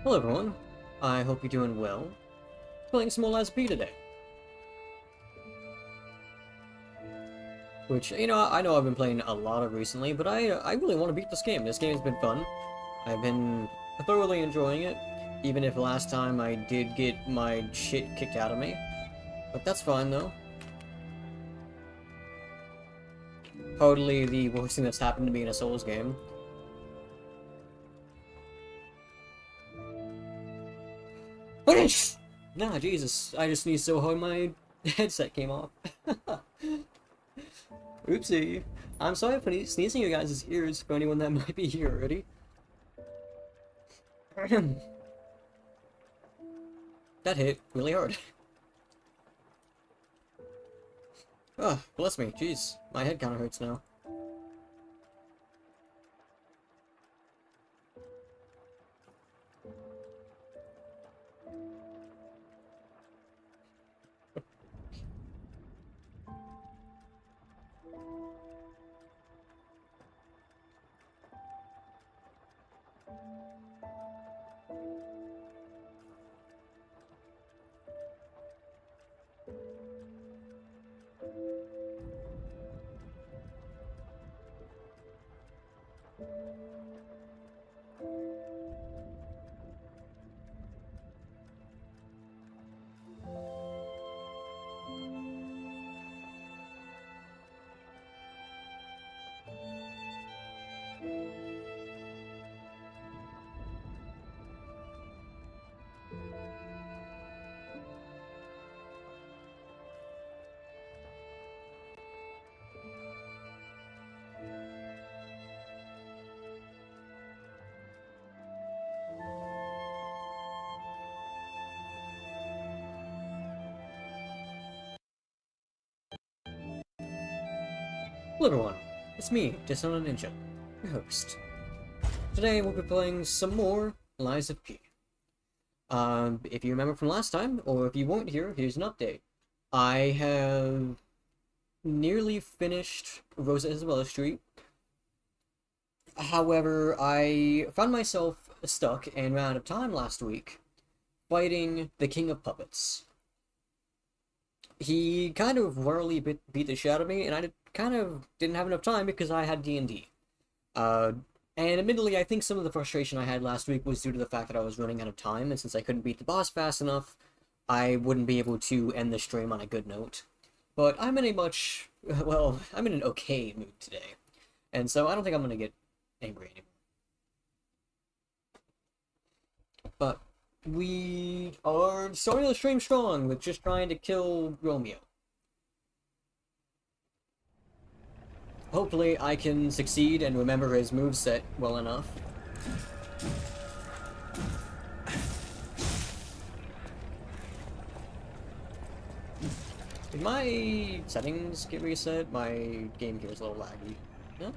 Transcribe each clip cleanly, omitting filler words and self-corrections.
Hello everyone, I hope you're doing well. Playing some more Lies of P today. Which, I know I've been playing a lot of recently, but I really want to beat this game. This game's been fun. I've been thoroughly enjoying it, even if last time I did get my shit kicked out of me. But that's fine though. Hardly the worst thing that's happened to me in a Souls game. Nah, Jesus, I just sneezed so hard my headset came off. Oopsie. I'm sorry for sneezing you guys' ears for anyone that might be here already. That hit really hard. Oh, bless me, jeez. My head kinda hurts now. Hello everyone, it's me, Dishonored Ninja, your host. Today we'll be playing some more Lies of P. If you remember from last time, or if you weren't here, here's an update. I have nearly finished Rosa Isabella Street. However, I found myself stuck and ran out of time last week fighting the King of Puppets. He kind of rarely beat the shit out of me, and I kind of didn't have enough time because I had D&D. And admittedly, I think some of the frustration I had last week was due to the fact that I was running out of time, and since I couldn't beat the boss fast enough, I wouldn't be able to end the stream on a good note. But I'm in a I'm in an okay mood today. And so I don't think I'm gonna get angry anymore. But we are starting the stream strong with just trying to kill Romeo. Hopefully I can succeed and remember his moveset well enough. Did my settings get reset? My game here is a little laggy. No?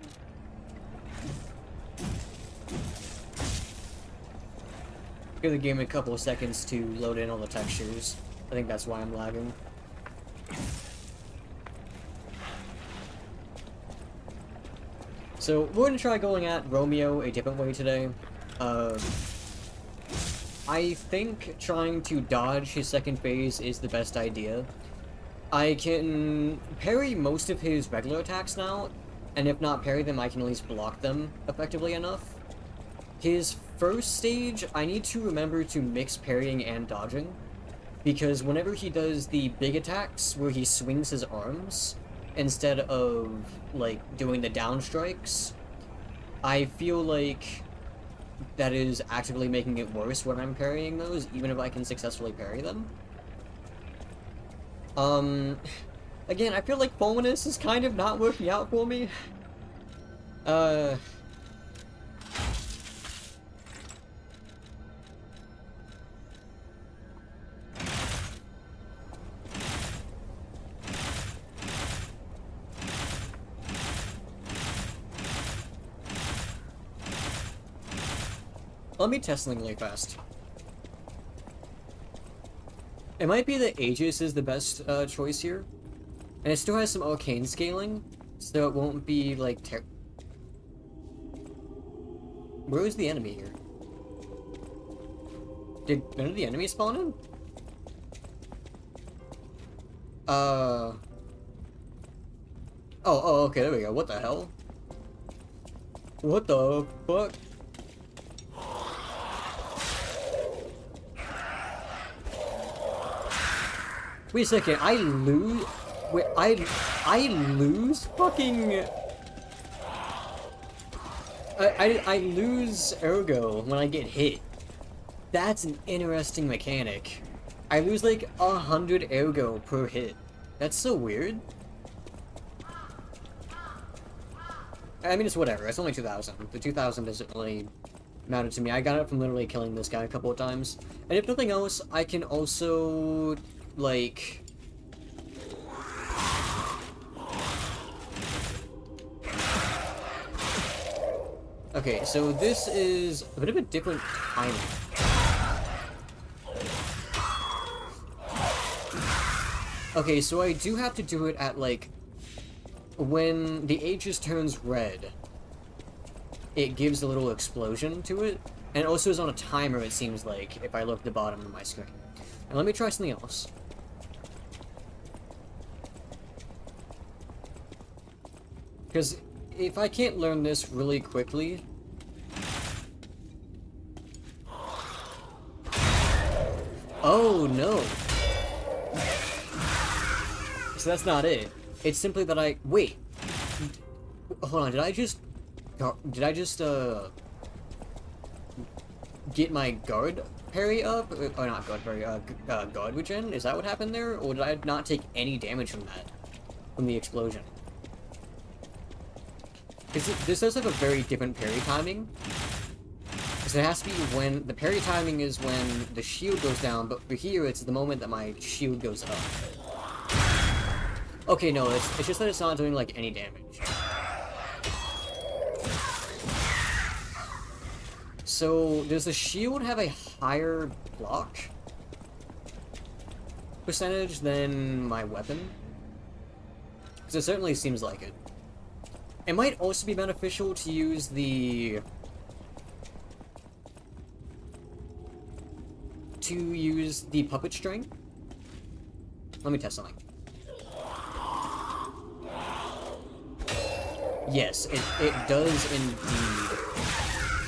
Give the game a couple of seconds to load in all the textures. I think that's why I'm lagging. So, we're gonna try going at Romeo a different way today. I think trying to dodge his second phase is the best idea. I can parry most of his regular attacks now, and if not parry them, I can at least block them effectively enough. His first stage, I need to remember to mix parrying and dodging, because whenever he does the big attacks where he swings his arms, instead of, like, doing the down strikes, I feel like that is actively making it worse when I'm parrying those, even if I can successfully parry them. Again, I feel like Fulminous is kind of not working out for me. Let me test something really fast. It might be that Aegis is the best choice here, and it still has some arcane scaling, so it won't be like Where is the enemy here? Did none of the enemies spawn in? Oh, okay, there we go. What the hell? What the fuck? Wait a second, I lose... Wait, I lose fucking... I lose ergo when I get hit. That's an interesting mechanic. I lose like 100 ergo per hit. That's so weird. I mean, it's whatever. It's only 2,000. The 2,000 doesn't really matter to me. I got it from literally killing this guy a couple of times. And if nothing else, I can also, like... Okay, so this is a bit of a different timing. Okay, so I do have to do it at, like, when the Aegis turns red, it gives a little explosion to it, and it also is on a timer, it seems like, if I look at the bottom of my screen. And let me try something else. Because if I can't learn this really quickly... Oh, no! So that's not it. It's simply that I... Wait! Hold on, did I just, get my guard parry up? Or not guard parry, guard regen? Is that what happened there? Or did I not take any damage from that? From the explosion? This does have a very different parry timing. Because it has to be when... The parry timing is when the shield goes down, but for here, it's the moment that my shield goes up. Okay, no, it's just that it's not doing, like, any damage. So, does the shield have a higher block percentage than my weapon? Because it certainly seems like it. It might also be beneficial to use the... puppet string. Let me test something. Yes, it does indeed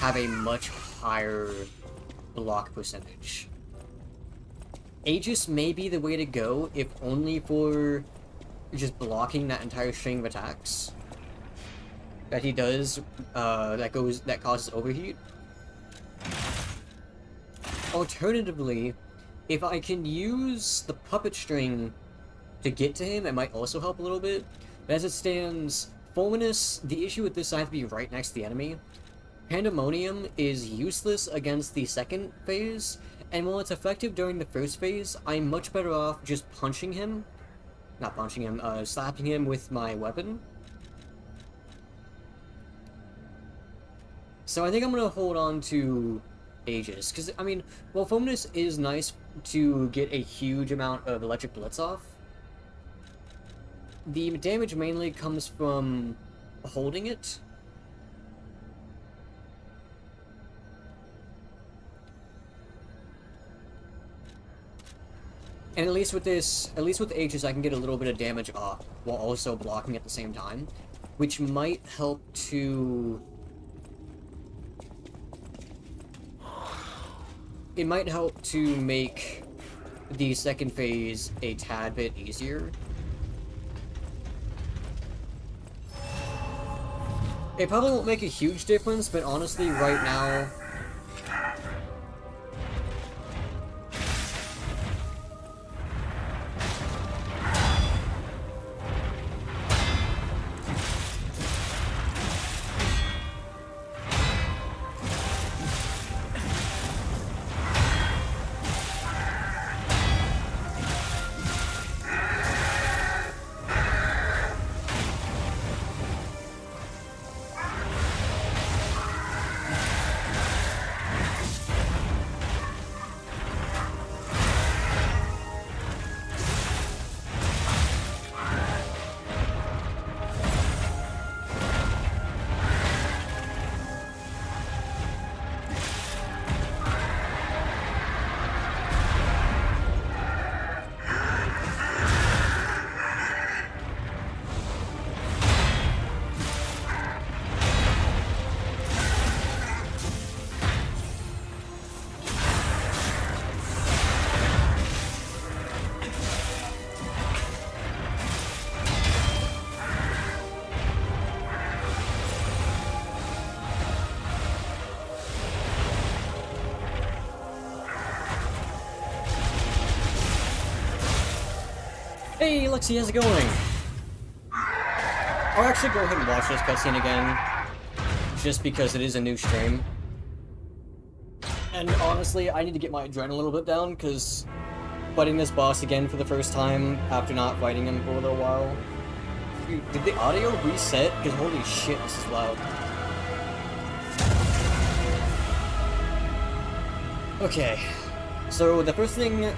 have a much higher block percentage. Aegis may be the way to go, if only for just blocking that entire string of attacks that he does, that causes overheat. Alternatively, if I can use the puppet string to get to him, it might also help a little bit. But as it stands, Fulminous, the issue with this, I have to be right next to the enemy. Pandemonium is useless against the second phase, and while it's effective during the first phase, I'm much better off just punching him. Not punching him, slapping him with my weapon. So I think I'm gonna hold on to Aegis, because, I mean, while Fulminous is nice to get a huge amount of electric blitz off, the damage mainly comes from holding it. And at least with Aegis, I can get a little bit of damage off while also blocking at the same time, which might help to... It might help to make the second phase a tad bit easier. It probably won't make a huge difference, but honestly, right now... Hey, Lexi, how's it going? I'll actually go ahead and watch this cutscene again, just because it is a new stream. And honestly, I need to get my adrenaline a little bit down, because fighting this boss again for the first time, after not fighting him for a little while. Dude, did the audio reset? Because holy shit, this is loud. Okay, so the first thing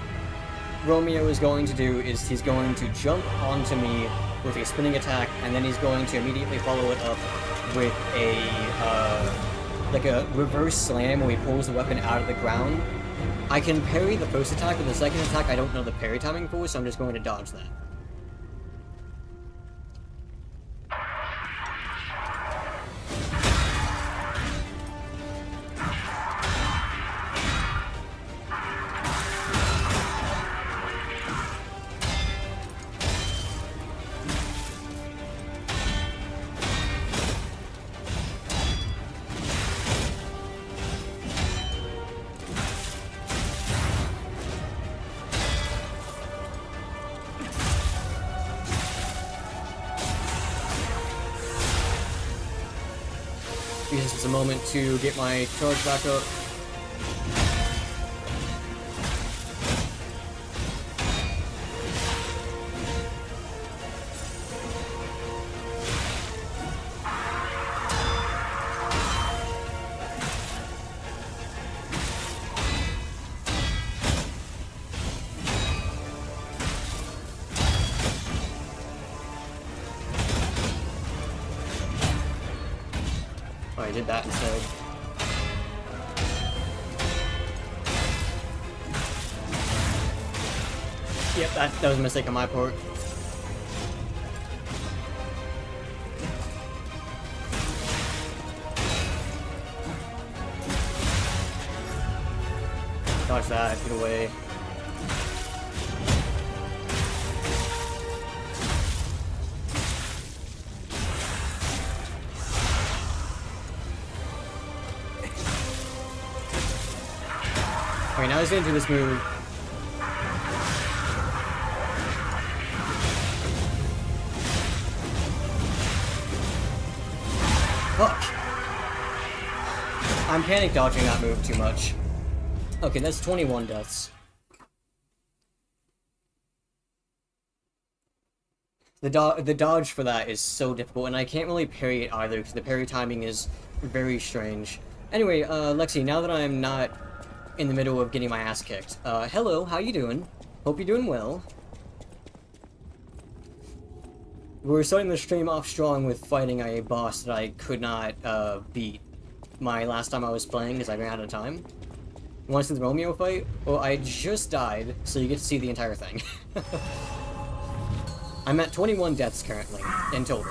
Romeo is going to do is he's going to jump onto me with a spinning attack, and then he's going to immediately follow it up with a, like a reverse slam where he pulls the weapon out of the ground. I can parry the first attack, but the second attack I don't know the parry timing for, so I'm just going to dodge that. Use this as a moment to get my charge back up. Oh, I did that instead. Yep, that was a mistake on my part. Dodge that, get away. Okay, now he's gonna do this move. Fuck! I'm panic dodging that move too much. Okay, that's 21 deaths. The dodge for that is so difficult, and I can't really parry it either, because the parry timing is very strange. Anyway, Lexi, now that I'm not in the middle of getting my ass kicked. Hello, how you doing? Hope you're doing well. We're starting the stream off strong with fighting a boss that I could not, beat my last time I was playing because I ran out of time. You want to see the Romeo fight? Well, I just died, so you get to see the entire thing. I'm at 21 deaths currently, in total.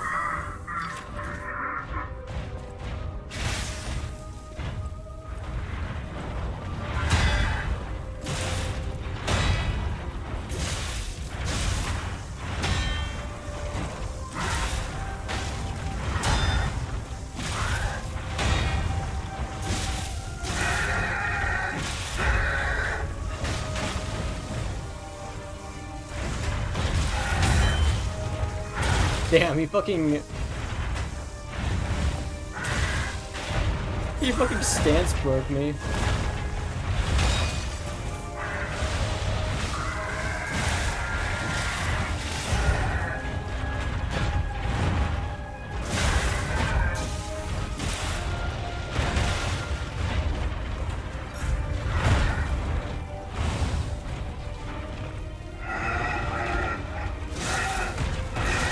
Damn, he fucking stance broke me.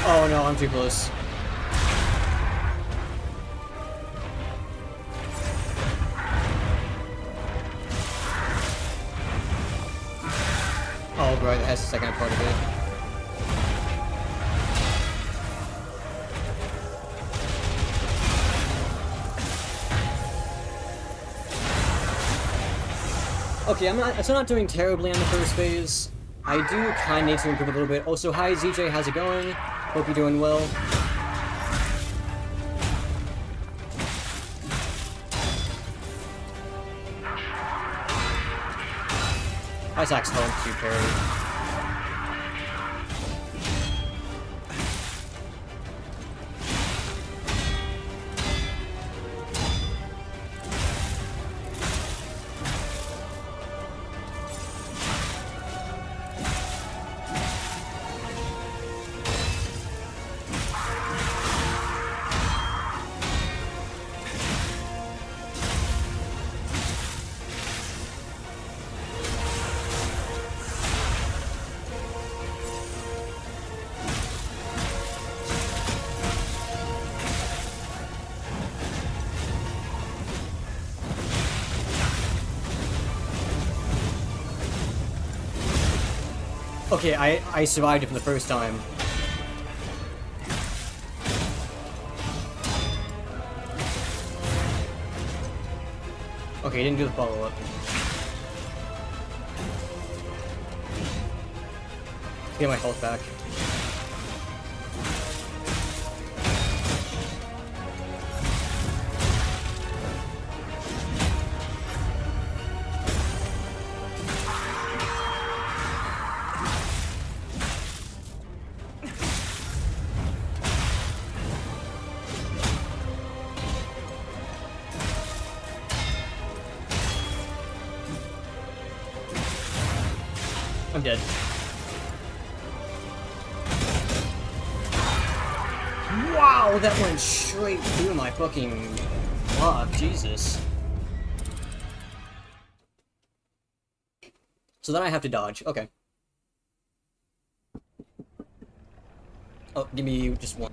Oh no, I'm too close. Oh, right, that has the second part of it. Okay, I'm still not doing terribly on the first phase. I do kind of need to improve a little bit. Also, hi ZJ, how's it going? Hope you're doing well. Ice Axe home to parry. Okay, I survived it from the first time. Okay, didn't do the follow-up. Get my health back. I'm dead. Wow, that went straight through my fucking block, Jesus. So then I have to dodge, okay. Oh, give me just one.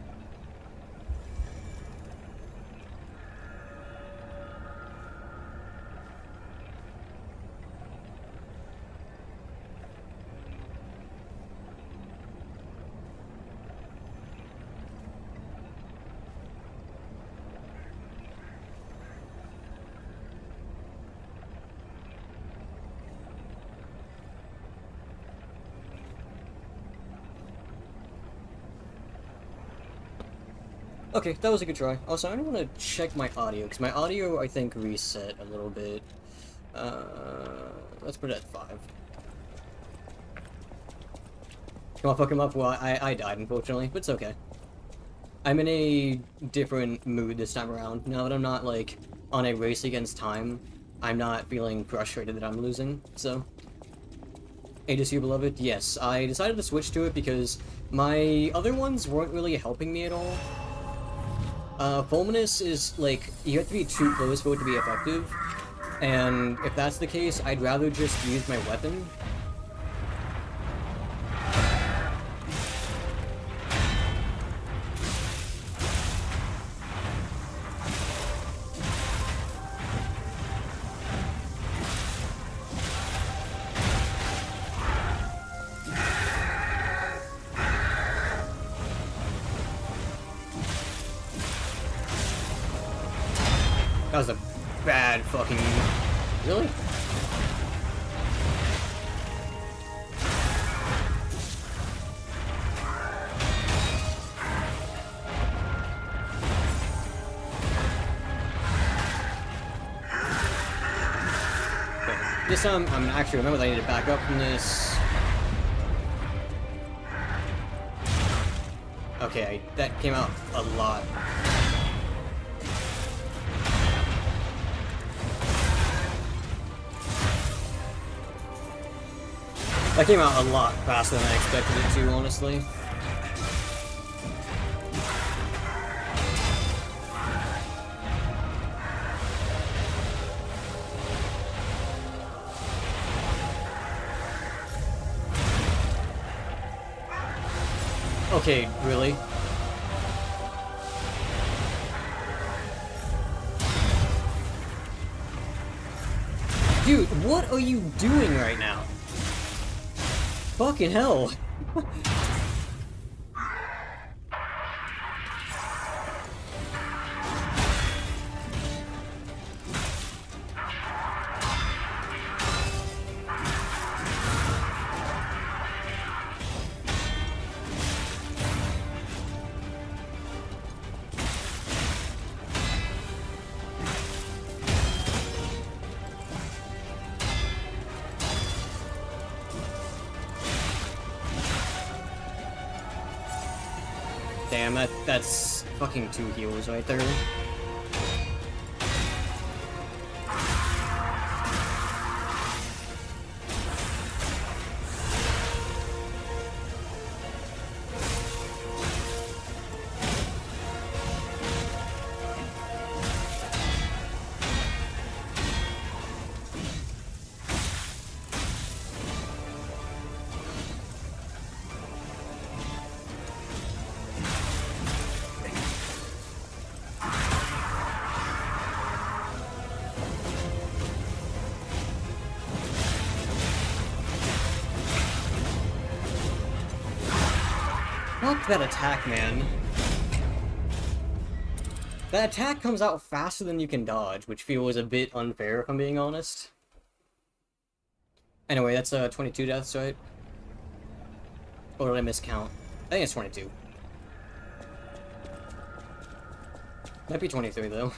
Okay, that was a good try. Also, I want to check my audio, because my audio, I think, reset a little bit. Let's put it at 5. Come on, fuck him up. Well, I died, unfortunately, but it's okay. I'm in a different mood this time around. Now that I'm not, like, on a race against time, I'm not feeling frustrated that I'm losing, so... Aegis, you beloved? Yes, I decided to switch to it because my other ones weren't really helping me at all. Fulminous is, like, you have to be too close for it to be effective, and if that's the case, I'd rather just use my weapon. That was a bad fucking... Really? Okay. This time, I'm actually remember that I need to back up from this. Okay, that came out a lot. That came out a lot faster than I expected it to, honestly. Okay, really? Dude, what are you doing right now? Fucking hell. Damn, that's fucking 2 heals right there. Fuck that attack, man. That attack comes out faster than you can dodge, which feels a bit unfair if I'm being honest. Anyway, that's 22 deaths, right? Or did I miscount? I think it's 22. Might be 23, though.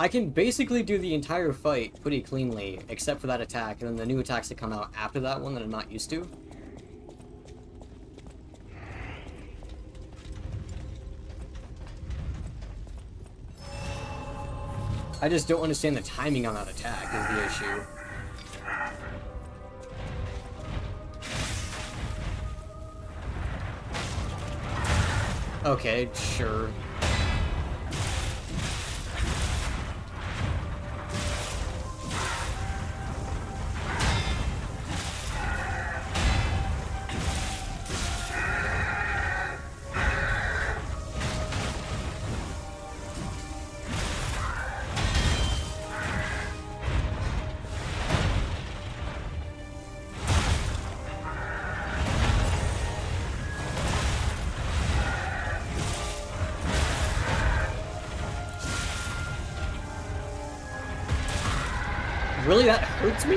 I can basically do the entire fight pretty cleanly, except for that attack, and then the new attacks that come out after that one that I'm not used to. I just don't understand the timing on that attack is the issue. Okay, sure. Really? That hurts me?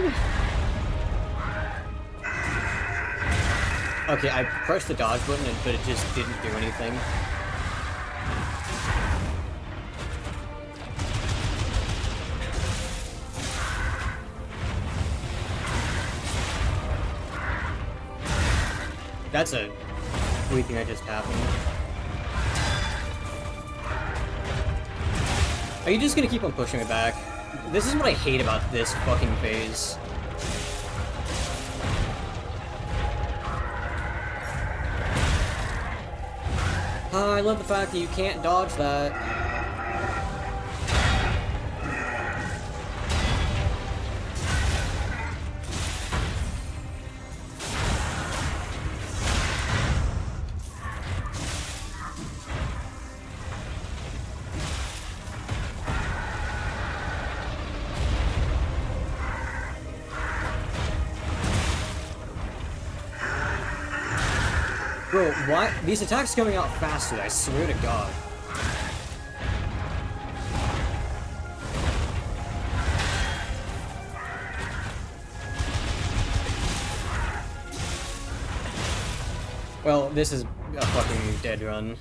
Okay, I pressed the dodge button, but it just didn't do anything. That's a weird thing that just happened. Are you just gonna keep on pushing me back? This is what I hate about this fucking phase. I love the fact that you can't dodge that. Bro, why? These attacks coming out faster, I swear to God. Well, this is a fucking dead run.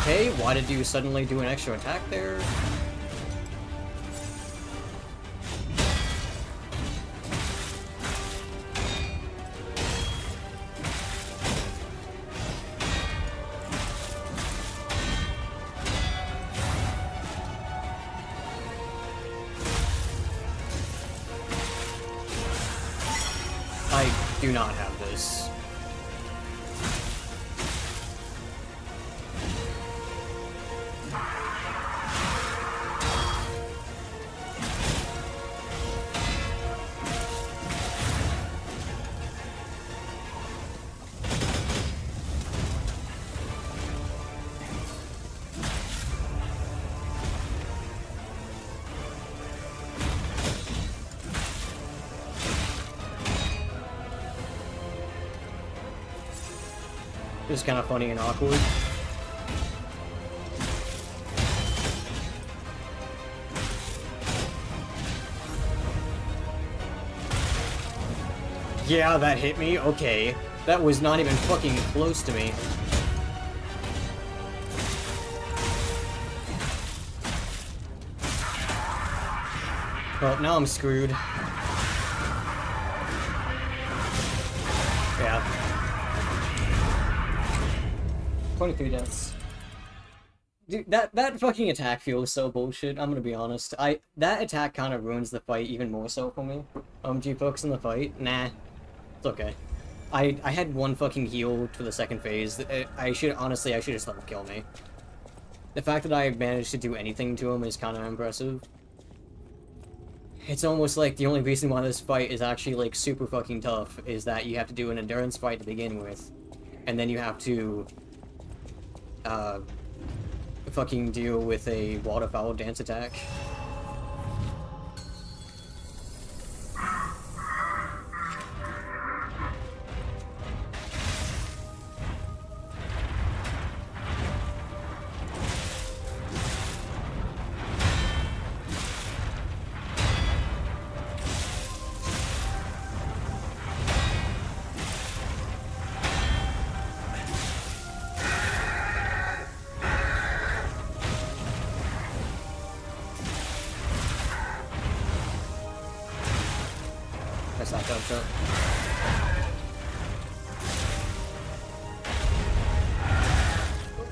Okay, why did you suddenly do an extra attack there? I do not have this. This is kind of funny and awkward. Yeah, that hit me? Okay. That was not even fucking close to me. Well, now I'm screwed. Yeah. 23 deaths. Dude, that fucking attack feels so bullshit, I'm gonna be honest. That attack kind of ruins the fight even more so for me. G-focus in the fight? Nah. It's okay. I had one fucking heal for the second phase. I should just let him kill me. The fact that I managed to do anything to him is kind of impressive. It's almost like the only reason why this fight is actually, like, super fucking tough is that you have to do an endurance fight to begin with. and then you have to fucking deal with a waterfowl dance attack. That's not jump shot.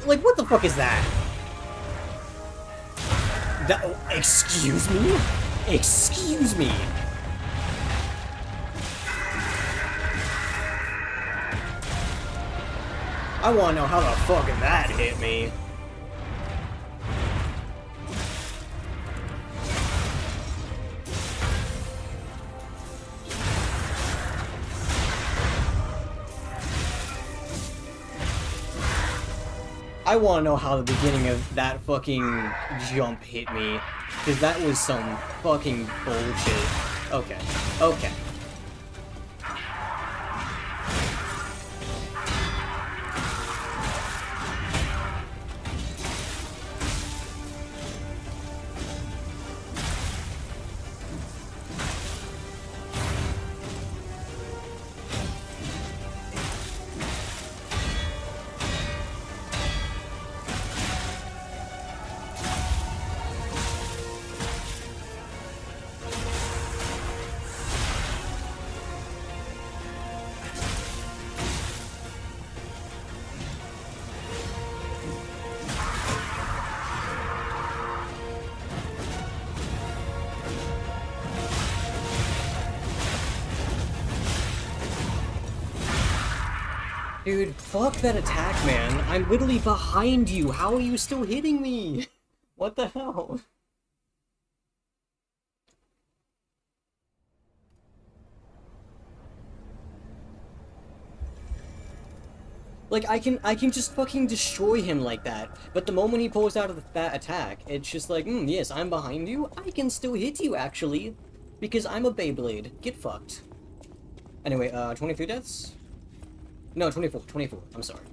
Like, what the fuck is that? That, oh, excuse me? Excuse me! I wanna know how the fuck that hit me. I want to know how the beginning of that fucking jump hit me, because that was some fucking bullshit. Okay, okay. Dude, fuck that attack, man. I'm literally behind you. How are you still hitting me? What the hell? Like, I can just fucking destroy him like that. But the moment he pulls out of that attack, it's just like, yes, I'm behind you. I can still hit you, actually. Because I'm a Beyblade. Get fucked. Anyway, 23 deaths? No, 24. 24. I'm sorry.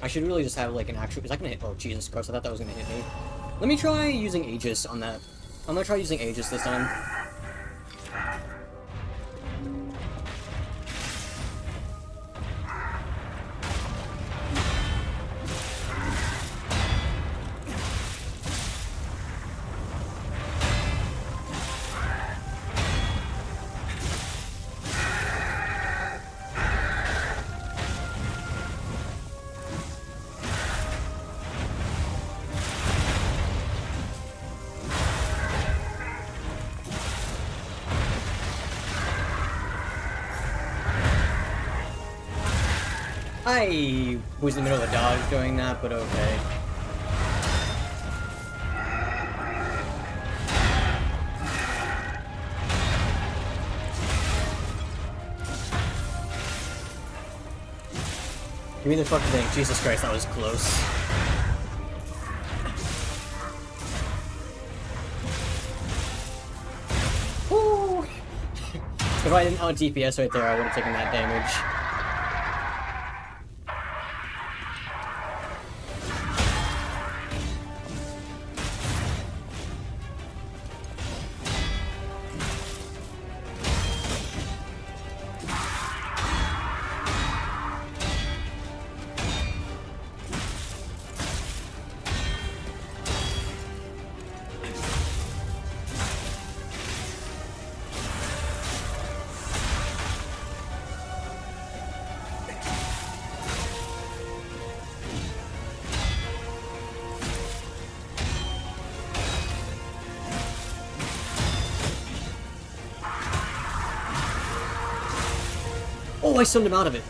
I should really just have, like, an actual... Is that gonna hit? Oh, Jesus Christ, I thought that was gonna hit me. Let me try using Aegis on that. I'm gonna try using Aegis this time. I was in the middle of a dodge doing that, but okay. Give me the fucking thing. Jesus Christ, that was close. Woo! If I didn't on DPS right there, I would have taken that damage. Oh, I stunned him out of it.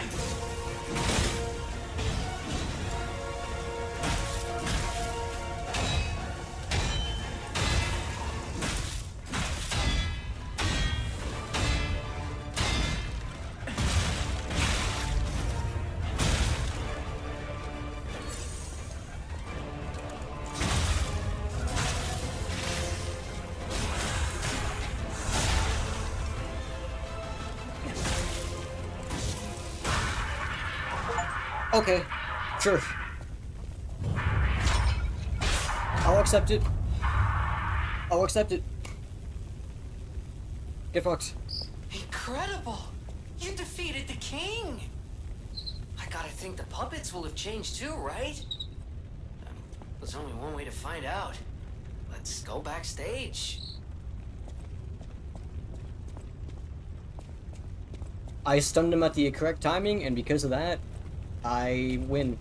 Okay, sure. I'll accept it. I'll accept it. Get fucked. Incredible! You defeated the king! I gotta think the puppets will have changed too, right? There's only one way to find out. Let's go backstage. I stunned him at the correct timing, and because of that, I win.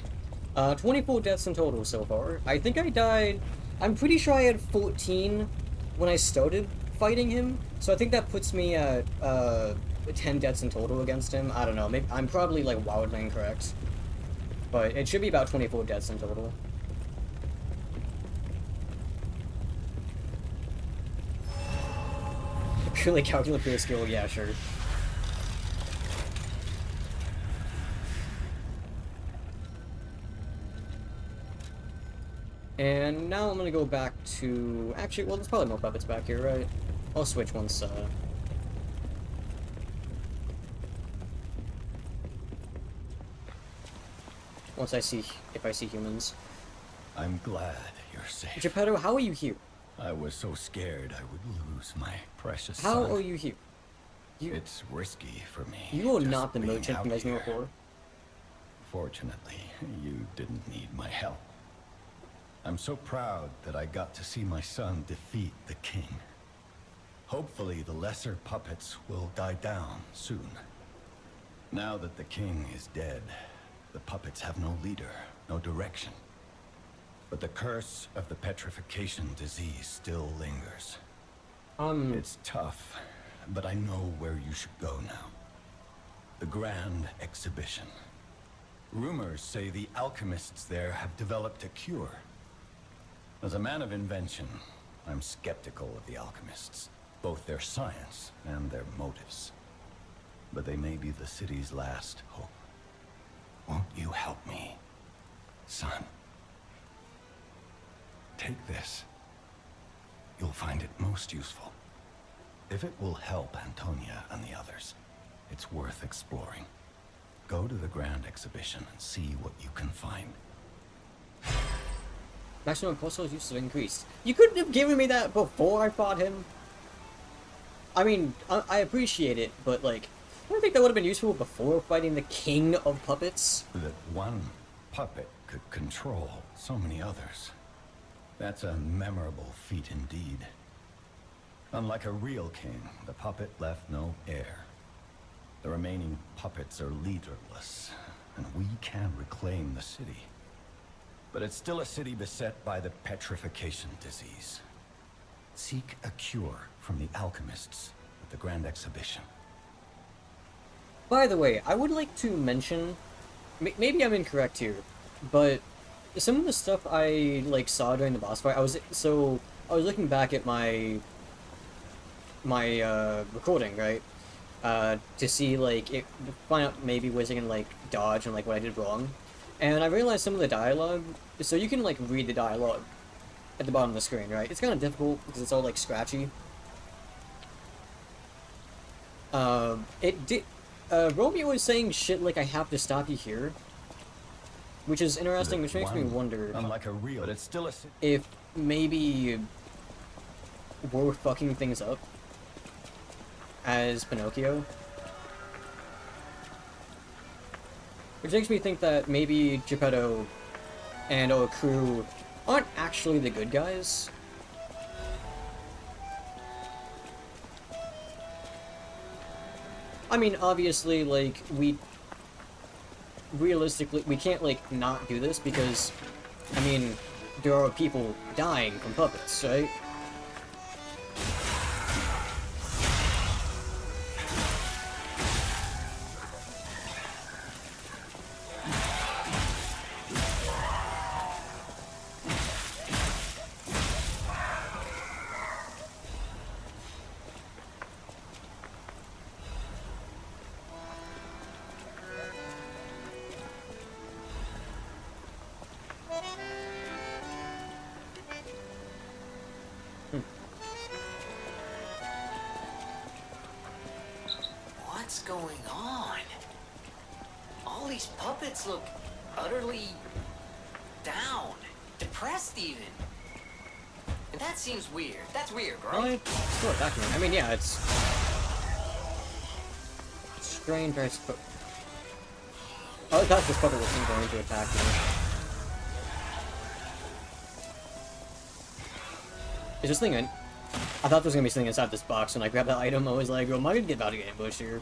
24 deaths in total so far. I think I died... I'm pretty sure I had 14 when I started fighting him, so I think that puts me at, 10 deaths in total against him. I don't know, maybe I'm probably, like, wildly incorrect. But it should be about 24 deaths in total. Purely calculator skill, yeah, sure. And now I'm gonna go back to... Actually, well, there's probably more puppets back here, right? I'll switch once, once I see... if I see humans. I'm glad you're safe. Geppetto, how are you here? I was so scared I would lose my precious How son. are you here? It's risky for me. You are just not the being merchant out from here. Wherefore. Fortunately, you didn't need my help. I'm so proud that I got to see my son defeat the king. Hopefully the lesser puppets will die down soon. Now that the king is dead, the puppets have no leader, no direction. But the curse of the petrification disease still lingers. It's tough, but I know where you should go now. The Grand Exhibition. Rumors say the alchemists there have developed a cure. As a man of invention, I'm skeptical of the alchemists, both their science and their motives. But they may be the city's last hope. Won't you help me, son? Take this. You'll find it most useful. If it will help Antonia and the others, it's worth exploring. Go to the Grand Exhibition and see what you can find. Maximum pulsars used to increase. You couldn't have given me that before I fought him? I mean, I appreciate it, but like, I don't think that would have been useful before fighting the king of puppets. That one puppet could control so many others. That's a memorable feat indeed. Unlike a real king, the puppet left no heir. The remaining puppets are leaderless, and we can reclaim the city. But it's still a city beset by the petrification disease. Seek a cure from the alchemists at the Grand Exhibition. By the way, I would like to mention, maybe I'm incorrect here, but some of the stuff I like saw during the boss fight, I was looking back at my recording, right? To see to find out maybe was I can like dodge and like what I did wrong. And I realized some of the dialogue, so you can like read the dialogue at the bottom of the screen, right? It's kind of difficult because it's all like scratchy. Romeo is saying shit like I have to stop you here, which is interesting, which makes me wonder Unlike a real, but it's still a if maybe we're fucking things up as Pinocchio. Which makes me think that maybe Geppetto and our crew aren't actually the good guys. I mean, obviously, like, realistically, we can't, like, not do this because, I mean, there are people dying from puppets, right? What's going on? All these puppets look utterly down, depressed even. And that seems weird. That's weird, right? Right? Still attacking me. I mean, yeah, it's strange, I suppose. I thought this puppet wasn't going to attack me. Is this thing in? I thought there was gonna be something inside this box. When I grabbed that item, I was like, oh, am I gonna get about to get ambushed here?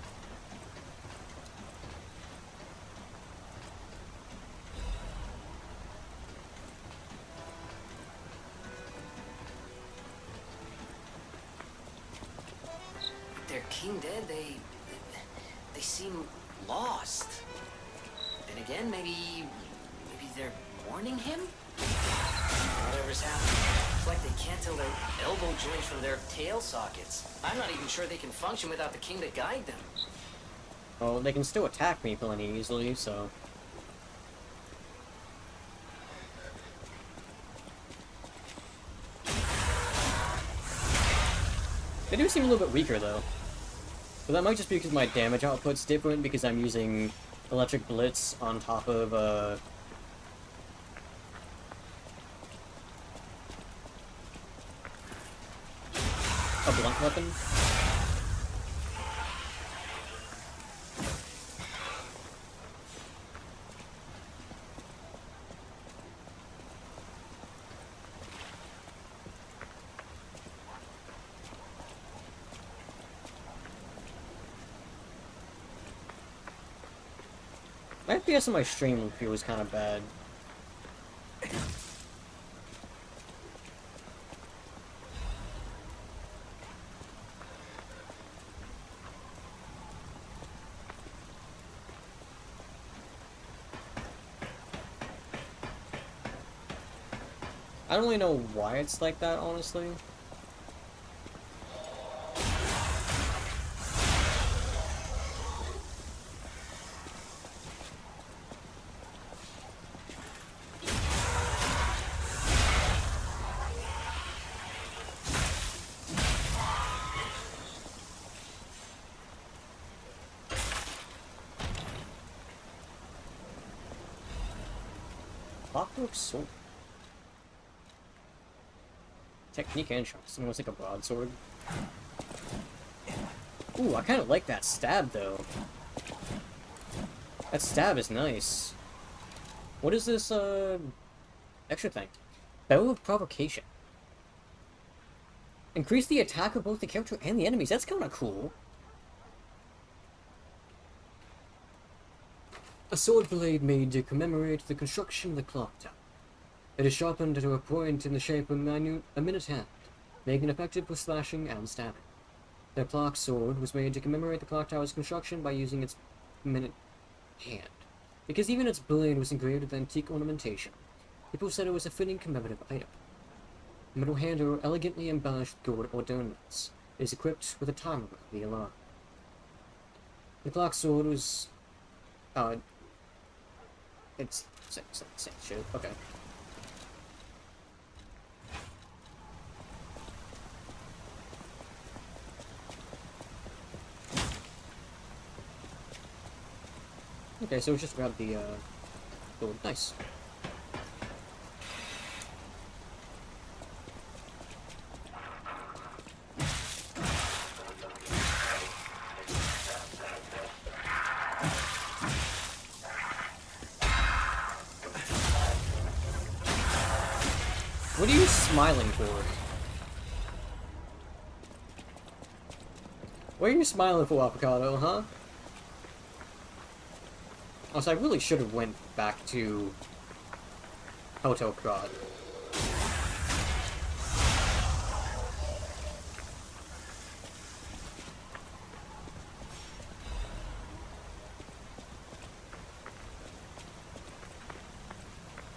Their king dead, they seem lost. And again, maybe they're warning him? Whatever's happening. It's like they can't tell their elbow joints from their tail sockets. I'm not even sure they can function without the king to guide them. Well, they can still attack me plenty easily, so... They do seem a little bit weaker, though. But that might just be because my damage output's different, because I'm using Electric Blitz on top of, a blunt weapon. My FPS on my stream feels kind of bad. I don't really know why it's like that, honestly. Clockwork sword. Technique and shots. Almost like a broadsword. Ooh, I kind of like that stab, though. That stab is nice. What is this, extra thing? Bow of Provocation. Increase the attack of both the character and the enemies. That's kind of cool. A sword blade made to commemorate the construction of the clock tower. It is sharpened to a point in the shape of a minute hand, making it effective for slashing and stabbing. The clock sword was made to commemorate the clock tower's construction by using its minute hand. Because even its blade was engraved with antique ornamentation, people said it was a fitting commemorative item. The middle handle elegantly embellished with gold ornaments. It is equipped with a timer of the alarm. The clock sword was... it's... same shit. Okay. Okay, so we just grab the, gold. Nice. What are you smiling for? What are you smiling for, Avocado, huh? Also, I really should have went back to Hotel Crod.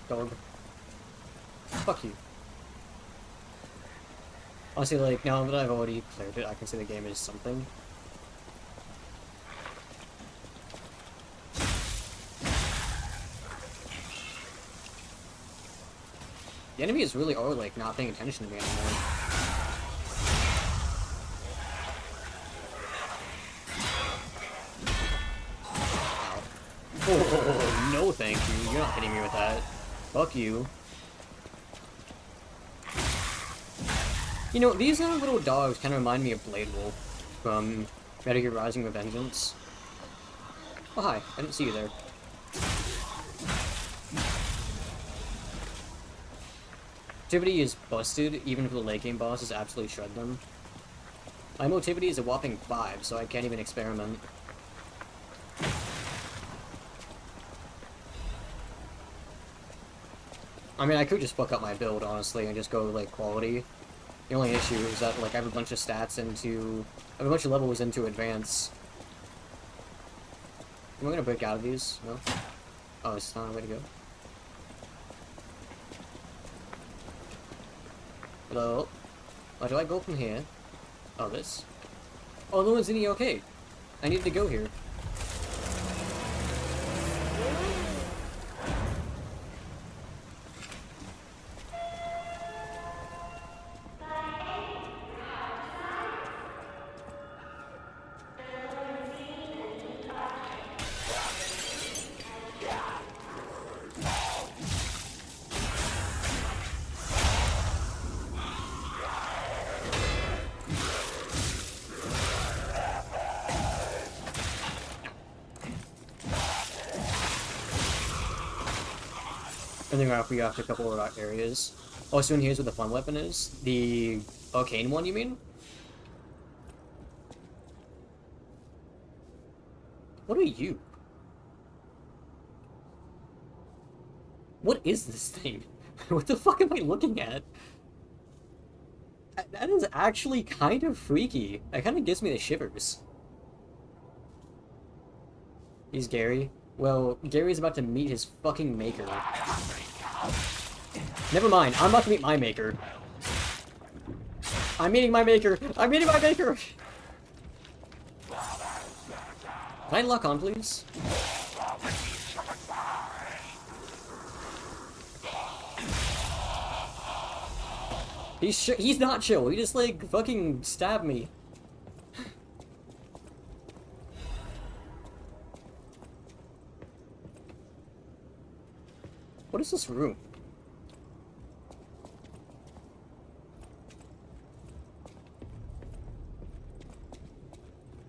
Dog. Fuck you. Honestly, like, now that I've already cleared it, I can say the game is something. The enemies really are, like, not paying attention to me anymore. Ow. Oh, no thank you. You're not hitting me with that. Fuck you. You know, these little dogs kind of remind me of Blade Wolf from Metal Gear Rising: Revengeance. Oh, hi. I didn't see you there. Motivity is busted, even if the late game bosses absolutely shred them. My motivity is a whopping 5, so I can't even experiment. I mean, I could just fuck up my build, honestly, and just go, like, quality. The only issue is that, like, I have a bunch of stats into... I have a bunch of levels into advance. Am I gonna break out of these? No? Oh, it's not a way to go. Hello? Where do I go from here? Oh, this? Oh, no one's in here, okay. I need to go here. And then we got a couple of areas. Oh, so in here's where the fun weapon is? The arcane one, you mean? What are you? What is this thing? What the fuck am I looking at? That is actually kind of freaky. That kind of gives me the shivers. He's Gary. Well, Gary's about to meet his fucking maker. Never mind, I'm about to meet my maker. I'm meeting my maker! I'm meeting my maker! Can I lock on, please? He's not chill. He just, like, fucking stabbed me. What is this room?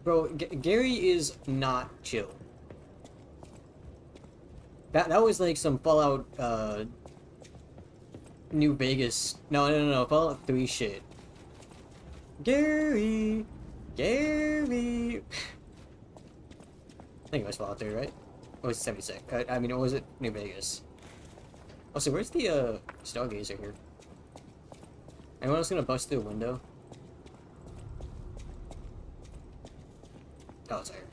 Bro, Gary is not chill. That was like some Fallout, New Vegas. No, Fallout 3 shit. Gary! Gary! I think it was Fallout 3, right? Or was it 76? I mean, or was it New Vegas? Oh, so where's the, Stargazer here? Anyone else gonna bust through a window? Oh, it's here.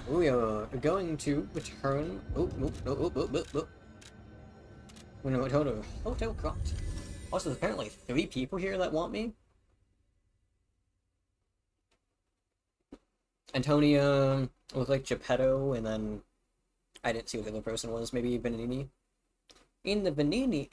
We are going to return. Oh. We're gonna return to Hotel Crot. Also, there's apparently 3 people here that want me. Antonia looked like Geppetto, and then I didn't see what the other person was. Maybe Benini. In the Benini.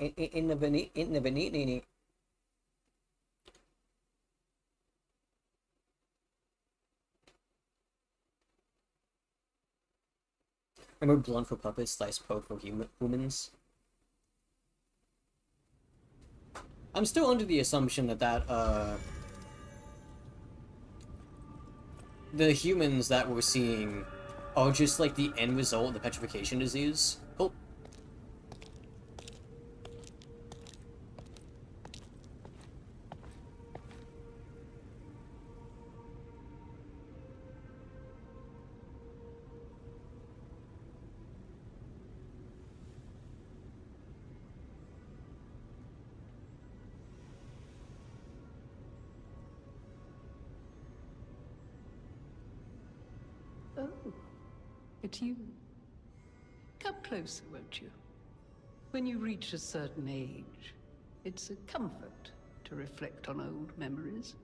Remember blunt for puppets, slice poke for humans? I'm still under the assumption that the humans that we're seeing are just like the end result of the petrification disease. Oh. Oh, it's you. Come closer, won't you? When you reach a certain age, it's a comfort to reflect on old memories.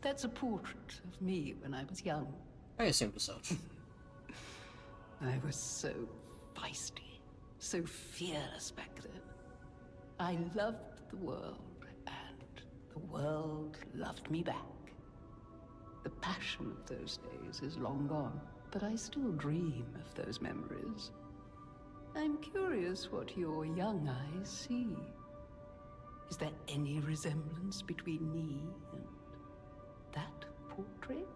That's a portrait of me when I was young. I assumed as such. I was so feisty, so fearless back then. I loved the world and The world loved me back. The passion of those days is long gone, but I still dream of those memories. I'm curious what your young eyes see. Is there any resemblance between me and that portrait?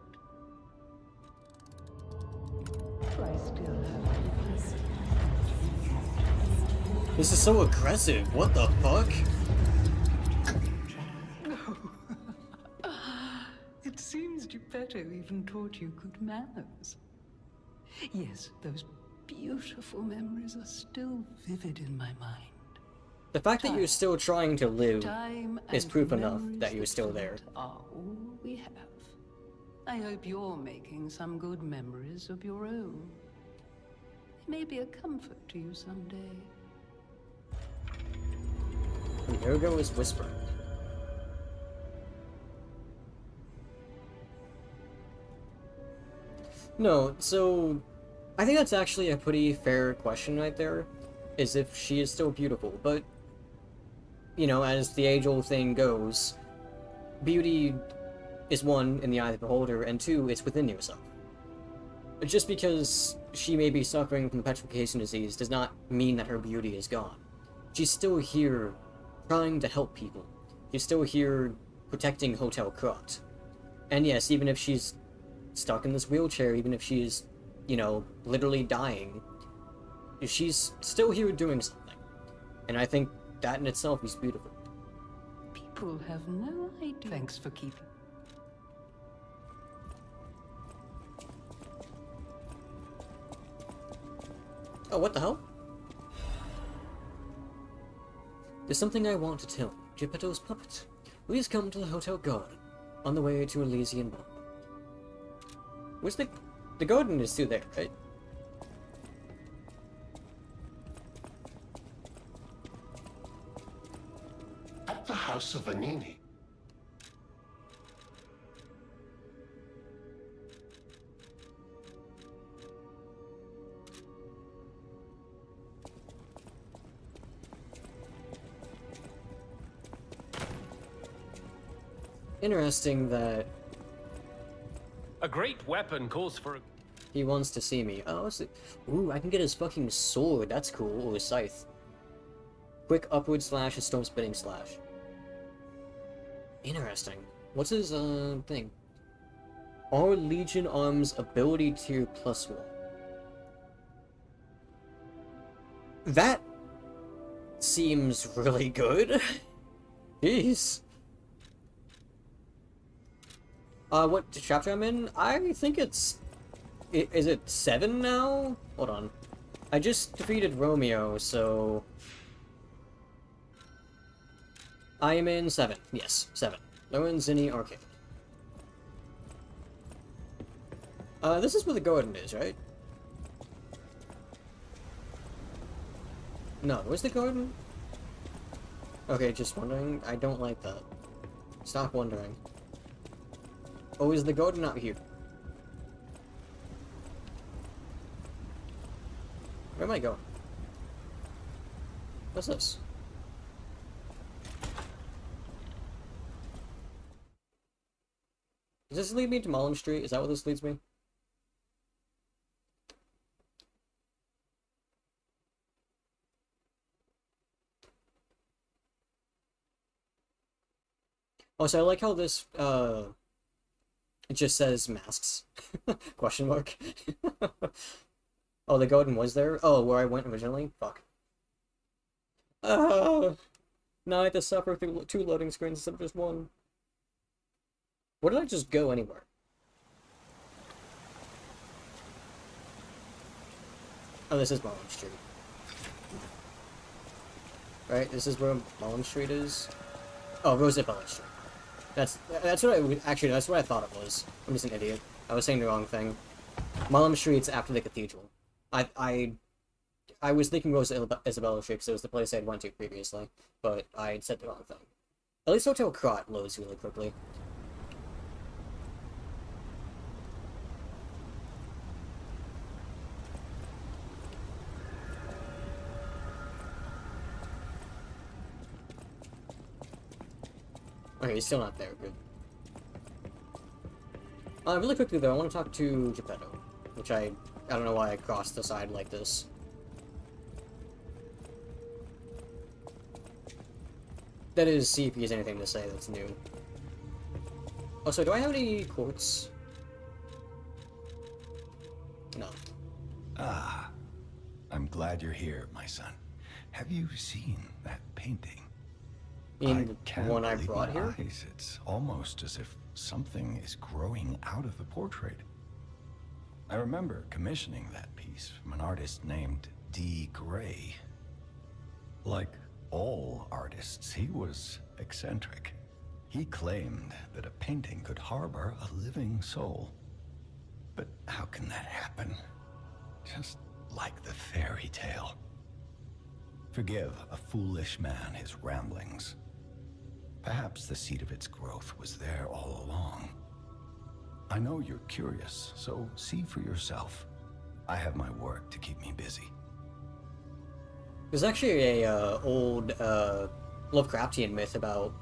I still have This is so aggressive. What the fuck? It seems Geppetto even taught you good manners. Yes, those beautiful memories are still vivid in my mind. The fact that you're still trying to live Time is and proof enough memories that you're still there. are all we have. I hope you're making some good memories of your own. It may be a comfort to you someday. The Ergo is whispering. No, so I think that's actually a pretty fair question right there, is if she is still beautiful, but, you know, as the age-old thing goes, beauty is one, in the eye of the beholder, and two, it's within yourself. Just because she may be suffering from petrification disease does not mean that her beauty is gone. She's still here trying to help people. She's still here protecting Hotel Krat. And yes, even if she's stuck in this wheelchair, even if she's, you know, literally dying, she's still here doing something. And I think that in itself is beautiful. People have no idea. Thanks for keeping. Oh, what the hell? There's something I want to tell Geppetto's puppet. Please come to the Hotel Garden, on the way to Elysian Ball. Where's the garden is still there, right? At the house of Vanini. Interesting that A great weapon calls for a... he wants to see me. Oh, what's it? Ooh, I can get his fucking sword. That's cool. Or his scythe. Quick upward slash, a stone spinning slash. Interesting. What's his, thing? Our Legion Arms ability tier +1. That seems really good. Jeez. What chapter I'm in? I think it's... Is it 7 now? Hold on. I just defeated Romeo, so... I am in 7. Yes, 7. Lowen Zinni Arcade. This is where the garden is, right? No, where's the garden? Okay, just wondering. I don't like that. Stop wondering. Oh, is the garden not here? Where am I going? What's this? Does this lead me to Mullen Street? Is that what this leads me? Also, I like how this, it just says masks. Question mark. Oh, the garden was there? Oh, where I went originally? Fuck. Now I have to suffer through 2 loading screens instead of just 1. Where did I just go anywhere? Oh, this is Mullen Street. Right, this is where Mullen Street is. Oh, Rosabella Street. That's what that's what I thought it was. I'm just an idiot. I was saying the wrong thing. Mullen Street's after the cathedral. I was thinking Isabella Street because it was the place I had went to previously, but I said the wrong thing. At least Hotel Krat loads really quickly. Okay, he's still not there. Good. Really quickly though, I want to talk to Geppetto, which I don't know why I crossed the side like this. That is, see if he has anything to say that's new. Also, do I have any quotes? No. Ah, I'm glad you're here, my son. Have you seen that painting? In the one I believe brought my here? eyes. It's almost as if something is growing out of the portrait. I remember commissioning that piece from an artist named D. Gray. Like all artists, he was eccentric. He claimed that a painting could harbor a living soul. But how can that happen? Just like the fairy tale. Forgive a foolish man his ramblings. Perhaps the seed of its growth was there all along. I know you're curious, so see for yourself. I have my work to keep me busy. There's actually a old Lovecraftian myth about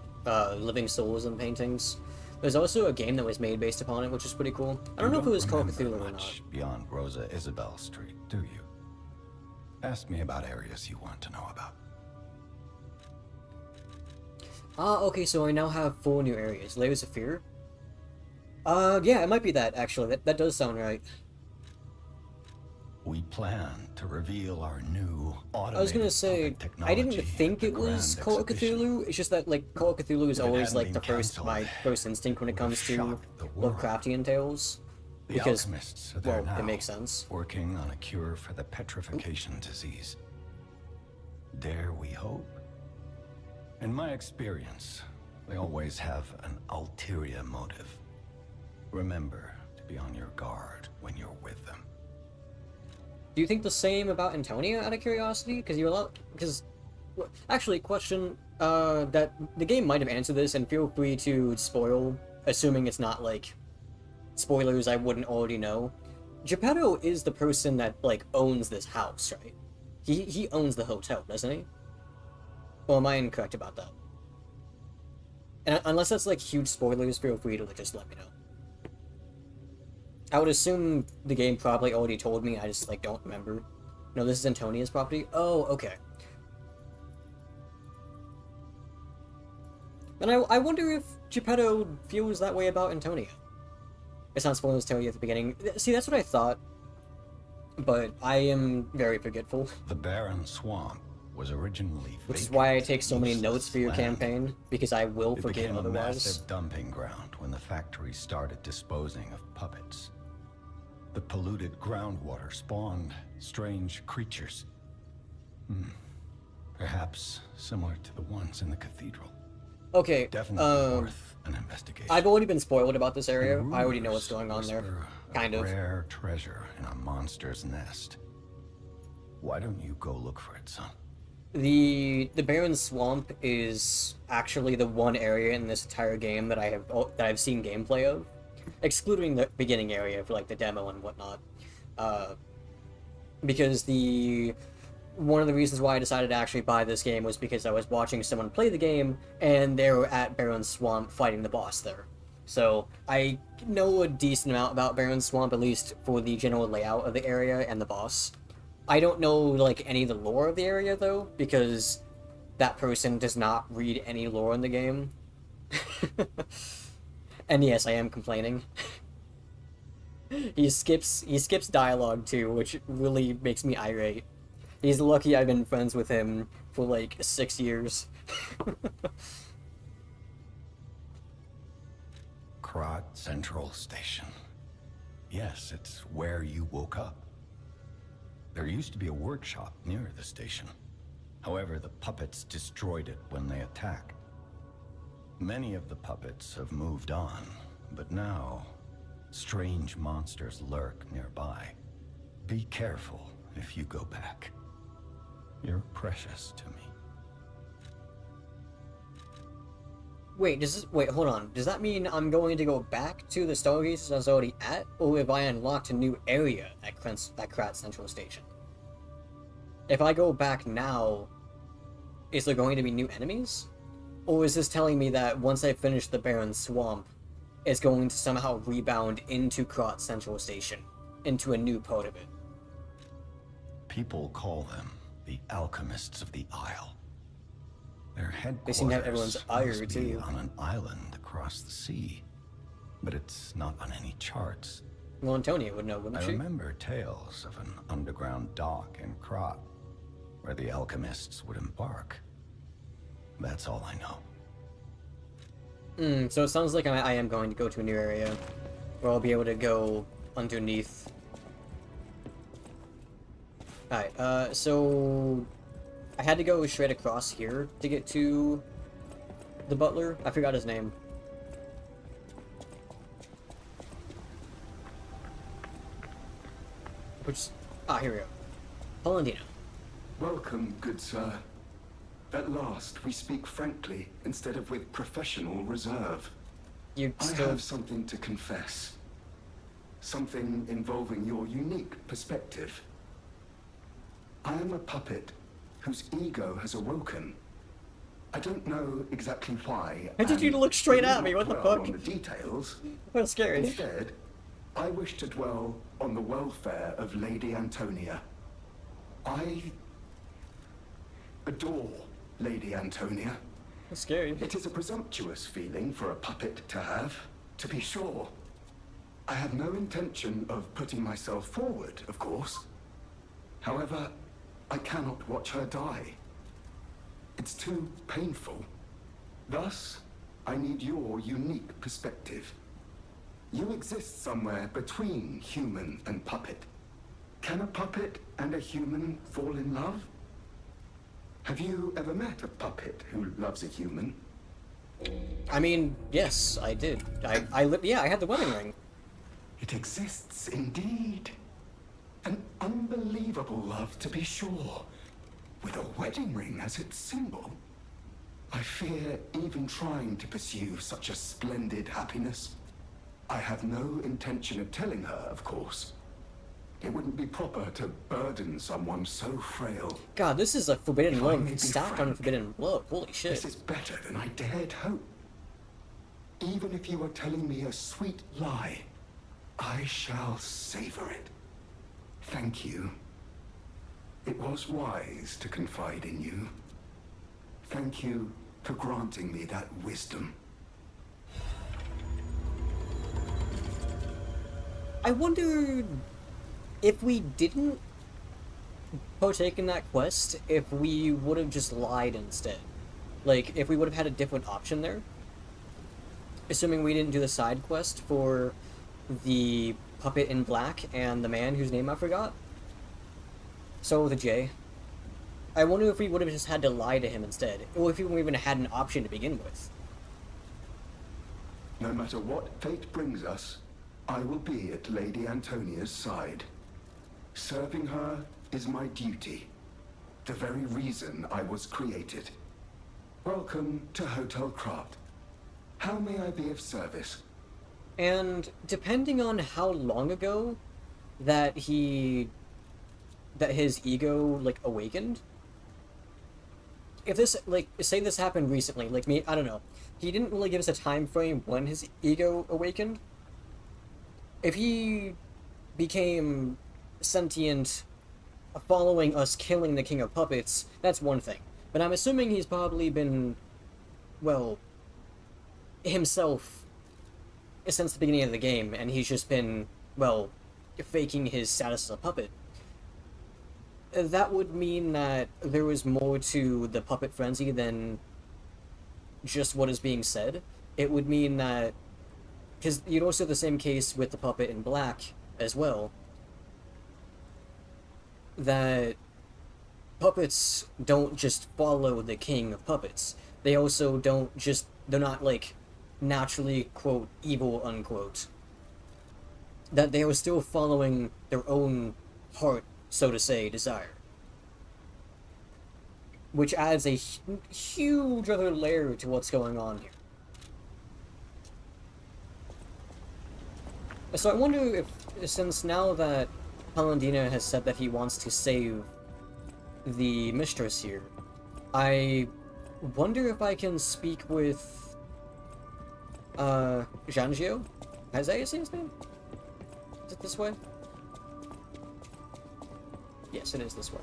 living souls in paintings. There's also a game that was made based upon it, which is pretty cool. I don't know if it was called Cthulhu or not. Much beyond Rosa Isabel Street, do you? Ask me about areas you want to know about. Okay, so I now have 4 new areas. Layers of Fear? Yeah, it might be that, actually. That does sound right. We plan to reveal our new automated I was gonna say, I didn't think it was Call of Cthulhu. It's just that, like, Call of Cthulhu is always, like, my first instinct when it comes to Lovecraftian tales. The alchemists are there well, now, it makes sense. working on a cure for the petrification disease. Dare we hope? In my experience, they always have an ulterior motive. Remember to be on your guard when you're with them. Do you think the same about Antonia, out of curiosity? Actually, question, that the game might have answered this, and feel free to spoil, assuming it's not, like, spoilers I wouldn't already know. Geppetto is the person that, like, owns this house, right? He owns the hotel, doesn't he? Or am I incorrect about that? And unless that's, like, huge spoilers, feel free to, like, just let me know. I would assume the game probably already told me, I just, like, don't remember. No, this is Antonia's property? Oh, okay. And I wonder if Geppetto feels that way about Antonia. It's not spoilers to tell you at the beginning. See, that's what I thought. But I am very forgetful. The barren swamp was originally Which is why I take so many useless notes for your land. campaign, because I will It forget became a otherwise. massive dumping ground when the factory started disposing of puppets. The polluted groundwater spawned strange creatures. Perhaps similar to the ones in the cathedral. Okay, Definitely worth an investigation. I've already been spoiled about this area. And I already know what's rumors going on there. whisper Kind a of. rare treasure in a monster's nest. Why don't you go look for it, son? The Barren Swamp is actually the one area in this entire game that I've seen gameplay of, excluding the beginning area for like the demo and whatnot. Because one of the reasons why I decided to actually buy this game was because I was watching someone play the game and they were at Barren Swamp fighting the boss there. So I know a decent amount about Barren Swamp, at least for the general layout of the area and the boss. I don't know, like, any of the lore of the area, though, because that person does not read any lore in the game. And yes, I am complaining. He skips dialogue, too, which really makes me irate. He's lucky I've been friends with him for, like, 6 years. Krat Central Station. Yes, it's where you woke up. There used to be a workshop near the station. However, the puppets destroyed it when they attacked. Many of the puppets have moved on, but now, strange monsters lurk nearby. Be careful if you go back. You're precious to me. Wait, hold on. Does that mean I'm going to go back to the Stargaze I was already at? Or have I unlocked a new area at Krat Central Station? If I go back now, is there going to be new enemies? Or is this telling me that once I finish the Barren Swamp, it's going to somehow rebound into Krot Central Station, into a new part of it? People call them the alchemists of the Isle. Their They seem to have headquarters everyone's ire, must be too. on an island across the sea, but it's not on any charts. Well, Antonia would know, wouldn't I she? remember tales of an underground dock in Krot, where the alchemists would embark. That's all I know. So it sounds like I am going to go to a new area, where I'll be able to go underneath. Alright, so I had to go straight across here to get to the butler. I forgot his name. Which, here we go. Palandino. Welcome, good sir. At last, we speak frankly, instead of with professional reserve. You I still... have something to confess. Something involving your unique perspective. I am a puppet whose ego has awoken. I don't know exactly why. Why did you and look straight will at me? not What the dwell fuck? on the details. What scary. Instead, I wish to dwell on the welfare of Lady Antonia. I adore Lady Antonia. That's scary. It is a presumptuous feeling for a puppet to have, to be sure. I have no intention of putting myself forward, of course. However, I cannot watch her die. It's too painful. Thus, I need your unique perspective. You exist somewhere between human and puppet. Can a puppet and a human fall in love? Have you ever met a puppet who loves a human? I mean, yes, I did. Yeah, I had the wedding ring. It exists indeed. An unbelievable love, to be sure, with a wedding ring as its symbol. I fear even trying to pursue such a splendid happiness. I have no intention of telling her, of course. It wouldn't be proper to burden someone so frail. God, this is a forbidden If I may love be stacked on frank, forbidden love. Holy shit. This is better than I dared hope. Even if you are telling me a sweet lie, I shall savor it. Thank you. It was wise to confide in you. Thank you for granting me that wisdom. I wonder if we didn't partake in that quest, if we would have just lied instead. Like, if we would have had a different option there. Assuming we didn't do the side quest for the puppet in black and the man whose name I forgot. So with a J. I wonder if we would have just had to lie to him instead, or if we even had an option to begin with. No matter what fate brings us, I will be at Lady Antonia's side. Serving her is my duty. The very reason I was created. Welcome to Hotel Krot. How may I be of service? And depending on how long ago that his ego, like, awakened, if this, like, say this happened recently, like, I don't know, he didn't really give us a time frame when his ego awakened. If he became sentient following us killing the King of Puppets, that's one thing. But I'm assuming he's probably been, well, himself since the beginning of the game, and he's just been, well, faking his status as a puppet. That would mean that there was more to the puppet frenzy than just what is being said. It would mean that, because you'd also have the same case with the puppet in black as well, that puppets don't just follow the king of puppets. They also don't just, they're not, like, naturally, quote, evil, unquote. That they are still following their own heart, so to say, desire. Which adds a huge other layer to what's going on here. So I wonder if, since now that Palandino has said that he wants to save the mistress here, I wonder if I can speak with Janjio? Is that his name? Is it this way? Yes, it is this way.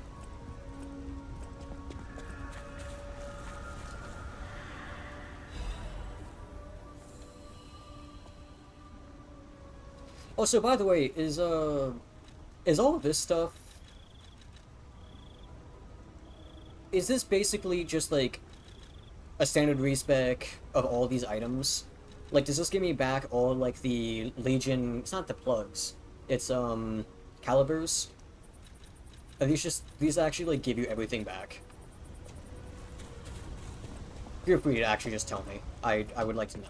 Also, by the way, is all of this stuff, is this basically just like a standard respec of all these items? Like, does this give me back all like the Legion? It's not the plugs. It's calibers. Are these actually like give you everything back? Feel free to actually just tell me. I would like to know.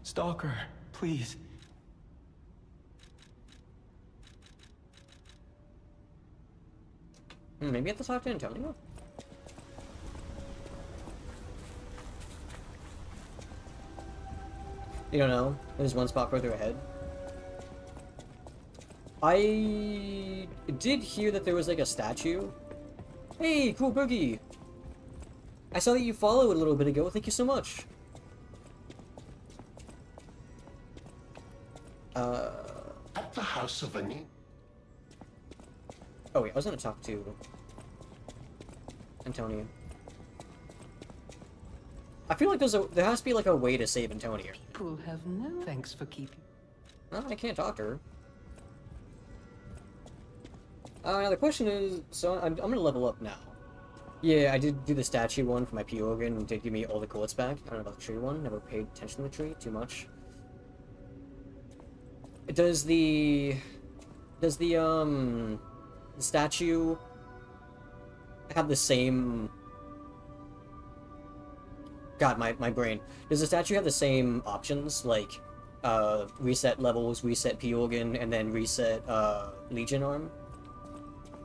Stalker, please. Maybe I have to talk to Antonio? You don't know? There's one spot further ahead. I did hear that there was like a statue. Hey, cool boogie! I saw that you followed a little bit ago. Thank you so much. At the house of Anine. Oh wait, I was gonna talk to Antonio. I feel like there has to be like a way to save Antonio. People have no thanks for keeping. No, I can't talk to her. Now the question is, so I'm gonna level up now. Yeah, I did do the statue one for my P organ and did give me all the quartz back. I don't know about the tree one. Never paid attention to the tree too much. Does the statue have the same... God, my brain. Does the statue have the same options, like, reset levels, reset P organ, and then reset, Legion arm?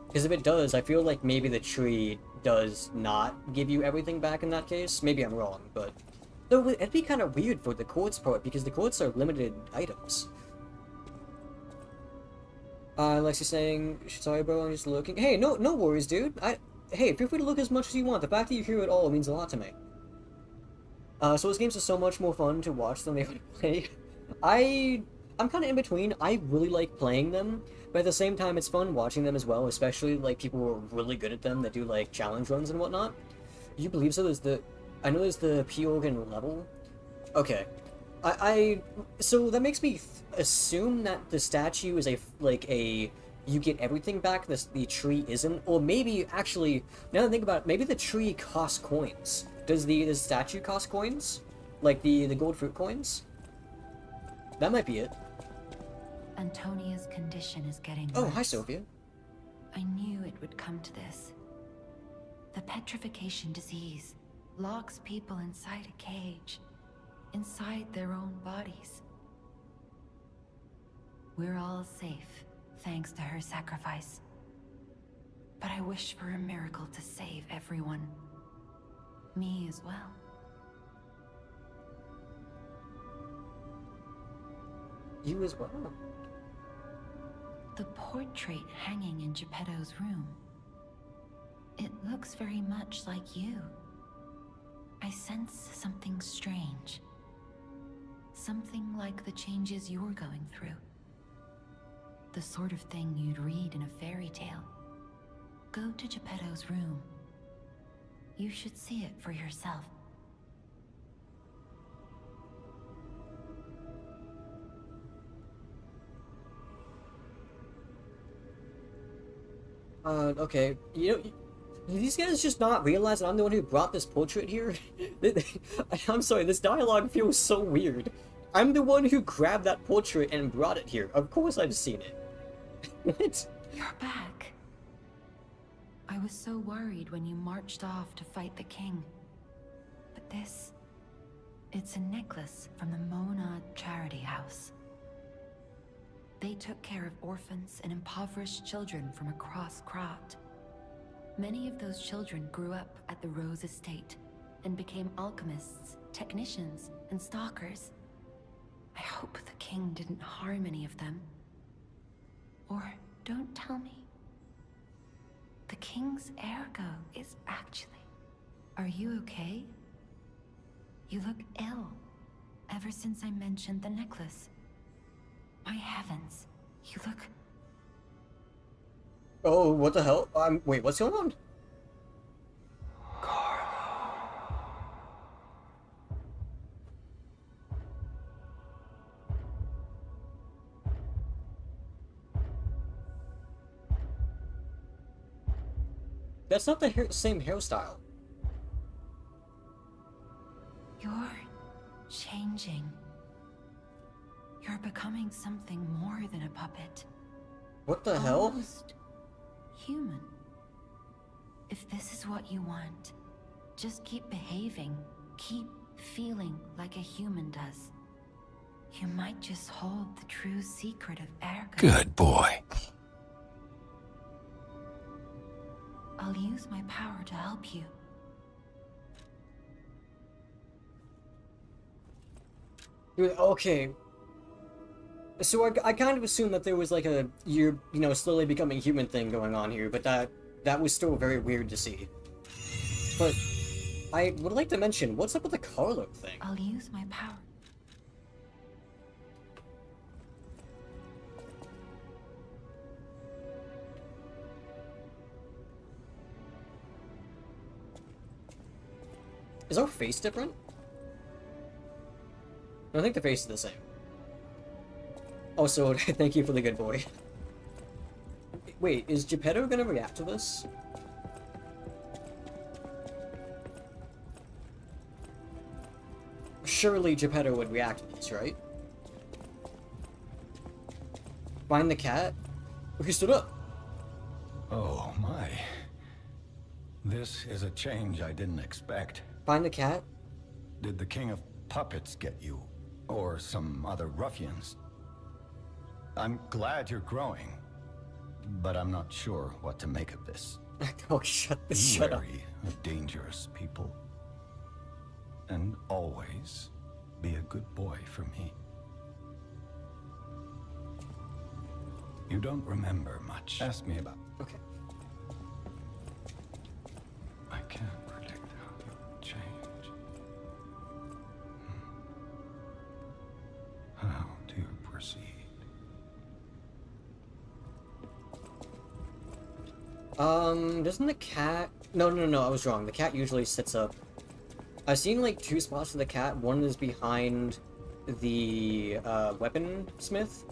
Because if it does, I feel like maybe the tree does not give you everything back in that case. Maybe I'm wrong, but... Though it'd be kind of weird for the quartz part, because the quartz are limited items. Lexi saying, sorry bro, I'm just looking. Hey, no worries, dude. Hey, feel free to look as much as you want. The fact that you hear it all means a lot to me. Souls games are so much more fun to watch than they are to play. I'm kind of in between. I really like playing them, but at the same time, it's fun watching them as well, especially, like, people who are really good at them that do, like, challenge runs and whatnot. You believe so? I know there's the P organ level. Okay. So that makes me assume that the statue is you get everything back, the tree isn't, or maybe, actually, now that I think about it, maybe the tree costs coins. Does the statue cost coins? Like the gold fruit coins? That might be it. Antonia's condition is getting Oh, worse. hi, Sophia. I knew it would come to this. The petrification disease locks people inside a cage, inside their own bodies. We're all safe, thanks to her sacrifice. But I wish for a miracle to save everyone. Me as well. You as well. The portrait hanging in Geppetto's room. It looks very much like you. I sense something strange. Something like the changes you're going through. The sort of thing you'd read in a fairy tale. Go to Geppetto's room. You should see it for yourself. Okay. You know, these guys just not realize that I'm the one who brought this portrait here? I'm sorry, this dialogue feels so weird. I'm the one who grabbed that portrait and brought it here. Of course I've seen it. What? You're back. I was so worried when you marched off to fight the king. But this... it's a necklace from the Monad Charity House. They took care of orphans and impoverished children from across Krat. Many of those children grew up at the Rose Estate and became alchemists, technicians, and stalkers. I hope the king didn't harm any of them. Or don't tell me. The king's ergo is actually Are you okay? You look ill. Ever since I mentioned the necklace. My heavens, you look... Oh, what the hell? Wait, what's going on? That's not the same hairstyle. You're changing. You're becoming something more than a puppet. What the hell? Almost human. If this is what you want, just keep behaving. Keep feeling like a human does. You might just hold the true secret of Ergo. Good boy. I'll use my power to help you. Okay. So I kind of assumed that there was like a you're slowly becoming human thing going on here, but that was still very weird to see. But I would like to mention, what's up with the Carlo thing? I'll use my power. Is our face different? I think the face is the same. Also, thank you for the good boy. Wait, is Geppetto gonna react to this? Surely Geppetto would react to this, right? Find the cat? He stood up. Oh my. This is a change I didn't expect. Find the cat? Did the king of puppets get you? Or some other ruffians? I'm glad you're growing, but I'm not sure what to make of this. Oh, shut Be up. wary of dangerous people. And always be a good boy for me. You don't remember much. Ask me about... Okay. I can't predict how you'll change. How to proceed? Doesn't the cat... No, I was wrong. The cat usually sits up. I've seen, like, two spots for the cat. One is behind the, weaponsmith,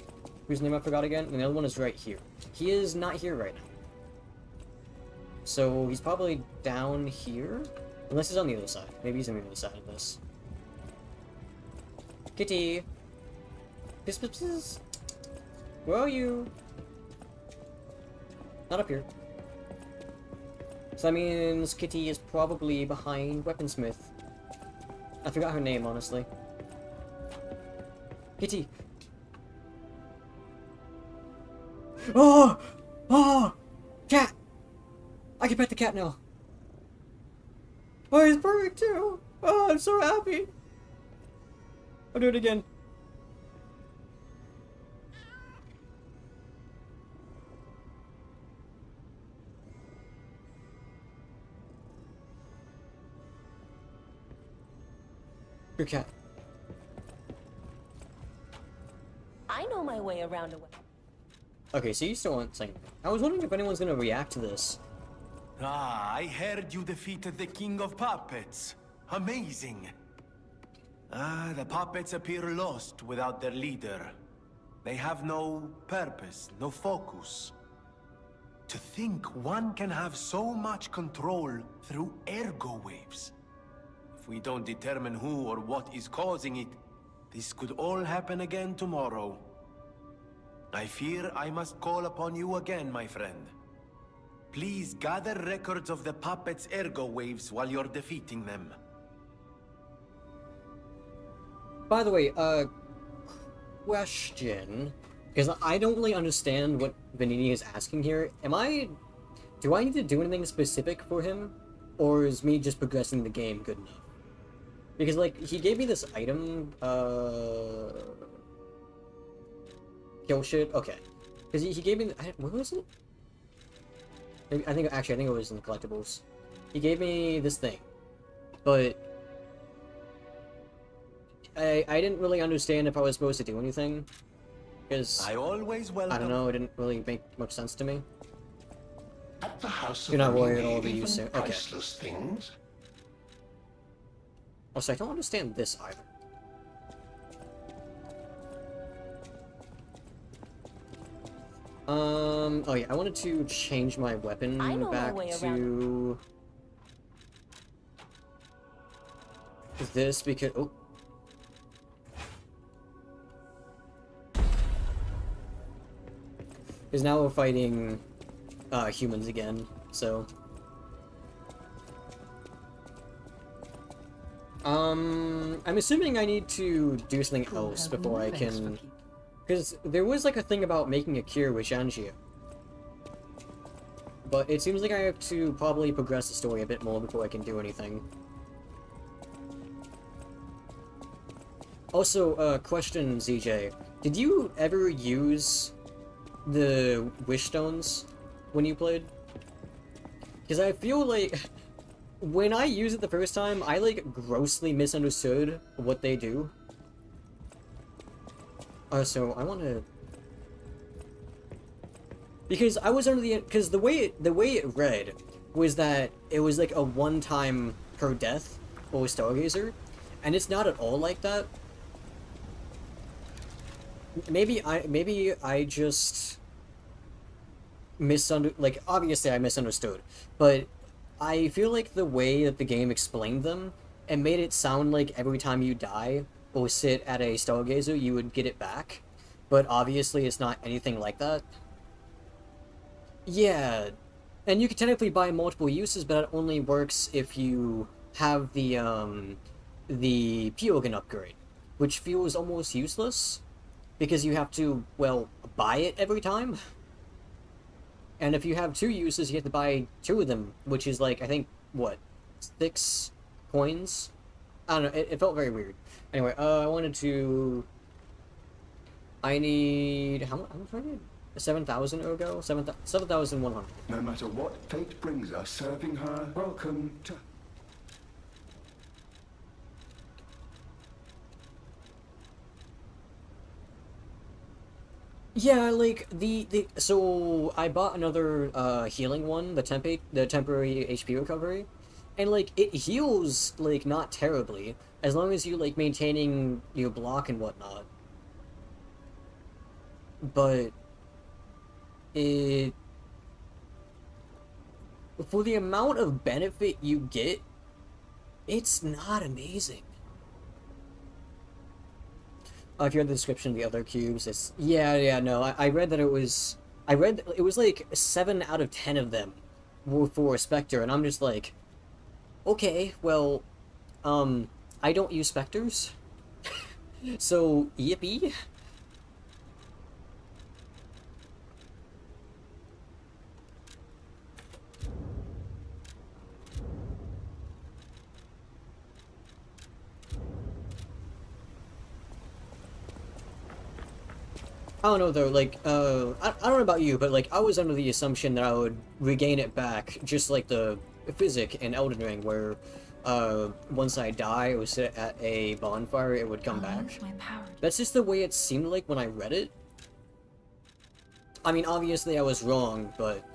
whose name I forgot again, and the other one is right here. He is not here right now. So, he's probably down here? Unless he's on the other side. Maybe he's on the other side of this. Kitty! Piss, piss, piss. Where are you? Not up here. So that means Kitty is probably behind Weaponsmith. I forgot her name, honestly. Kitty! Oh! Oh! Cat! I can pet the cat now. Oh, he's perfect too! Oh, I'm so happy! I'll do it again. Your cat. I know my way around a way. Okay, so you still aren't saying. I was wondering if anyone's gonna react to this. Ah, I heard you defeated the King of Puppets. Amazing. Ah, the puppets appear lost without their leader. They have no purpose, no focus. To think one can have so much control through ergo waves. If we don't determine who or what is causing it, this could all happen again tomorrow. I fear I must call upon you again, my friend. Please gather records of the puppets' ergo waves while you're defeating them. By the way, question, because I don't really understand what Vanini is asking here. Do I need to do anything specific for him? Or is me just progressing the game good enough? Because, like, he gave me this item, kill shit, okay. Because he gave me, what was it? Maybe, I think it was in the collectibles. He gave me this thing. but I didn't really understand if I was supposed to do anything, because I always I welcome. don't know, it didn't really make much sense to me. At the house You're of not worried at Romeo, all about you even soon. Okay. priceless things. Also, I don't understand this either. Oh yeah, I wanted to change my weapon I know my back way to this because oh. Because now we're fighting humans again, so I'm assuming I need to do something else before I can, because there was like a thing about making a cure with Shanjia. But it seems like I have to probably progress the story a bit more before I can do anything. Also, question, ZJ. Did you ever use the Wish Stones when you played? Because I feel like when I used it the first time, I like grossly misunderstood what they do. So I want to, because I was under the, because the way it read was that it was like a one-time per death for Stargazer, and it's not at all like that. Maybe I just misunderstood. Like, obviously I misunderstood, but I feel like the way that the game explained them, it made it sound like every time you die or sit at a Stargazer, you would get it back. But obviously it's not anything like that. Yeah, and you can technically buy multiple uses, but it only works if you have the P-Organ upgrade, which feels almost useless, because you have to, well, buy it every time. And if you have 2 uses, you have to buy 2 of them, which is like, I think, what, 6 coins? I don't know, it felt very weird. Anyway, I wanted to... I need... How much do I need? 7,000 ergo? 7,100. No matter what fate brings us, serving her, welcome to... Yeah, like, so, I bought another, healing one, the temporary HP recovery, and, like, it heals, like, not terribly, as long as you, like, maintaining your block and whatnot. But... for the amount of benefit you get, it's not amazing. If you read the description of the other cubes, it's... Yeah, no, I read that it was... I read it was like 7 out of 10 of them were for Spectre, and I'm just like... Okay, well... I don't use Spectres. So, yippee. I don't know though, like, I don't know about you, but like, I was under the assumption that I would regain it back, just like the physic in Elden Ring, where, once I die or sit at a bonfire, it would come back. That's just the way it seemed like when I read it. I mean, obviously I was wrong, but...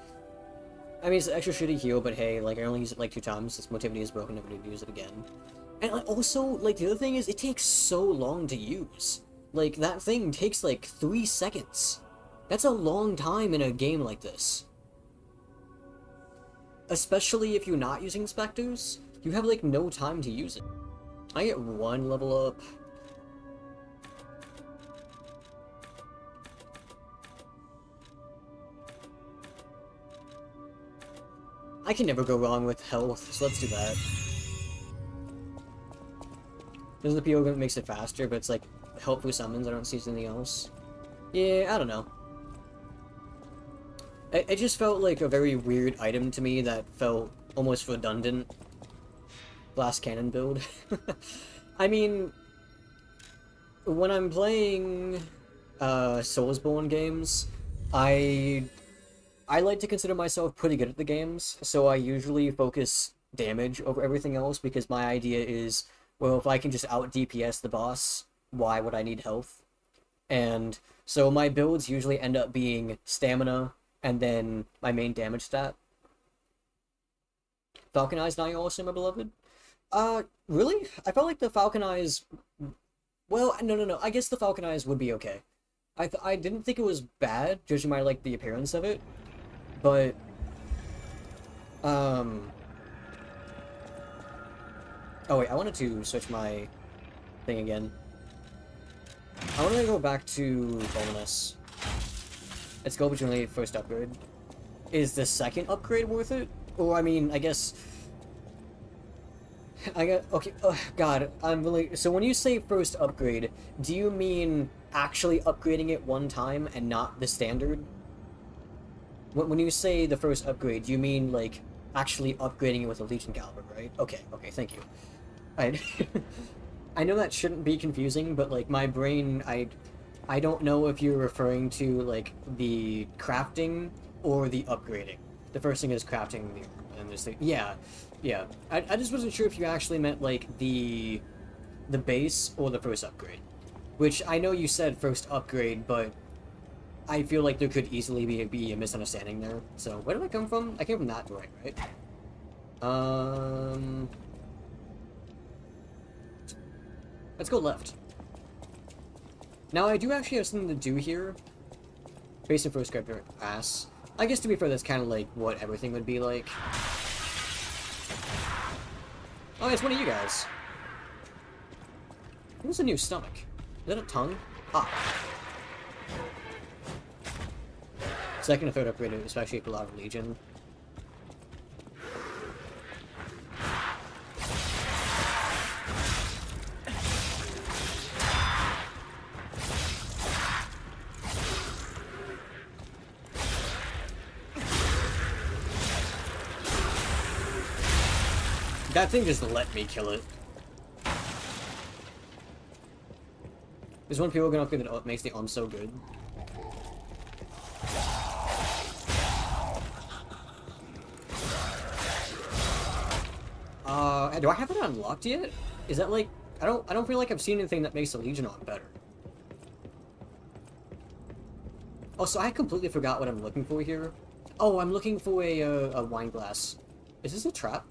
I mean, it's an extra shitty heal, but hey, like, I only used it like 2 times, this motivity is broken, never need to use it again. And like, also, like, the other thing is, it takes so long to use. Like, that thing takes like 3 seconds. That's a long time in a game like this. Especially if you're not using Spectres, you have like no time to use it. I get 1 level up. I can never go wrong with health, so let's do that. This is the PO that makes it faster, but it's like helpful summons, I don't see anything else. Yeah, I don't know. It just felt like a very weird item to me that felt almost redundant. Glass cannon build. I mean, when I'm playing Soulsborne games, I like to consider myself pretty good at the games, so I usually focus damage over everything else, because my idea is, well, if I can just out DPS the boss, why would I need health? And so my builds usually end up being stamina and then my main damage stat. Falcon Eyes now also, my beloved? Really? I felt like the Falcon Eyes... Well, no. I guess the Falcon Eyes would be okay. I didn't think it was bad, judging by, like, the appearance of it. But... Oh wait, I wanted to switch my thing again. I want to go back to bonus. Let's go between the first upgrade. Is the second upgrade worth it? Or, I mean, I guess... okay, oh, God, I'm really... So when you say first upgrade, do you mean actually upgrading it one time and not the standard? When you say the first upgrade, do you mean, like, actually upgrading it with a Legion caliber, right? Okay, thank you. I know that shouldn't be confusing, but, like, my brain, I don't know if you're referring to, like, the crafting or the upgrading. The first thing is crafting, and this thing... Yeah. I just wasn't sure if you actually meant, like, the base or the first upgrade. Which, I know you said first upgrade, but I feel like there could easily be a misunderstanding there. So, where did I come from? I came from that door, right? Let's go left. Now, I do actually have something to do here. Base and first script ass. I guess, to be fair, that's kind of like what everything would be like. Oh, it's one of you guys. What's a new stomach? Is that a tongue? Ah. Second and third upgrade, especially if a lot of Legion. That thing just let me kill it. There's one people gonna upgrade that makes the arm so good. Do I have it unlocked yet? Is that like... I don't feel like I've seen anything that makes the Legion arm better. Oh, so I completely forgot what I'm looking for here. Oh, I'm looking for a wine glass. Is this a trap?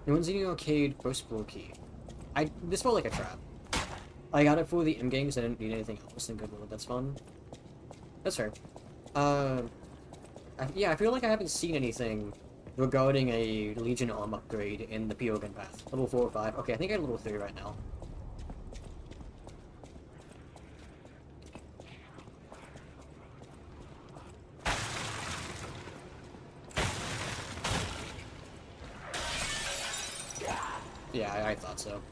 No one's eating arcade, first floor key. This felt like a trap. I got it for the M games, I didn't need anything else, and good lord, that's fun. That's fair. Yeah, I feel like I haven't seen anything regarding a Legion arm upgrade in the PO gun path. Level 4 or 5. Okay, I think I'm level 3 right now. Yeah, I thought so.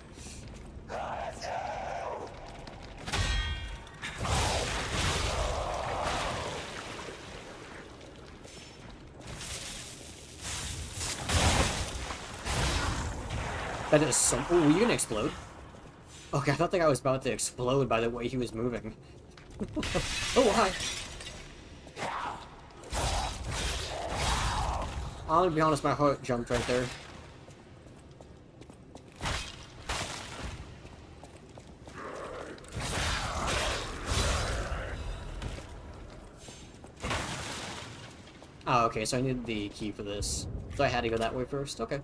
That is some... Ooh, you gonna explode? Okay, I thought the guy was about to explode by the way he was moving. Oh, hi! I'm gonna be honest, my heart jumped right there. Oh, okay, so I needed the key for this. So I had to go that way first? Okay.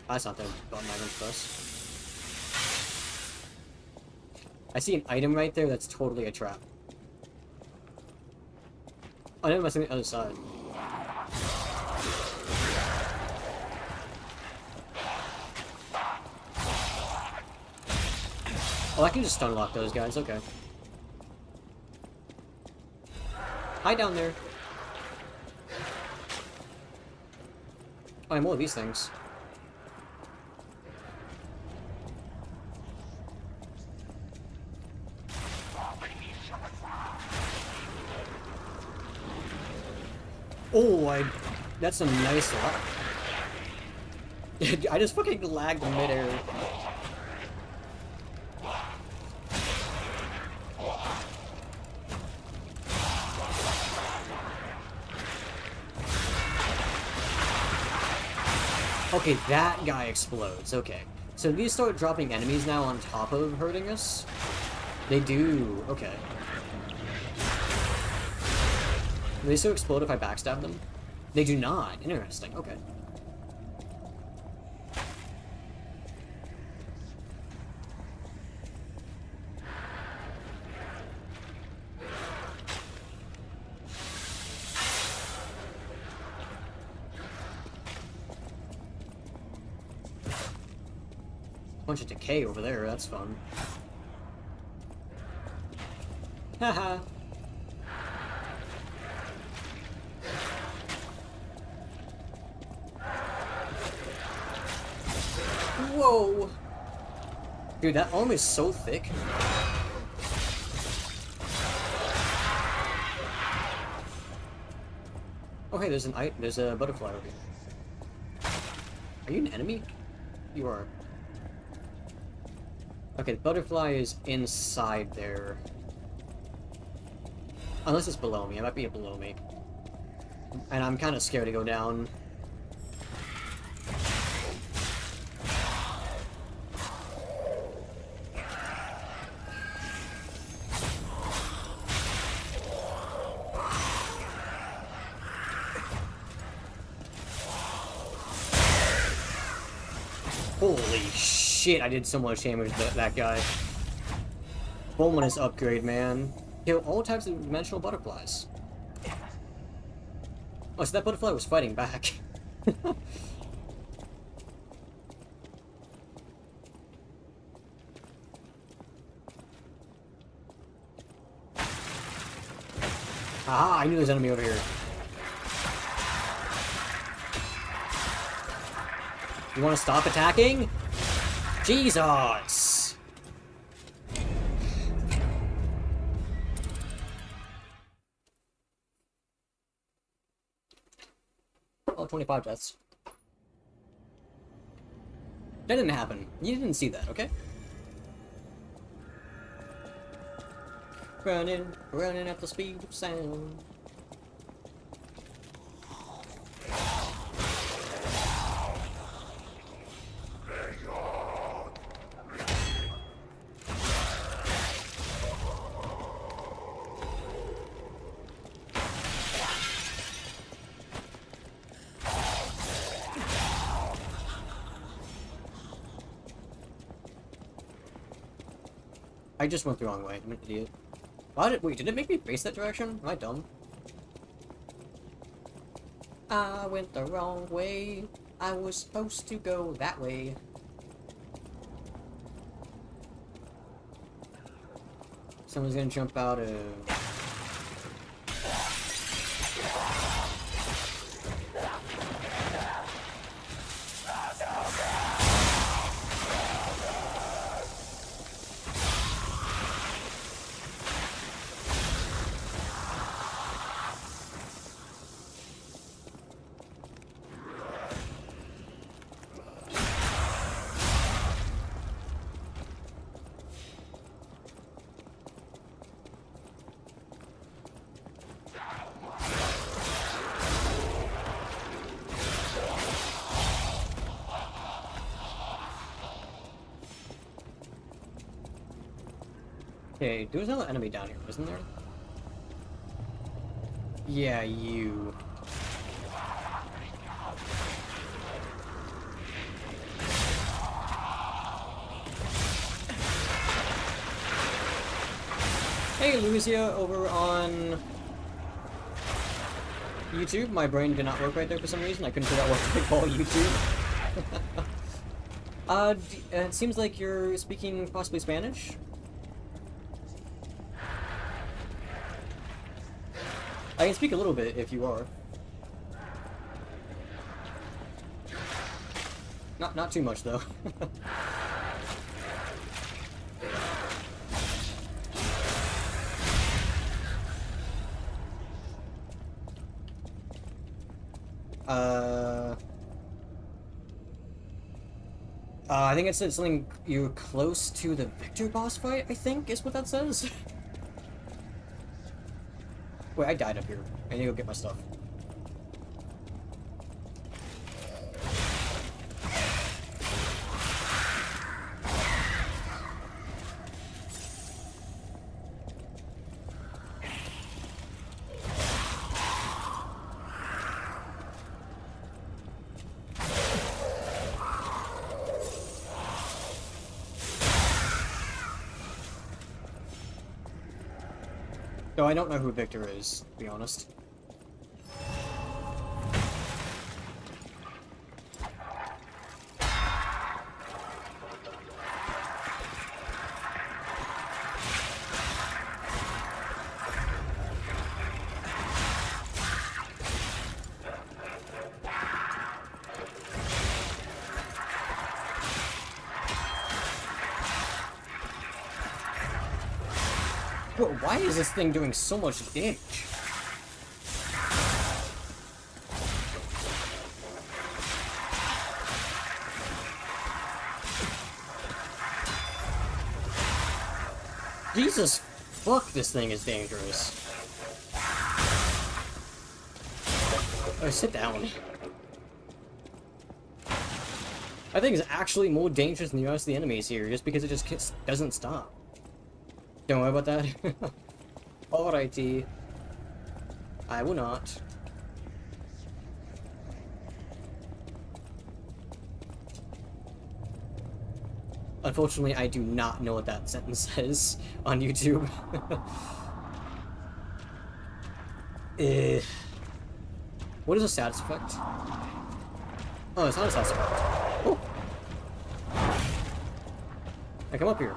That's not the button I meant to press. I see an item right there that's totally a trap. Oh, I must be on the other side. Oh, I can just stun lock those guys, okay. Hi down there. Oh, and more of these things. Oh, that's a nice lot. I just fucking lagged midair. Okay, that guy explodes. Okay. So these start dropping enemies now on top of hurting us? They do. Okay. Do they still explode if I backstab them? They do not. Interesting. Okay. Bunch of decay over there, that's fun. Haha. Whoa! Dude, that arm is so thick. Oh hey, there's a butterfly over here. Are you an enemy? You are. Okay, the butterfly is inside there. Unless it's below me. It might be below me. And I'm kind of scared to go down. Holy shit, I did so much damage to that guy. Bonus upgrade, man. Kill all types of dimensional butterflies. Oh, so that butterfly was fighting back. Aha, I knew there's an enemy over here. You want to stop attacking? Jesus! Oh, 25 deaths. That didn't happen. You didn't see that, okay? Running at the speed of sound. I just went the wrong way. I'm an idiot. Wait, did it make me face that direction? Am I dumb? I went the wrong way. I was supposed to go that way. Someone's gonna jump out of... Okay, there was another enemy down here, wasn't there? Yeah, you. Hey, Lucia, over on YouTube. My brain did not work right there for some reason. I couldn't figure out what to call YouTube. It seems like you're speaking possibly Spanish. I can speak a little bit if you are. Not too much though. I think it said something, you're close to the Victor boss fight, I think, is what that says. Wait, I died up here. I need to go get my stuff. No, I don't know who Victor is, to be honest. Bro, why is this thing doing so much damage? Jesus fuck, this thing is dangerous. Oh, sit down. I think it's actually more dangerous than the rest of the enemies here, just because it just doesn't stop. Don't worry about that. Alrighty. I will not. Unfortunately, I do not know what that sentence says on YouTube. What is a status effect? Oh, it's not a status effect. Oh! I come up here.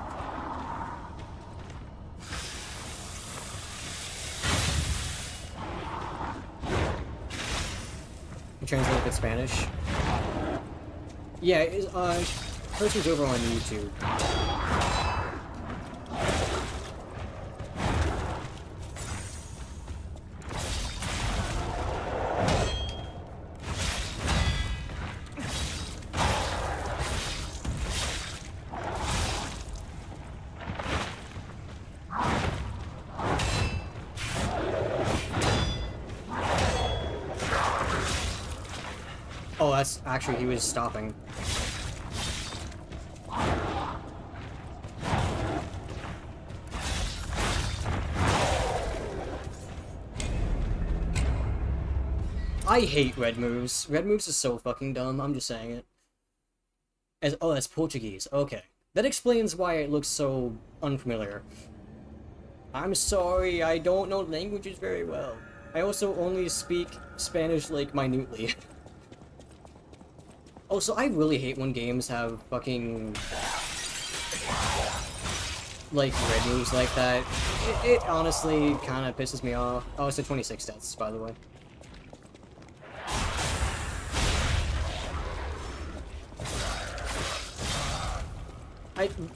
Translate it to Spanish. Yeah, person's over on YouTube. Oh, that's actually, he was stopping. I hate red moves. Red moves is so fucking dumb, I'm just saying it. Oh, that's Portuguese. Okay. That explains why it looks so unfamiliar. I'm sorry, I don't know languages very well. I also only speak Spanish, like, minutely. Also, I really hate when games have fucking, like, red moves like that. It honestly kind of pisses me off. Oh, it's a 26 deaths, by the way.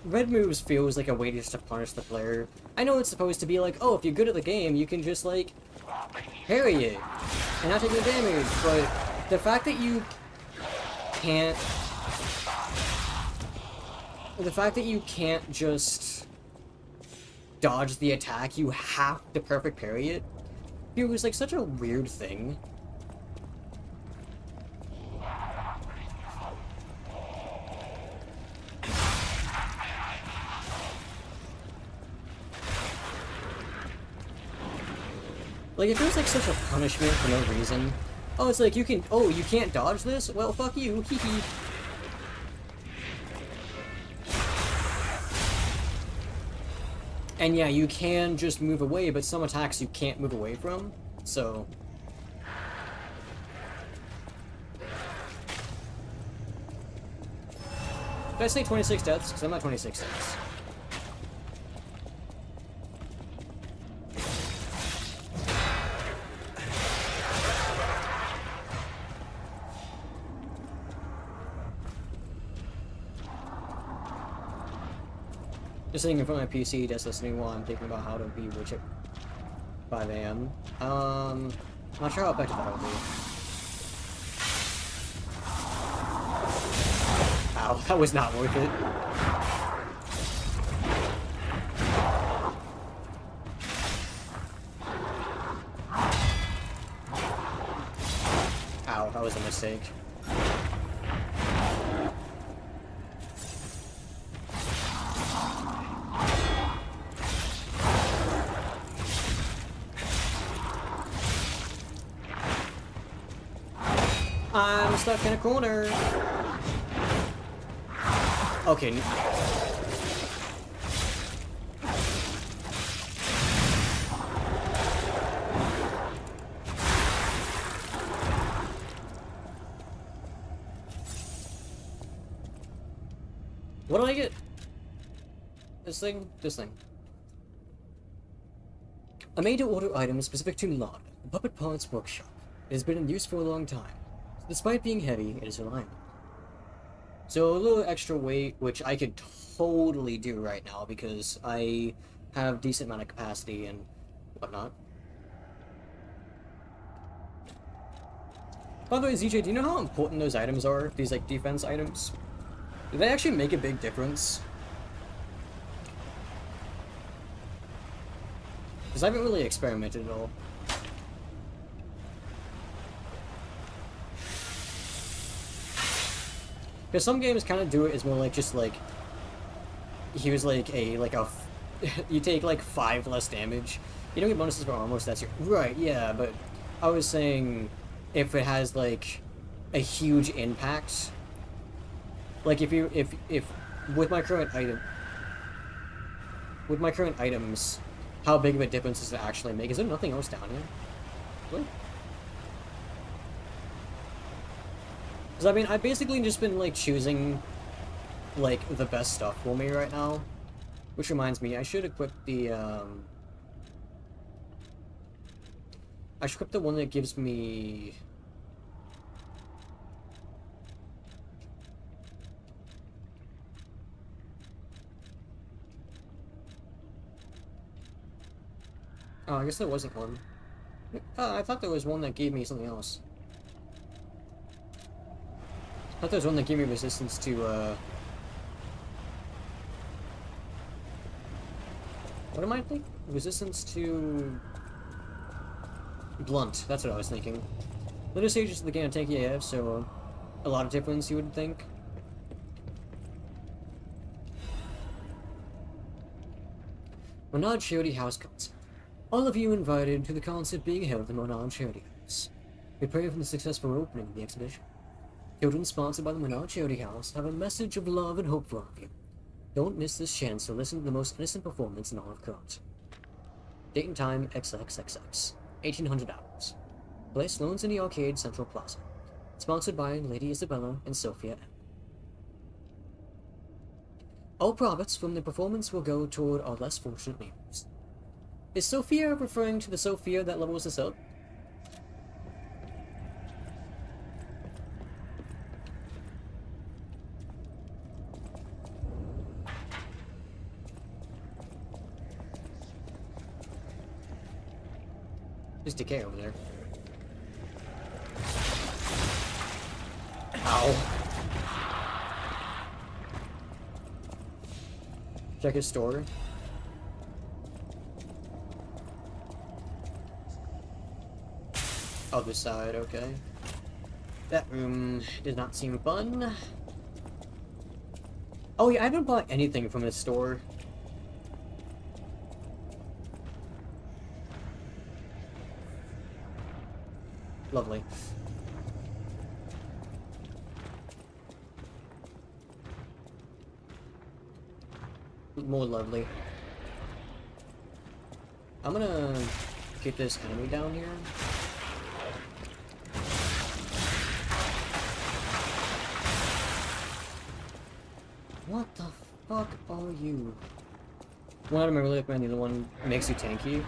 Red moves feels like a way just to punish the player. I know it's supposed to be like, oh, if you're good at the game, you can just, like, parry it and not take the damage, but the fact that you can't... The fact that you can't just dodge the attack, you have to perfect parry it, feels like such a weird thing. Like, it feels like such a punishment for no reason. Oh, it's like, you can't dodge this? Well, fuck you, hee hee. And yeah, you can just move away, but some attacks you can't move away from, so... Did I say 26 deaths? Because I'm not 26 deaths. Just sitting in front of my PC, just listening while I'm thinking about how to be rich at 5 AM. Not sure how effective that'll be. Ow. That was not worth it. Ow, that was a mistake. I'm stuck in a corner. Okay. What did I get? This thing? This thing. I made to order items specific to Lana, the puppet parts workshop. It has been in use for a long time. Despite being heavy, it is reliable. So a little extra weight, which I could totally do right now because I have decent amount of capacity and whatnot. By the way, ZJ, do you know how important those items are? These, like, defense items? Do they actually make a big difference? Because I haven't really experimented at all. Because some games kind of do it as more like just like, here's like you take like 5 less damage. You don't get bonuses for armor, so that's your, right, yeah, but I was saying if it has like a huge impact, like if with my current items, how big of a difference does it actually make? Is there nothing else down here? Really? Because, I mean, I've basically just been, like, choosing, like, the best stuff for me right now. Which reminds me, I should equip the, I should equip the one that gives me... Oh, I guess there wasn't one. I thought there was one that gave me something else. I thought there was one that gave me resistance to, what am I thinking? Resistance to... Blunt, that's what I was thinking. Later stages of the game are tanky AF, so a lot of difference, you would think. Menard Charity House Concert. All of you invited to the concert being held at the Menard Charity House. We pray for the successful opening of the exhibition. Children sponsored by the Menard Charity House have a message of love and hope for all of you. Don't miss this chance to listen to the most innocent performance in all of Kurt. Date and time XXXX. 1800 hours. Place Loans in the Arcade Central Plaza. Sponsored by Lady Isabella and Sophia M. All profits from the performance will go toward our less fortunate neighbors. Is Sophia referring to the Sophia that levels us up? There's decay over there. Ow. Check his store. Other side, okay. That room does not seem fun. Oh yeah, I haven't bought anything from this store. Lovely. More lovely. I'm gonna get this enemy down here. What the fuck are you? One item I really recommend, the other one makes you tanky.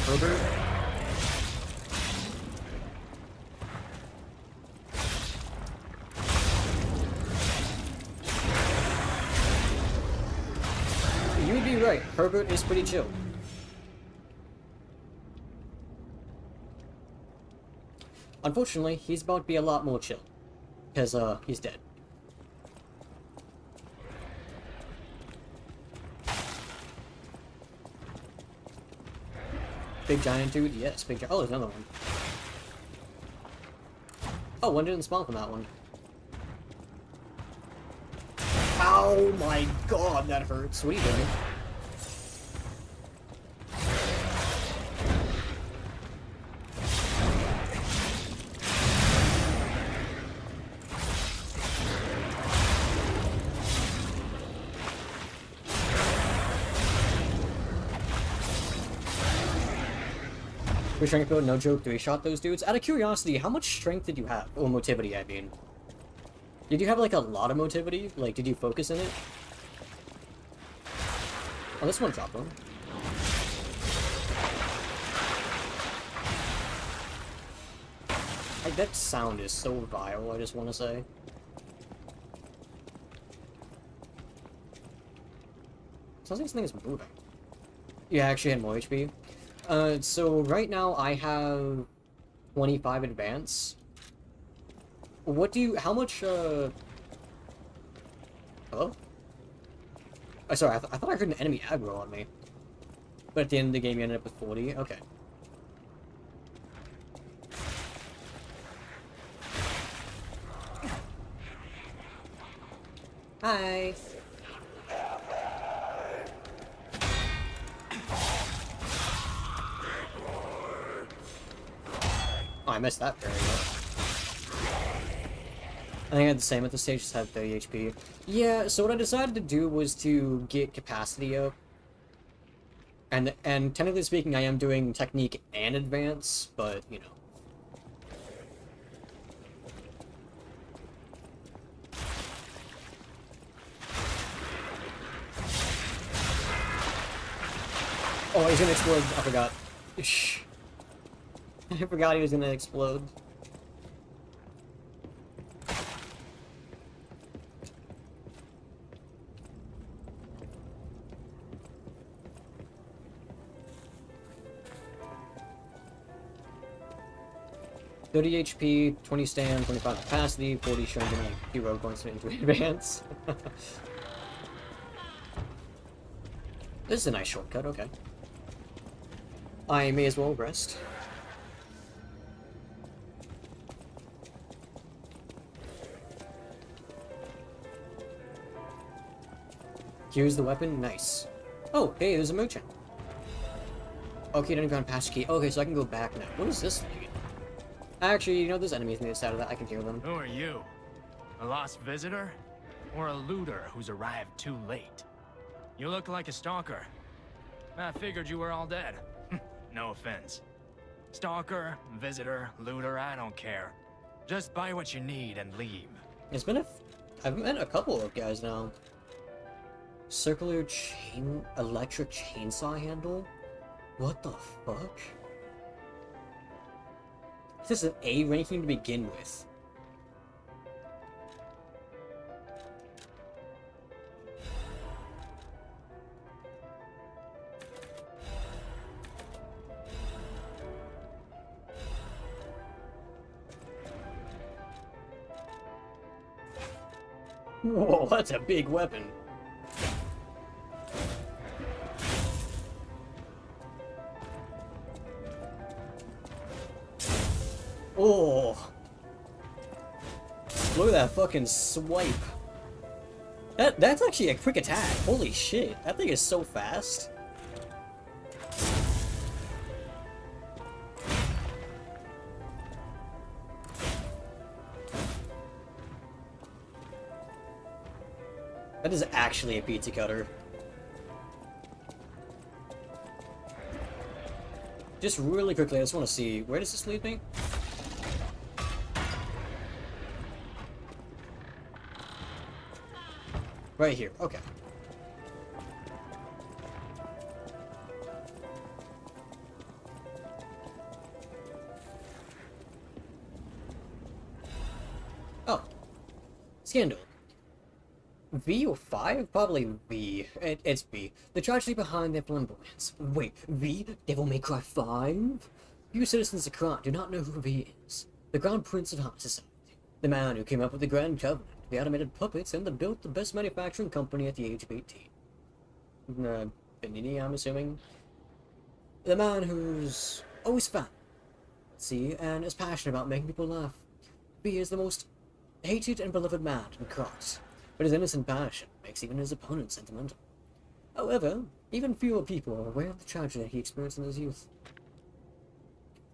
Herbert. You're right, Herbert is pretty chill. Unfortunately, he's about to be a lot more chill. Because, he's dead. Big giant dude? Yes, big giant. Oh, there's another one. Oh, one didn't spawn from that one. Oh my god, that hurts. What are you doing? Your strength build, no joke, 3-shot those dudes. Out of curiosity, how much strength did you have? Or motivity, I mean. Did you have, like, a lot of motivity? Like, did you focus in it? Oh, this one dropped one. Like, that sound is so vile, I just want to say. Sounds like something is moving. You actually had more HP. So right now I have 25 advance. What do you, how much, hello? Oh, sorry, I thought I heard an enemy aggro on me. But at the end of the game you ended up with 40? Okay. Hi! Oh, I missed that very well. I think I had the same at the stage, just had 30 HP. Yeah, so what I decided to do was to get capacity up. And technically speaking, I am doing technique and advance, but, you know. Oh, he's gonna explode. I forgot. Shh. I forgot he was gonna explode. $30 HP, 20 stand, 25 capacity, 40 strength, and like hero points into advance. This is a nice shortcut, okay. I may as well rest. Here's the weapon, nice. Oh, hey, there's a merchant. Okay, didn't go on past key. Okay, so I can go back now. What is this thing? Actually, you know, there's enemies on the other side of that. I can hear them. Who are you? A lost visitor? Or a looter who's arrived too late? You look like a stalker. I figured you were all dead. No offense. Stalker, visitor, looter, I don't care. Just buy what you need and leave. It's been I've met a couple of guys now. Circular electric chainsaw handle? What the fuck? This is an A ranking to begin with. Whoa, that's a big weapon. Oh! Look at that fucking swipe. That's actually a quick attack. Holy shit, that thing is so fast. That is actually a pizza cutter. Just really quickly, I just want to see, where does this lead me? Right here, okay. Oh. Scandal. V or 5? Probably V. It's V. The tragedy behind their flamboyance. Wait, V? Devil May Cry 5? You citizens of Krat do not know who V is. The Grand Prince of High Society. The man who came up with the Grand Covenant, the automated puppets, and built the best manufacturing company at the age of 18. Benini, I'm assuming. The man who's always fun, see, and is passionate about making people laugh. V is the most hated and beloved man in Krat, but his innocent passion makes even his opponents sentimental. However, even fewer people are aware of the tragedy he experienced in his youth.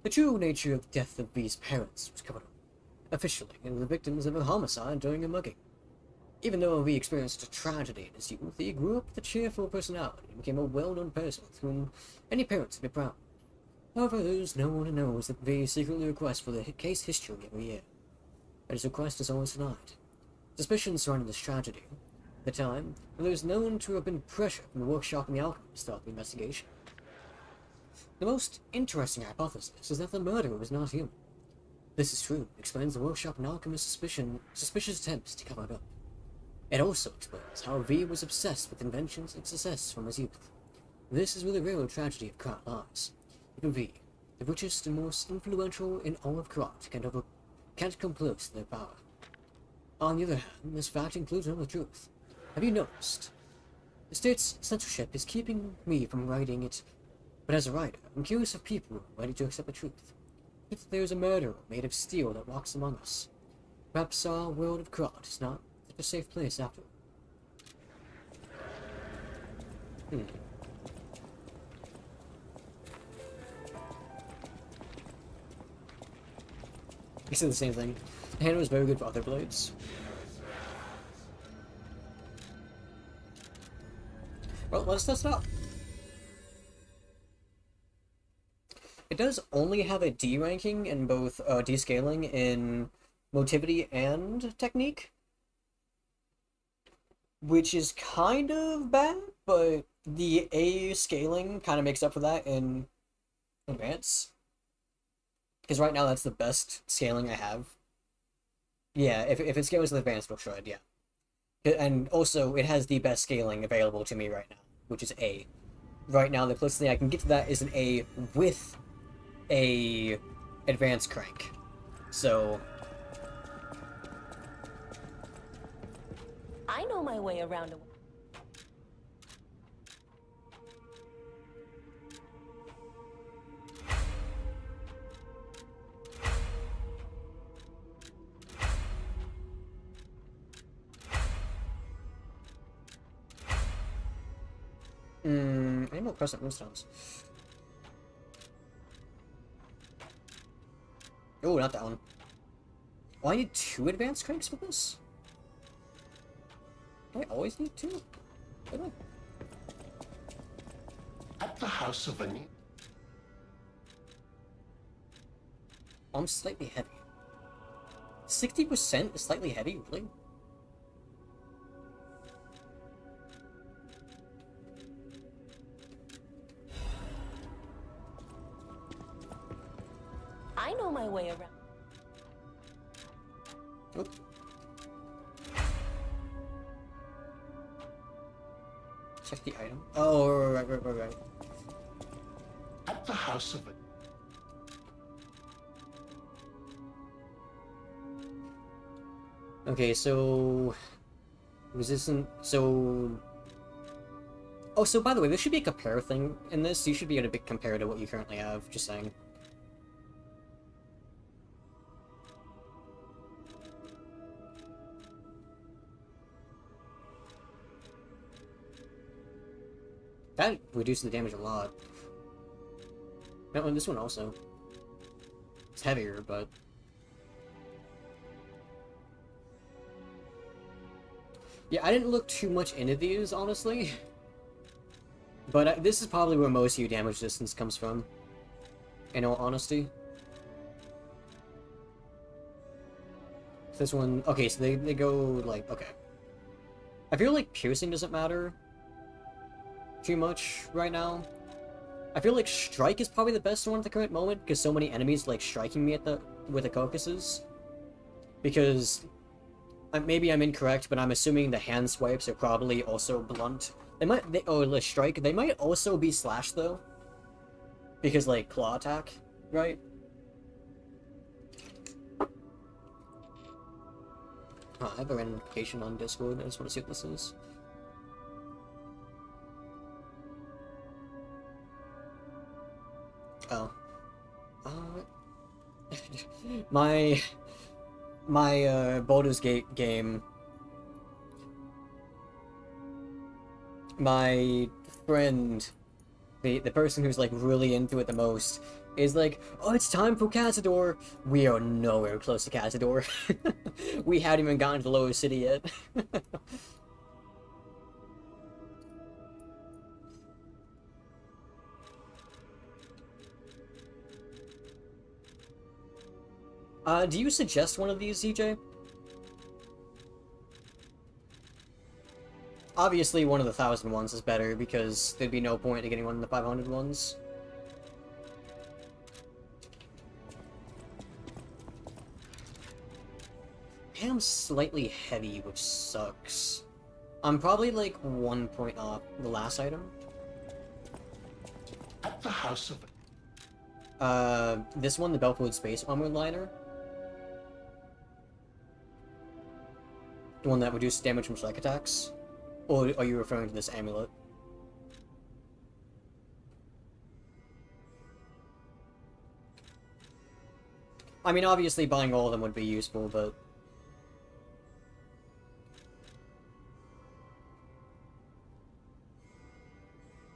The true nature of the death of V's parents was covered up, officially, in the victims of a homicide during a mugging. Even though V experienced a tragedy in his youth, he grew up with a cheerful personality and became a well-known person with whom any parents would be proud. However, there's no one who knows that V secretly requests for the case history every year, but his request is always denied. Suspicions surrounding this tragedy, at the time, and there is known to have been pressure from the workshop and the alchemist throughout the investigation. The most interesting hypothesis is that the murderer was not human. This is true, explains the workshop and alchemist's suspicious attempts to cover it up. It also explains how V was obsessed with inventions and success from his youth. This is where the real tragedy of Krat lies. Even V, the richest and most influential in all of Krat, can't come close to their power. On the other hand, this fact includes another truth. Have you noticed? The state's censorship is keeping me from writing it, but as a writer, I'm curious if people are ready to accept the truth. If there is a murderer made of steel that walks among us, perhaps our world of Krat is not such a safe place after all. He said the same thing. The hand was very good for other blades. Well, let's test it out. It does only have a D ranking in both D scaling in motivity and technique, which is kind of bad, but the A scaling kind of makes up for that in advance. Because right now that's the best scaling I have. Yeah, if it scales with advanced, it should, yeah. And also, it has the best scaling available to me right now, which is A. Right now, the closest thing I can get to that is an A with a advanced crank. So... I know my way around a... I need more crescent moonstones. Oh, not that one. Oh, I need 2 advanced cranks for this? Do I always need 2? At the house of a... I'm slightly heavy. 60% is slightly heavy, really? I know my way around. Oop. Check the item. Oh, right. At the house of a... Okay, so... Resistant... So... Oh, so by the way, there should be a compare thing in this. You should be able to compare to what you currently have, just saying. That reduces the damage a lot. That one, this one also. It's heavier, but... Yeah, I didn't look too much into these, honestly. But this is probably where most of your damage distance comes from. In all honesty. This one... Okay, so they go, like... Okay. I feel like piercing doesn't matter too much right now. I feel like strike is probably the best one at the current moment, because so many enemies like striking me at with the carcasses. Because Maybe I'm incorrect, but I'm assuming the hand swipes are probably also blunt. Or the strike, they might also be slash, though. Because, like, claw attack, right? Oh, I have a random notification on Discord, I just want to see what this is. Oh. My Baldur's Gate game, my friend, the person who's like really into it the most, is like, oh, it's time for Cazador. We are nowhere close to Cazador. We haven't even gotten to the lowest city yet. Do you suggest one of these, CJ? Obviously, one of the 1,000 ones is better, because there'd be no point to getting one of the 500 ones. I am slightly heavy, which sucks. I'm probably like 1 point off the last item. At the house of... This one, the Belfwood Space Armor Liner. The one that reduces damage from strike attacks? Or are you referring to this amulet? I mean, obviously buying all of them would be useful, but...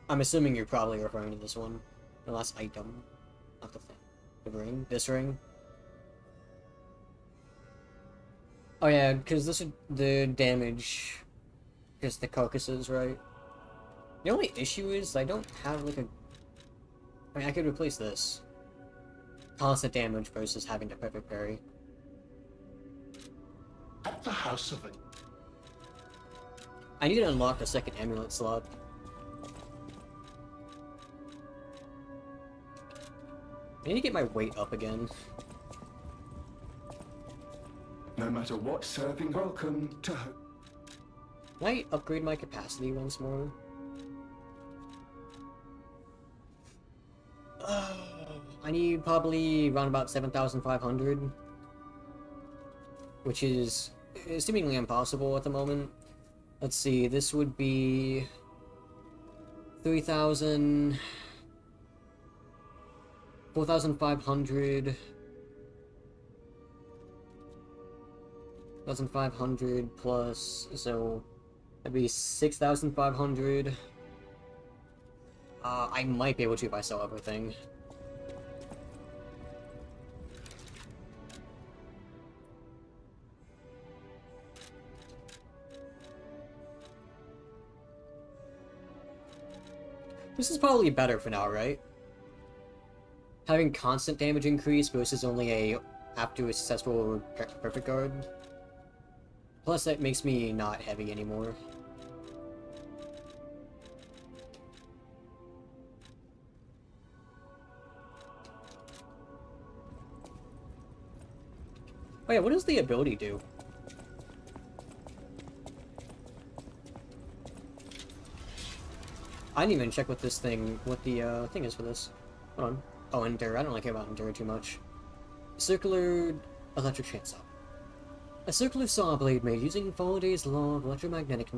I'm assuming you're probably referring to this one. The last item. Not the thing. The ring? This ring? Oh yeah, because this is the damage... Just the carcasses, right? The only issue is I don't have like a... I mean, I could replace this. Constant damage versus having to perfect parry. At the house of... I need to unlock the second amulet slot. I need to get my weight up again. No matter what serving, welcome to home. Can I upgrade my capacity once more? I need probably around about 7,500. Which is seemingly impossible at the moment. Let's see, this would be... 3,000... 4,500... 1,500 plus, so that'd be 6,500. I might be able to if I sell everything. This is probably better for now, right? Having constant damage increase versus only a after a successful perfect guard. Plus, that makes me not heavy anymore. Oh yeah, what does the ability do? I didn't even check what this thing, what the thing is for this. Hold on. Oh, Endure. I don't really care about Endure too much. Circular electric chainsaw. A circular saw blade made using Faraday's law of electromagnetic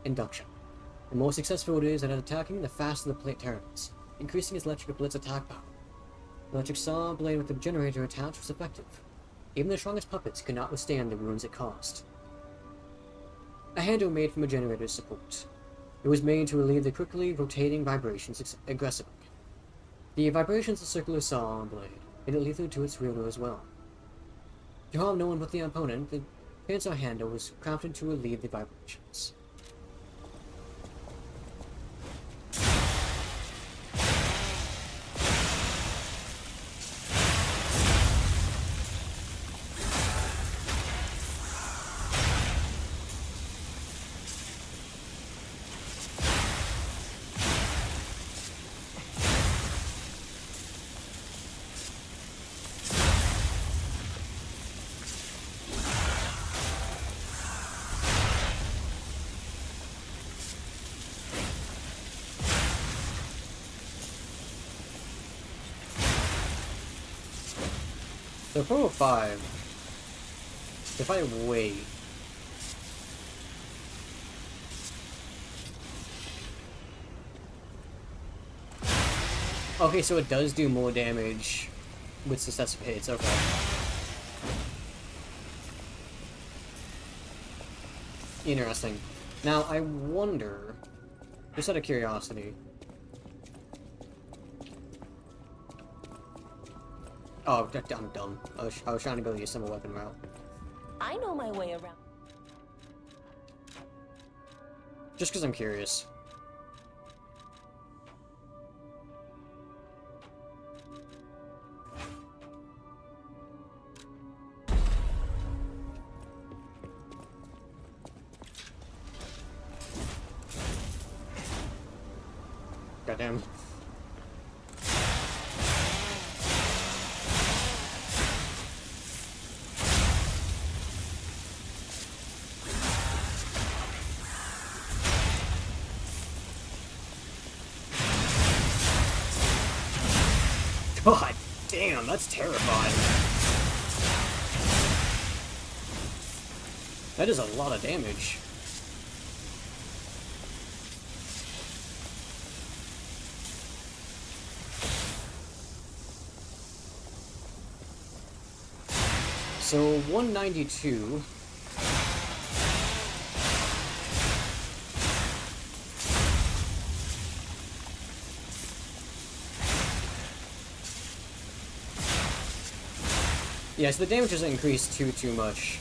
induction. The more successful it is at attacking, the faster the plate turns, increasing its electric blitz attack power. The electric saw blade with the generator attached was effective. Even the strongest puppets could not withstand the wounds it caused. A handle made from a generator's support. It was made to relieve the quickly rotating vibrations aggressively. The vibrations of the circular saw blade made it lethal to its wielder as well. To harm no one but the opponent, the chainsaw handle was crafted to relieve the vibrations. So 405. If I wait. Okay, so it does do more damage with successive hits, okay. Interesting. Now, I wonder, just out of curiosity. Oh, I'm dumb. I was trying to go the assemble weapon route. I know my way around. Just because I'm curious. Goddamn. God damn, that's terrifying. That is a lot of damage. So 192. Yeah, so the damage doesn't increase too much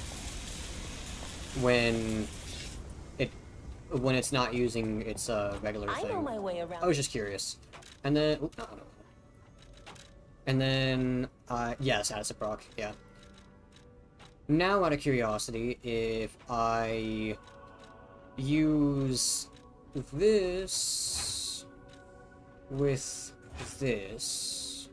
when it's not using its regular thing. I know my way around. I was just curious. And then no. And then yeah, status of proc, yeah. Now out of curiosity, if I use this with this.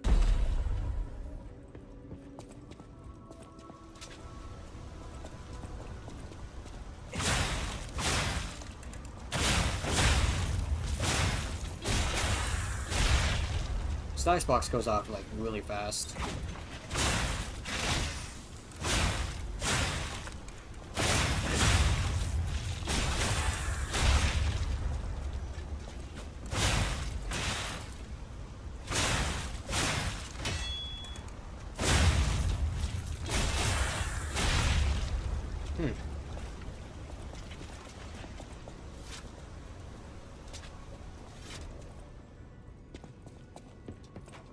Status box goes off like really fast.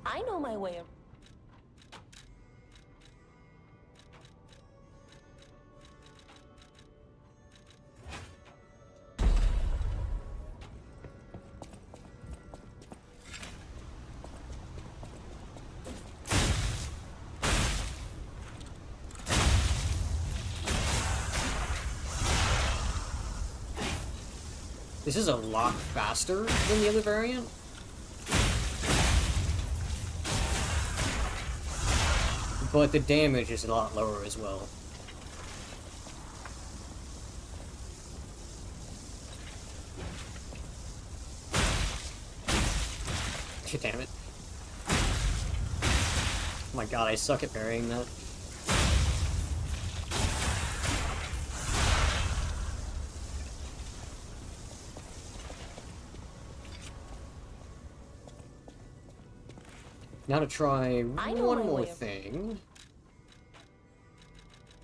I know my way around. This is a lot faster than the other variant. But the damage is a lot lower as well. Damn it. Oh my god, I suck at parrying that. Now to try one more thing.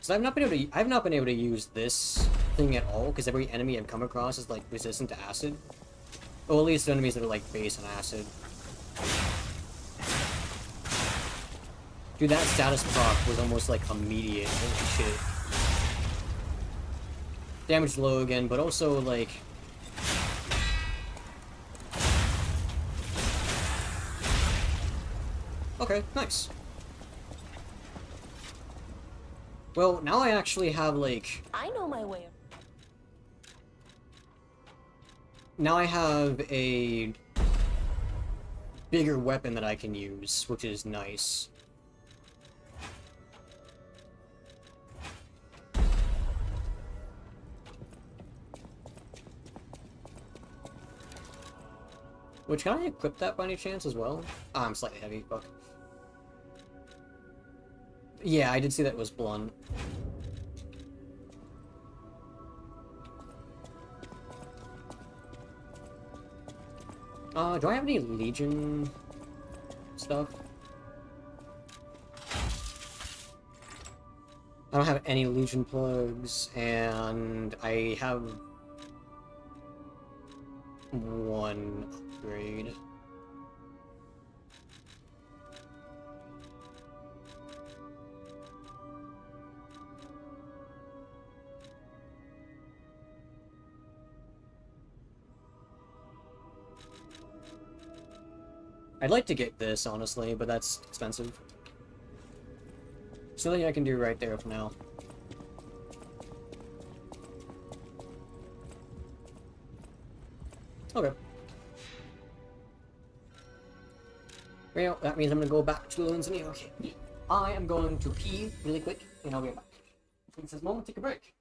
So I've not been able to use this thing at all because every enemy I've come across is like resistant to acid. Or at least enemies that are like based on acid. Dude, that status proc was almost like immediate. Holy shit. Damage low again, but also like. Okay, nice. Well, now I actually have, like... I know my way. Now I have a bigger weapon that I can use, which is nice. Which, can I equip that by any chance as well? Ah, I'm slightly heavy, fuck. Yeah, I did see that it was blunt. Do I have any Legion stuff? I don't have any Legion plugs, and I have one upgrade. I'd like to get this, honestly, but that's expensive. Something I can do right there for now. Okay. Well, that means I'm gonna go back to the Lindsay. Okay. I am going to pee really quick, and I'll be back. It says, Mom, take a break.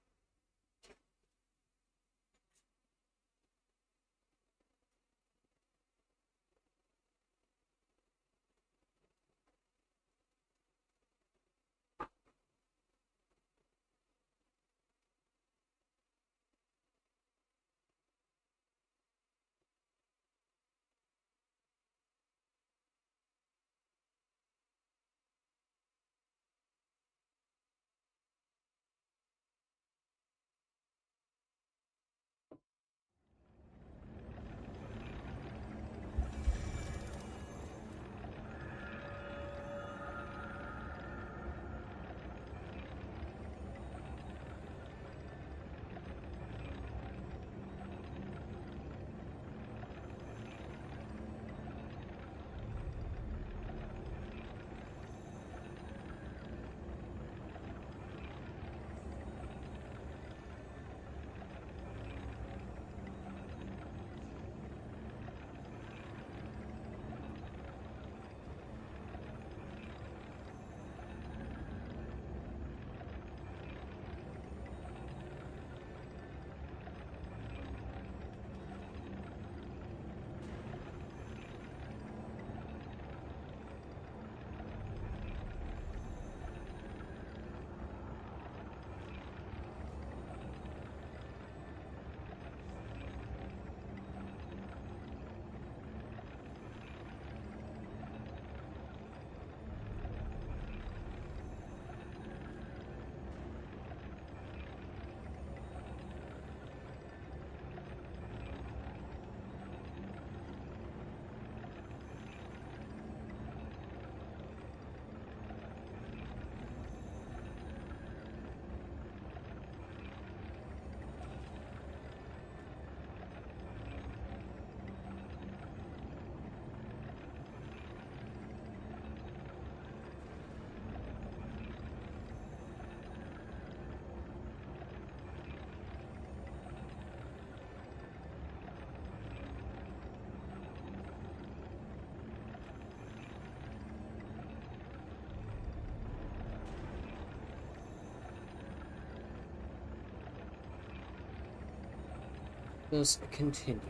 Let's continue.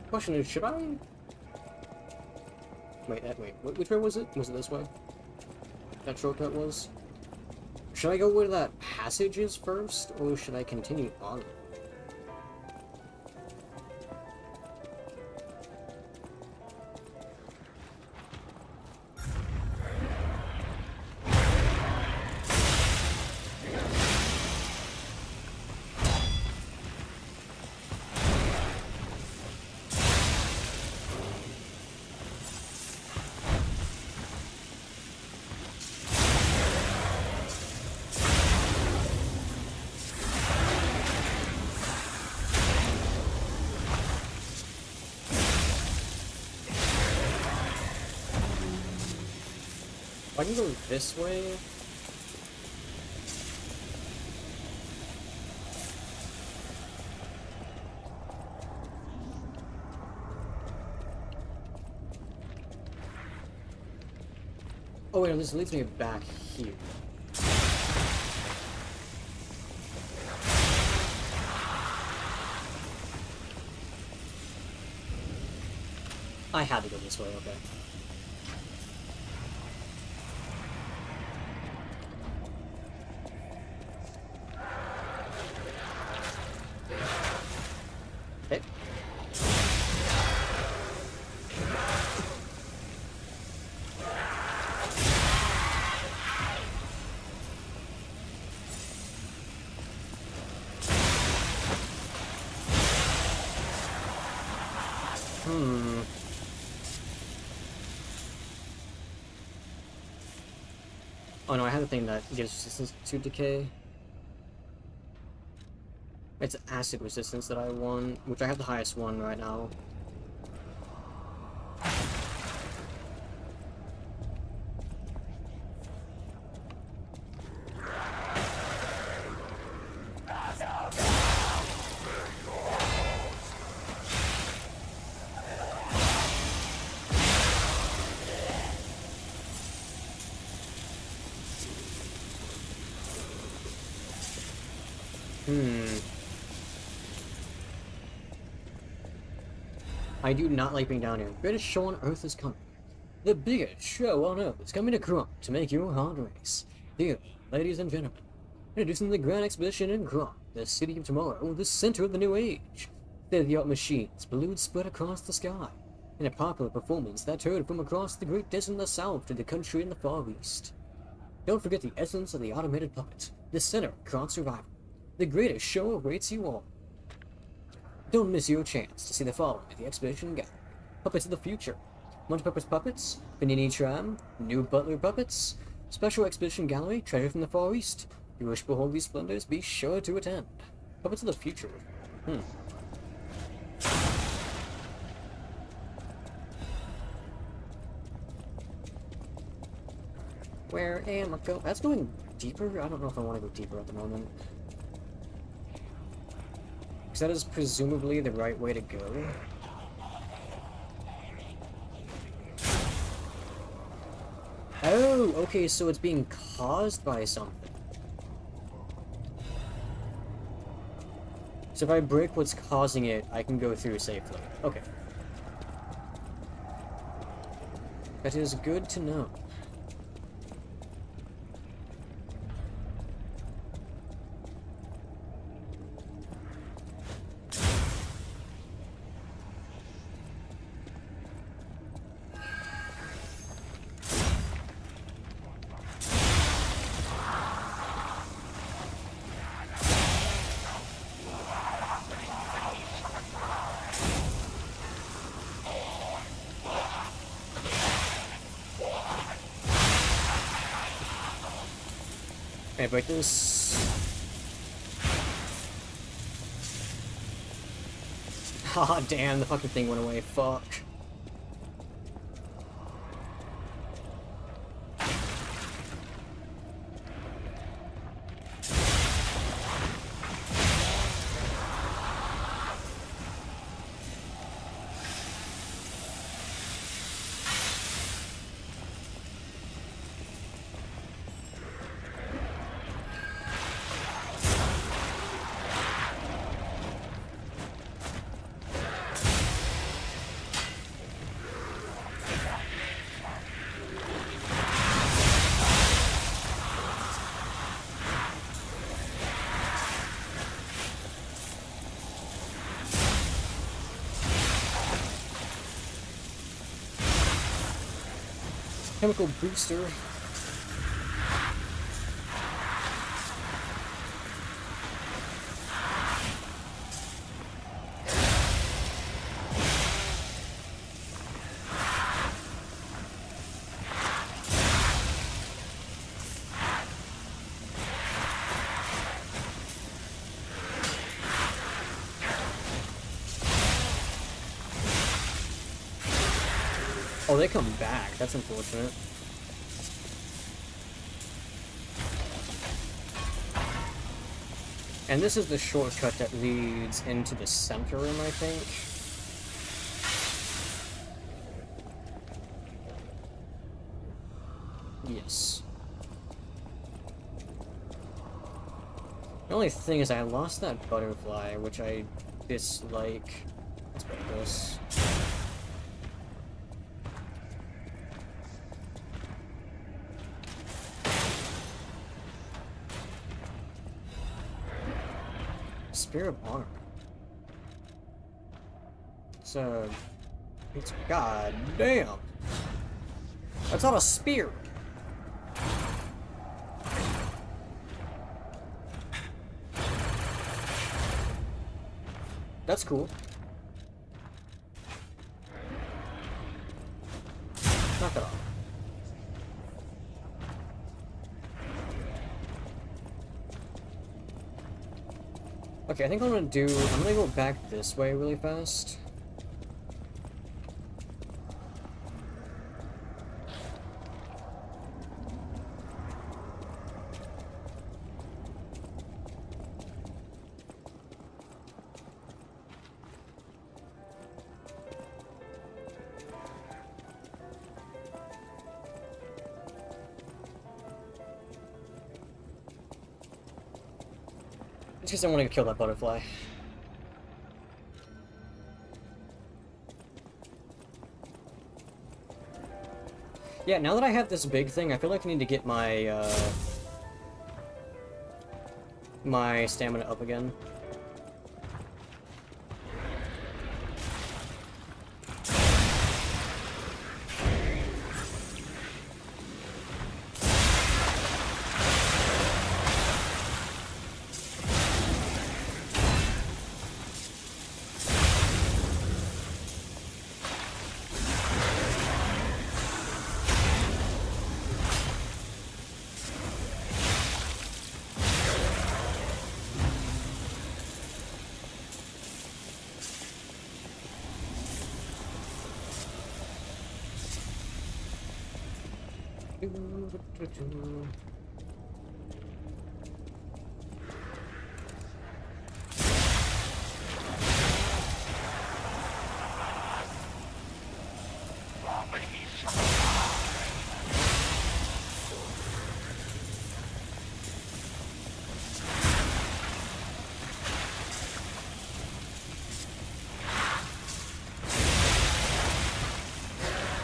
Question is, should I... Wait, which way was it? Was it this way? That shortcut was? Should I go where that passage is first, or should I continue on? I can go this way. Oh wait, no, this leads me back here. I had to go this way, okay. Oh no, I have a thing that gives resistance to decay. It's acid resistance that I want, which I have the highest one right now. I do not like being down here. Greatest show on Earth is coming. The biggest show on Earth is coming to Crom to make your heart race. Dear ladies and gentlemen, introducing the Grand Exhibition in Crom, the city of tomorrow, the center of the new age. State-of-the-art machines, balloons spread across the sky, in a popular performance that toured from across the great desert in the south to the country in the far east. Don't forget the essence of the automated puppet, the center of Crom's survival. The greatest show awaits you all. Don't miss your chance to see the following at the exhibition gallery. Puppets of the future, multi-purpose puppets, Panini Tram, new Butler puppets, special exhibition gallery, treasure from the far east. If you wish to behold these splendors, be sure to attend. Puppets of the future. Where am I going? That's going deeper? I don't know if I want to go deeper at the moment. Because that is presumably the right way to go. Oh, okay, so it's being caused by something. So if I break what's causing it, I can go through safely. Okay. That is good to know. Can I break this? Ah, damn, the fucking thing went away. Fuck. Chemical booster. Oh, they come back. That's unfortunate. And this is the shortcut that leads into the center room, I think. Yes. The only thing is I lost that butterfly, which I dislike. Let's break this. Spear of Honor. So, it's god damn. That's not a spear. That's cool. Okay, I think I'm gonna go back this way really fast. It's because I want to kill that butterfly. Yeah, now that I have this big thing, I feel like I need to get my, my stamina up again.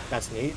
That's neat.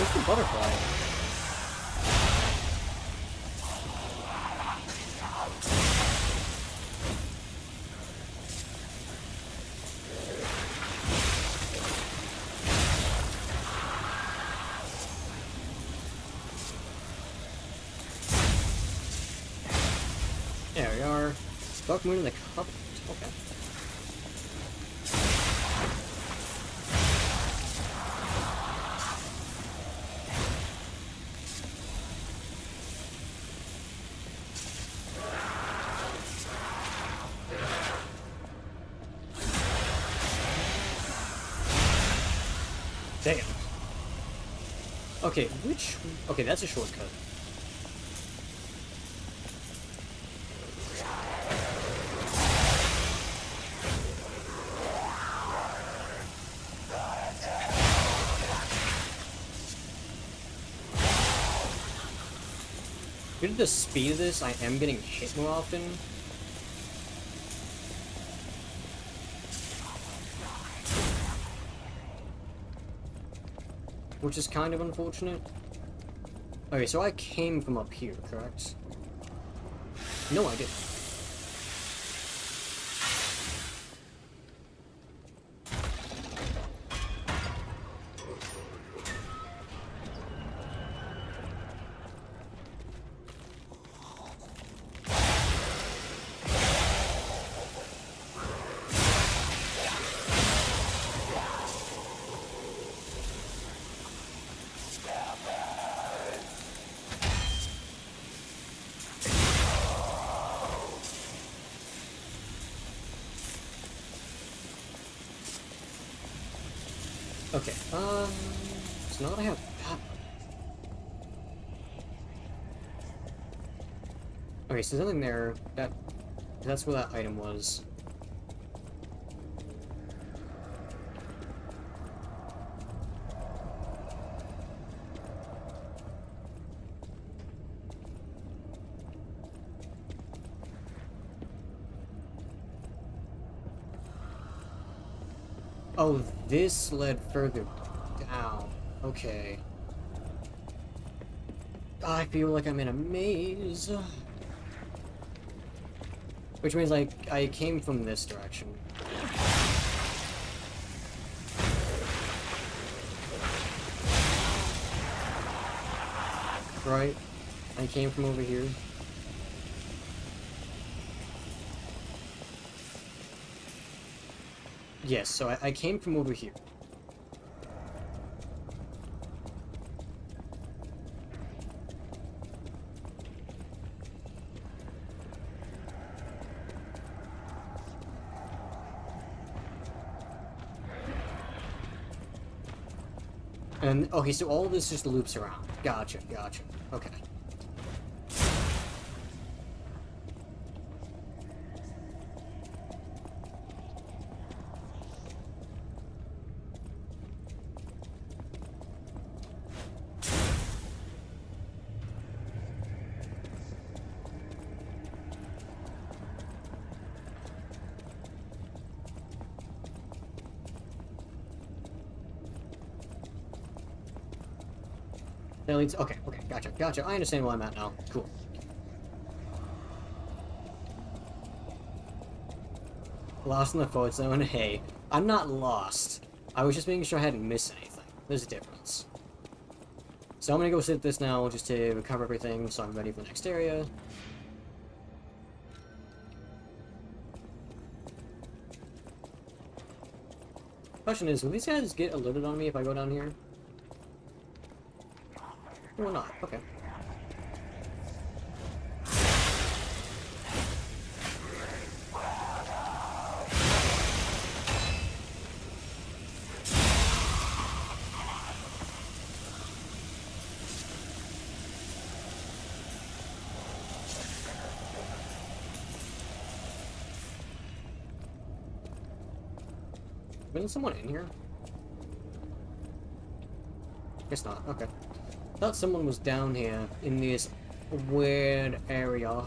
Where's the butterfly? There we are. Dark Moon in the cup. Okay. Damn. Okay, okay, that's a shortcut. Due to the speed of this, I am getting hit more often. Which is kind of unfortunate. Okay, so I came from up here, correct? No, I didn't. Okay, so now that I have that... Okay, so there's nothing there. That's where that item was. Oh, this led further down. Okay. I feel like I'm in a maze. Which means, like, I came from this direction. Right? I came from over here. Yes, so I came from over here. And, okay, so all of this just loops around. Gotcha, gotcha. Okay. That leads. Okay, gotcha. I understand where I'm at now. Cool. Lost in the fourth zone? Hey, I'm not lost. I was just making sure I hadn't missed anything. There's a difference. So I'm gonna go sit this now just to recover everything so I'm ready for the next area. Question is, will these guys get alerted on me if I go down here? Or not? Okay. Isn't someone in here? Guess not. Okay. Thought someone was down here in this weird area.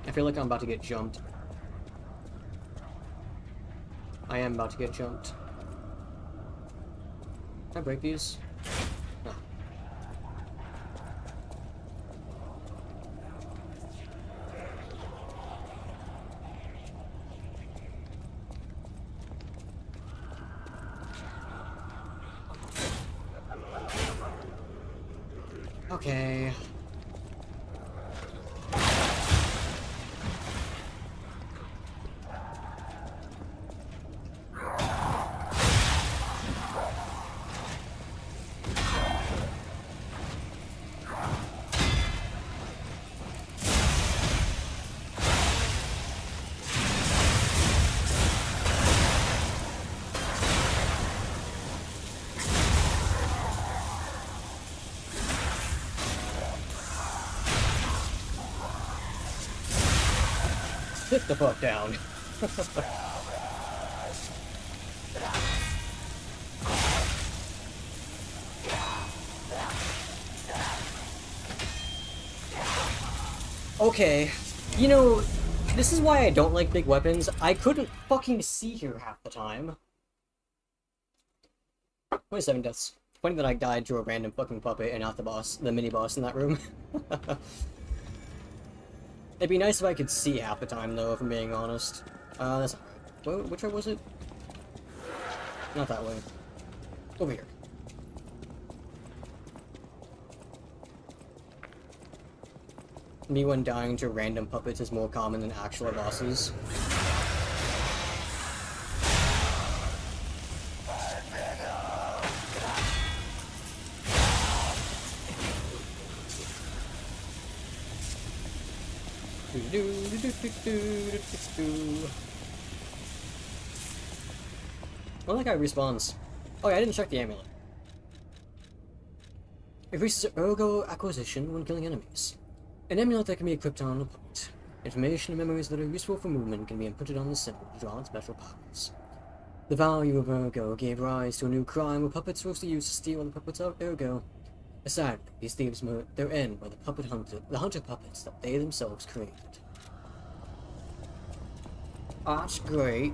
I feel like I'm about to get jumped. I am about to get jumped. Can I break these? No. Okay. Sit the fuck down. Okay, you know, this is why I don't like big weapons. I couldn't fucking see here half the time. 27 deaths. Funny that I died to a random fucking puppet and not the boss, the mini-boss in that room. It'd be nice if I could see half the time, though, if I'm being honest. That's not right. Which way was it? Not that way. Over here. Me when dying to random puppets is more common than actual bosses. Well, that guy respawns. Oh yeah, I didn't check the amulet. Increases ergo acquisition when killing enemies. An amulet that can be equipped on a puppet. Information and memories that are useful for movement can be imprinted on the symbol to draw on special powers. The value of ergo gave rise to a new crime where puppets were used to steal the puppets of ergo. Aside, these thieves met their end by the hunter puppets that they themselves created. That's great.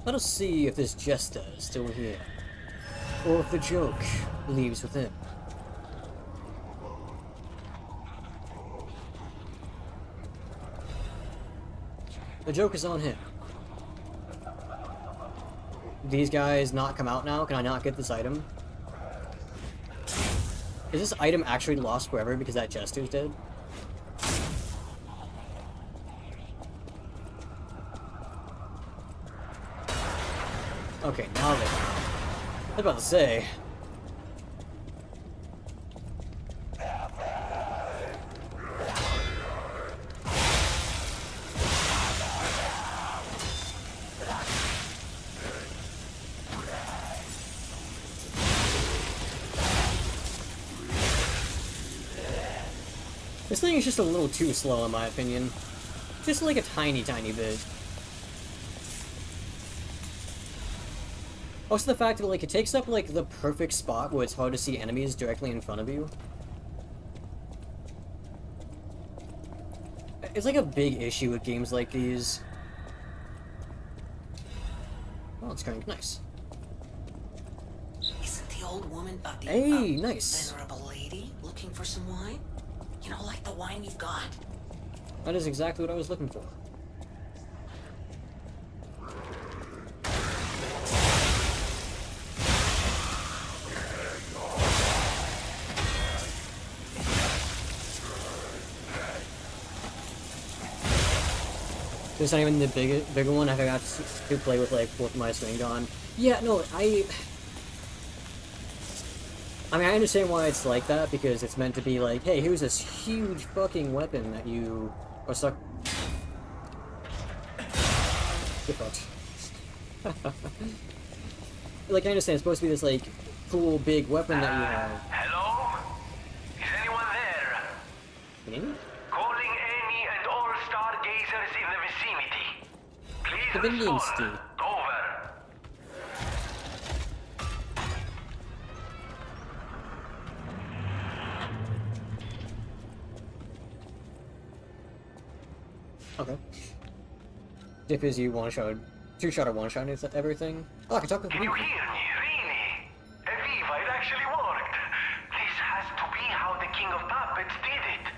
Let us see if this jester is still here. or if the joke leaves with him. The joke is on him. These guys not come out now? Can I not get this item? Is this item actually lost forever because that Jester's dead? Okay, now they come. I was about to say. This thing is just a little too slow in my opinion. Just like a tiny bit. Also the fact that like it takes up like the perfect spot where it's hard to see enemies directly in front of you. It's like a big issue with games like these. Oh, it's kind of nice. Isn't the old woman the hey, nice. venerable lady looking for some wine? You know, like the wine you've got. That is exactly what I was looking for. This is not even the bigger one. I forgot to play with like both my swing on. Yeah, no, I mean, I understand why it's like that, because it's meant to be like, hey, here's this huge fucking weapon that you are stuck. Get fucked. Like, I understand, it's supposed to be this, like, cool big weapon that you have. Hello? Is anyone there? Me? Calling any and all stargazers in the vicinity. Please The Indian respond. Steve. Over. Okay. Dip is you one-shot, two-shot or one-shot is everything. Oh, I can talk with Can you hear me? Really? Eviva, it actually worked. This has to be how the King of Puppets did it.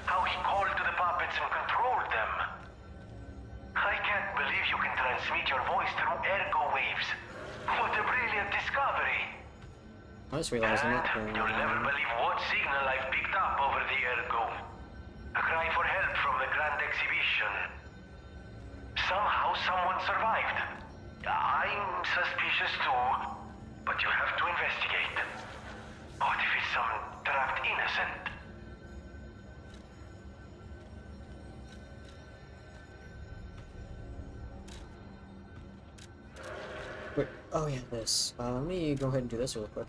How he called to the puppets and controlled them. I can't believe you can transmit your voice through ergo waves. What a brilliant discovery. I just realized I'm not And you'll never believe what signal I've picked up over the ergo. A cry for help from the Grand Exhibition. Somehow someone survived. I'm suspicious too, but you have to investigate. What if it's some trapped innocent? Wait, oh yeah, this. Let me go ahead and do this real quick.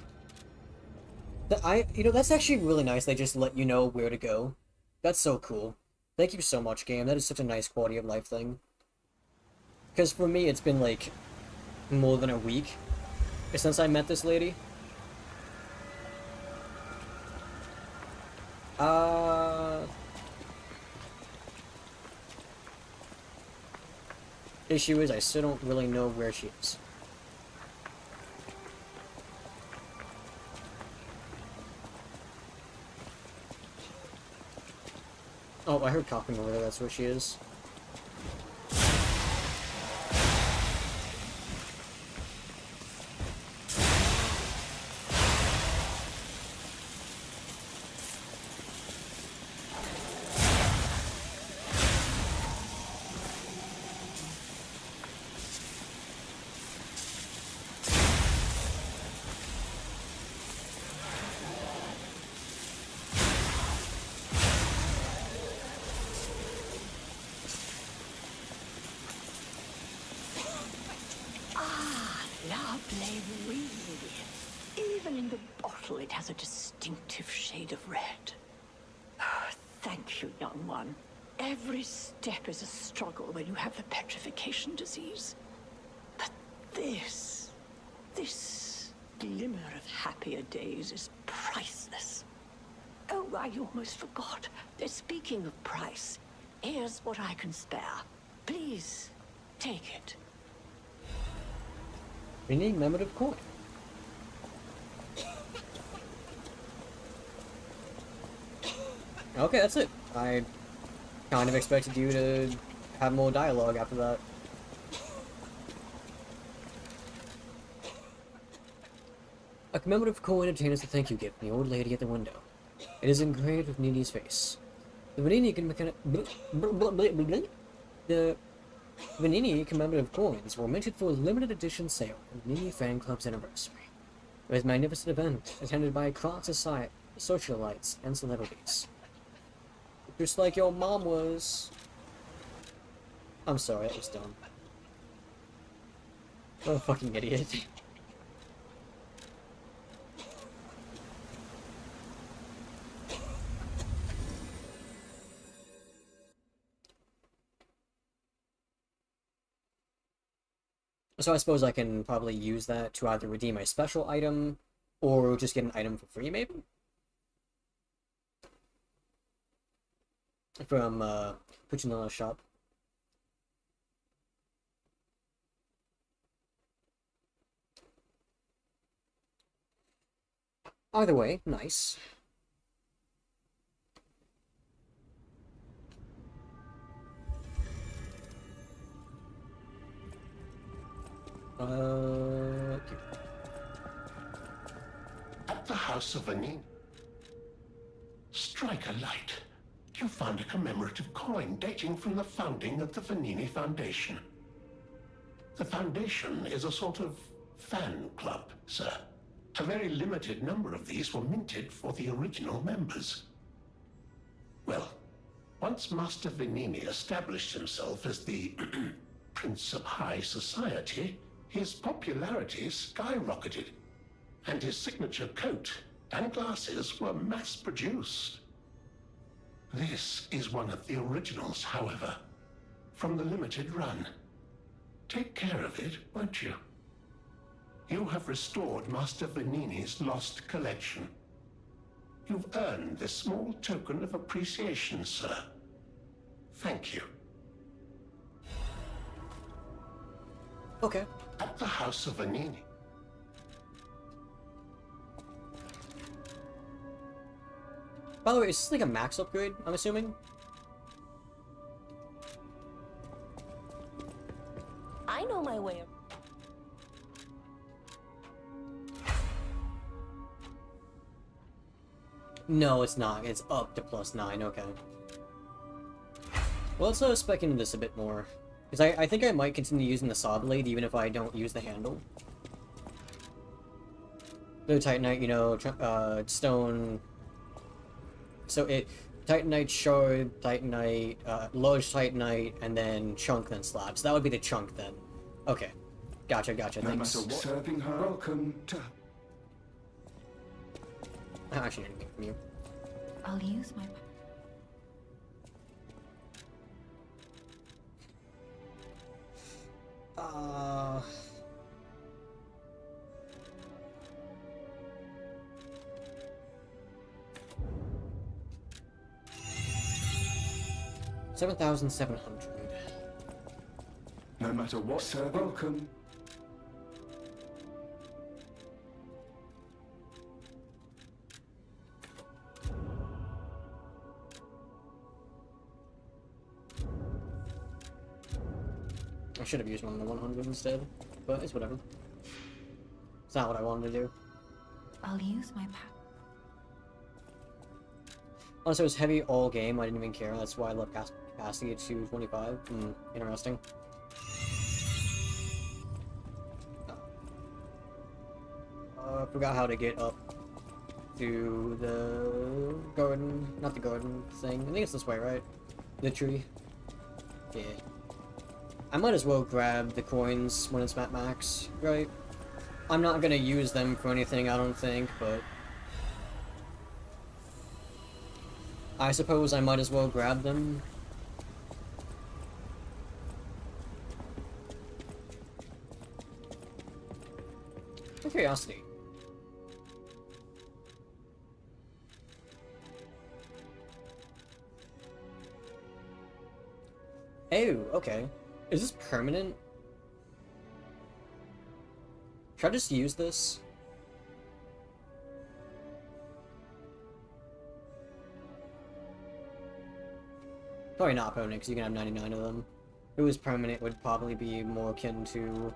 You know, that's actually really nice. They just let you know where to go. That's so cool. Thank you so much, game. That is such a nice quality of life thing. Because for me, it's been like more than a week since I met this lady. Issue is I still don't really know where she is. Oh, I heard coughing over there, that's where she is. Even in the bottle, it has a distinctive shade of red. Thank you, young one. Every step is a struggle when you have the petrification disease. But this glimmer of happier days is priceless. Oh, I almost forgot. Speaking of price, here's what I can spare. Please, take it. We need commemorative coin. Okay, that's it. I kind of expected you to have more dialogue after that. A commemorative coin contains a thank you gift from the old lady at the window. It is engraved with Nini's face. The Vanini commemorative coins were minted for a limited edition sale for the Nini Fan Club's anniversary. It was a magnificent event attended by cross socialites and celebrities. Just like your mom was. I'm sorry, that was dumb. What a fucking idiot. So I suppose I can probably use that to either redeem a special item, or just get an item for free, maybe? From, Puccinello's shop. Either way, nice. Okay. At the House of Vanini. Strike a light. You found a commemorative coin dating from the founding of the Vanini Foundation. The Foundation is a sort of fan club, sir. A very limited number of these were minted for the original members. Well, once Master Vanini established himself as the Prince of High Society, his popularity skyrocketed, and his signature coat and glasses were mass-produced. This is one of the originals, however, from the limited run. Take care of it, won't you? You have restored Master Vanini's lost collection. You've earned this small token of appreciation, sir. Thank you. Okay. At the House of Vanini. By the way, is this like a max upgrade, I'm assuming? I know my way around. No, it's not. It's up to +9, okay. Well, let's spec into this a bit more. Because I think I might continue using the saw blade even if I don't use the handle. The Titanite, you know, stone... So Titanite shard, Titanite, large Titanite, and then chunk, then slab. So that would be the chunk then. Okay. Gotcha, thanks. No matter what, serving her. Welcome to... I actually didn't get from you. I'll use my... Uh... 7,700. No matter what, sir, welcome. I should have used one of the 100 instead, but it's whatever. It's not what I wanted to do. I'll use my power. Also, it was heavy all game, I didn't even care, that's why I left capacity to 25. Interesting. I forgot how to get up to the garden, not the garden thing. I think it's this way, right? The tree. Yeah. I might as well grab the coins when it's at max, right? I'm not gonna use them for anything, I don't think, but... I suppose I might as well grab them. For curiosity. Oh, okay. Is this permanent? Should I just use this? Probably not permanent, because you can have 99 of them. If it was permanent, it would probably be more akin to,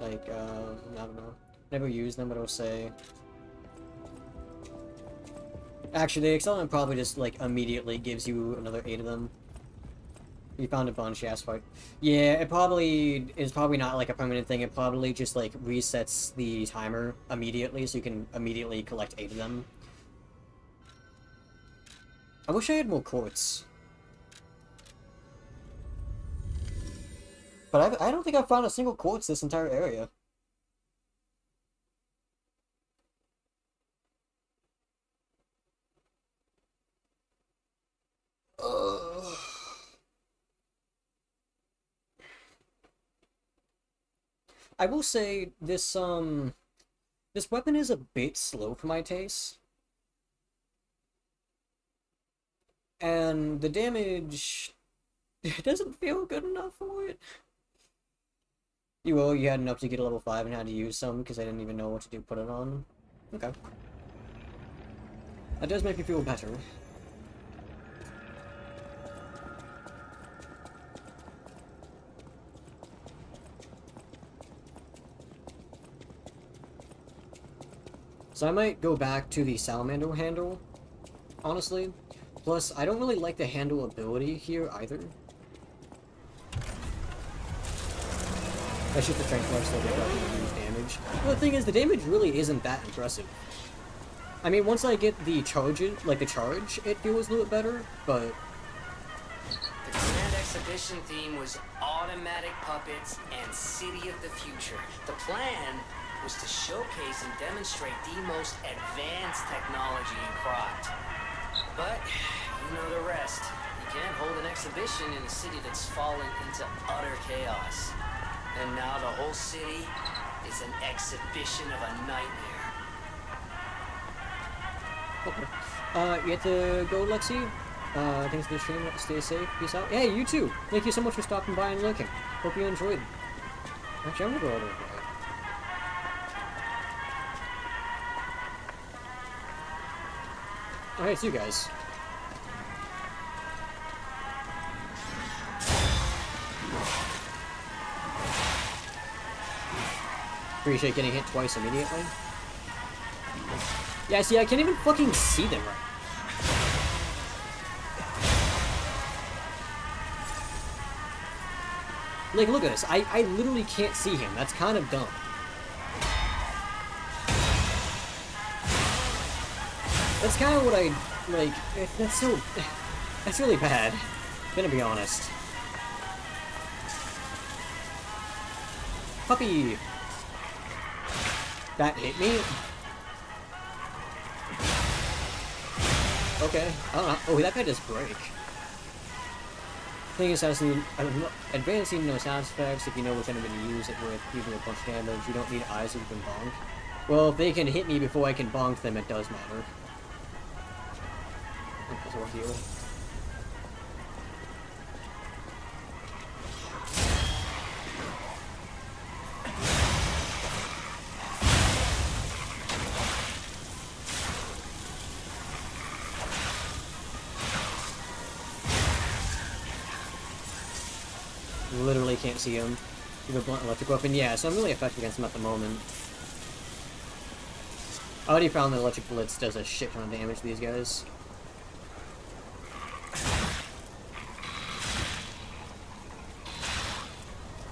like, I don't know. Never use them, but it'll say... Actually, the accelerant probably just, like, immediately gives you another 8 of them. You found a bunch, yes, fight. Yeah, it probably is probably not, like, a permanent thing. It probably just, like, resets the timer immediately, so you can immediately collect 8 of them. I wish I had more quartz. But I don't think I've found a single quartz this entire area. I will say this this weapon is a bit slow for my taste. And the damage it doesn't feel good enough for it. You had enough to get a level 5 and had to use some because I didn't even know what to do put it on. Okay. That does make me feel better. So I might go back to the salamander handle, honestly. Plus, I don't really like the handle ability here either. That's just the strength bar still get damage. But the thing is, the damage really isn't that impressive. I mean, once I get the charge, like the charge, it feels a little bit better, but... The Grand Exhibition theme was automatic puppets and City of the Future. The plan was to showcase and demonstrate the most advanced technology in Croft. But, you know the rest. You can't hold an exhibition in a city that's fallen into utter chaos. And now the whole city is an exhibition of a nightmare. Okay. You have to go, Lexi. Thanks for the stream. Stay safe. Peace out. Hey, you too. Thank you so much for stopping by and looking. Hope you enjoyed. Actually, I'm gonna go all the way back. Alright, see you guys. Appreciate getting hit twice immediately. Yeah, see, I can't even fucking see them right. Like, look at this. I literally can't see him. That's kind of dumb. That's kind of what I, like, that's really bad. I'm gonna be honest. Puppy! That hit me? Okay, I don't know. Oh, that guy does break. Thing is, advancing no sound effects if you know which enemy to use it with, even a bunch of damage. You don't need eyes so you can bonk. Well, if they can hit me before I can bonk them, it does matter. That's what deal. Literally can't see him. With a blunt electric weapon, yeah, so I'm really effective against him at the moment. I already found that electric blitz does a shit ton of damage to these guys.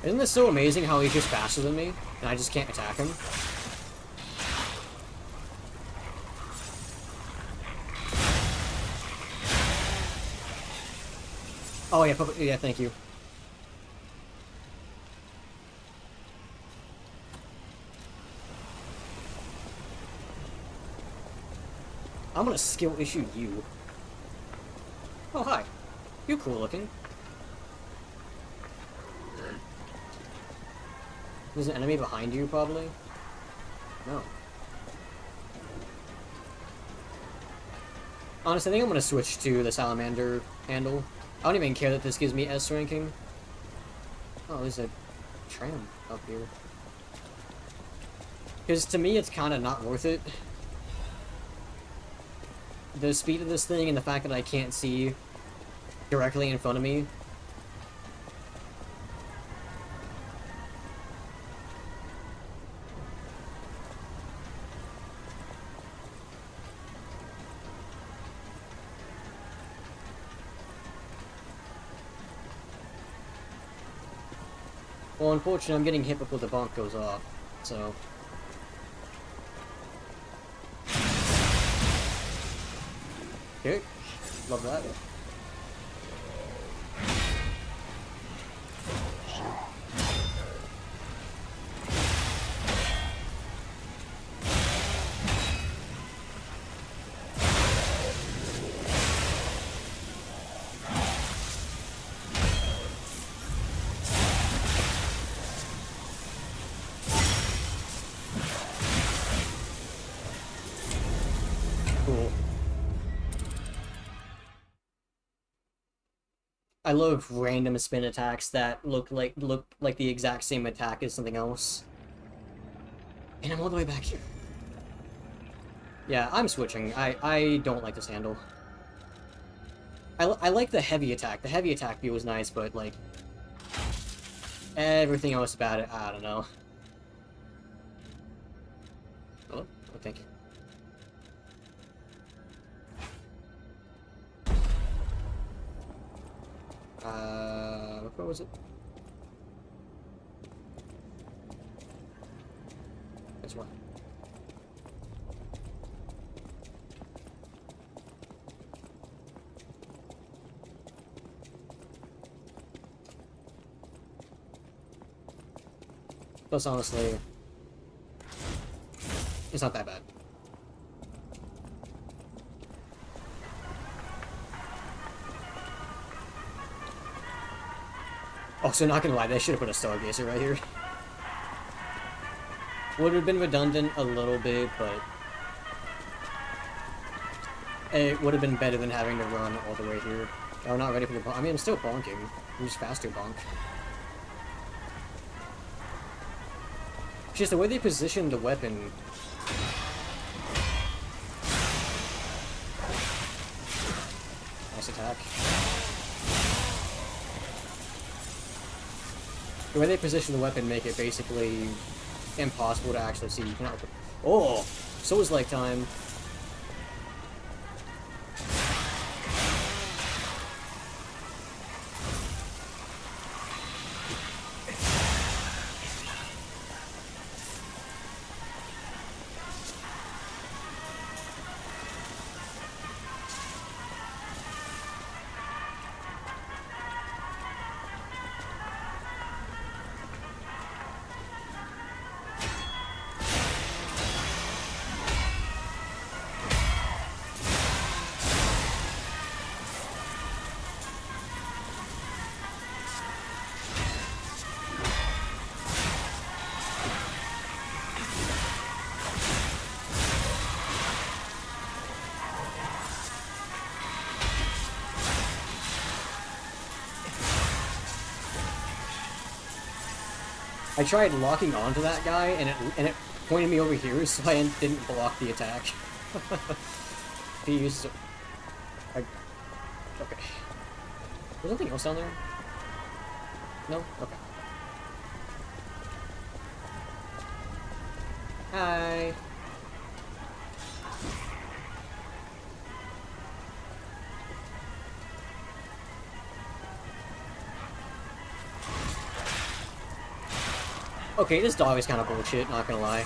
Isn't this so amazing how he's just faster than me, and I just can't attack him? Oh yeah, yeah, thank you. I'm gonna skill issue you. Oh, hi. You're cool looking. There's an enemy behind you, probably? No. Honestly, I think I'm gonna switch to the salamander handle. I don't even care that this gives me S ranking. Oh, there's a tram up here. Because to me, it's kind of not worth it. The speed of this thing and the fact that I can't see directly in front of me. Well, unfortunately, I'm getting hit before the bonk goes off, so... Okay, love that. Cool. I love random spin attacks that look like the exact same attack as something else. And I'm all the way back here. Yeah, I'm switching. I don't like this handle. I like the heavy attack. The heavy attack view was nice, but like everything else about it, I don't know. Oh, thank you. What was it? This one. Plus, honestly, it's not that bad. Also, not gonna lie, they should have put a Stargazer right here. Would have been redundant a little bit, but it would have been better than having to run all the way here. Oh, not ready for the bonk. I mean, I'm still bonking. I'm just faster bonk. It's just the way they positioned the weapon. Nice attack. The way they position the weapon make it basically impossible to actually see. You cannot. Oh, Souls-like time. I tried locking onto that guy, and it pointed me over here, so I didn't block the attack. He used. Okay. Was anything else down there? No. Okay. Hi. Okay, this dog is kind of bullshit, not gonna lie.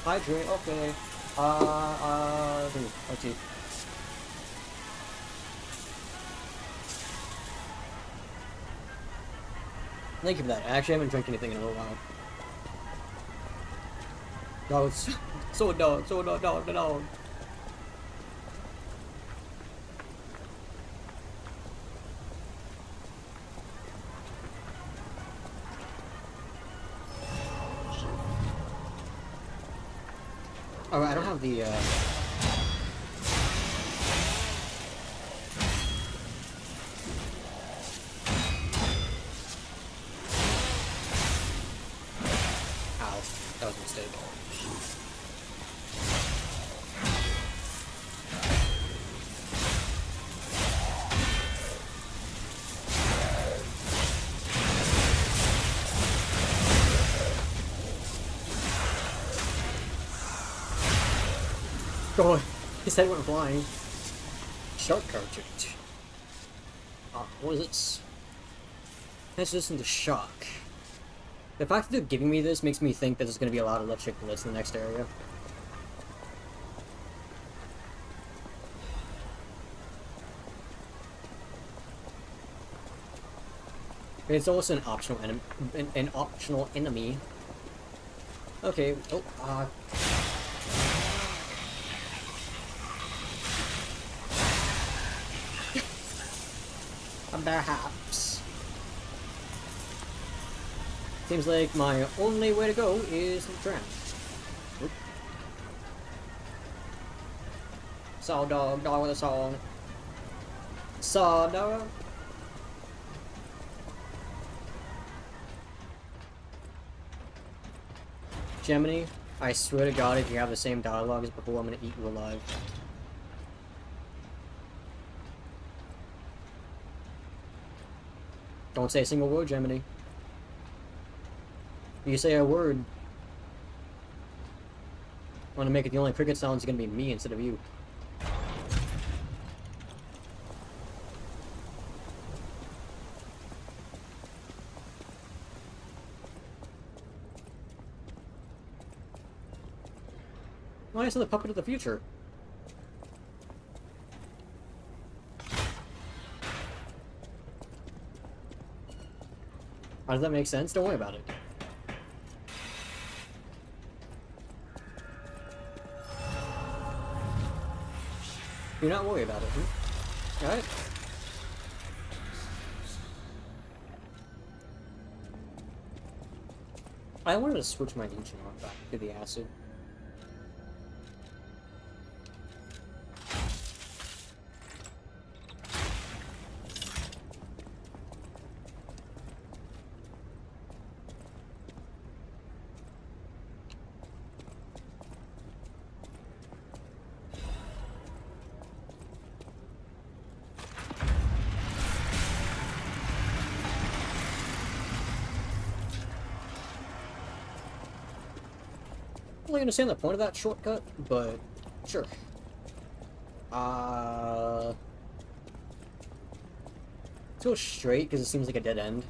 Hydrate, okay. Let's see. Thank you for that. I actually haven't drank anything in a little while. No, it's so dog. Alright, I don't have the, god, his head went flying. Shark cartridge. What is it? Let's listen to shock. The fact that they're giving me this makes me think that there's going to be a lot of electric bullets in the next area. It's also an optional enemy. Okay. Oh. Perhaps. Seems like my only way to go is the tram. Oop. Saw dog with a song. Saw dog. Gemini, I swear to God, if you have the same dialogue as before, I'm gonna eat you alive. Don't say a single word, Gemini. If you say a word, I'm gonna make it the only cricket sound is gonna be me instead of you. Why is it the puppet of the future? How does that make sense? Don't worry about it. Do not worry about it, huh? Alright. I wanted to switch my engine on back to the acid. I don't really understand the point of that shortcut, but sure. Let's go straight because it seems like a dead end.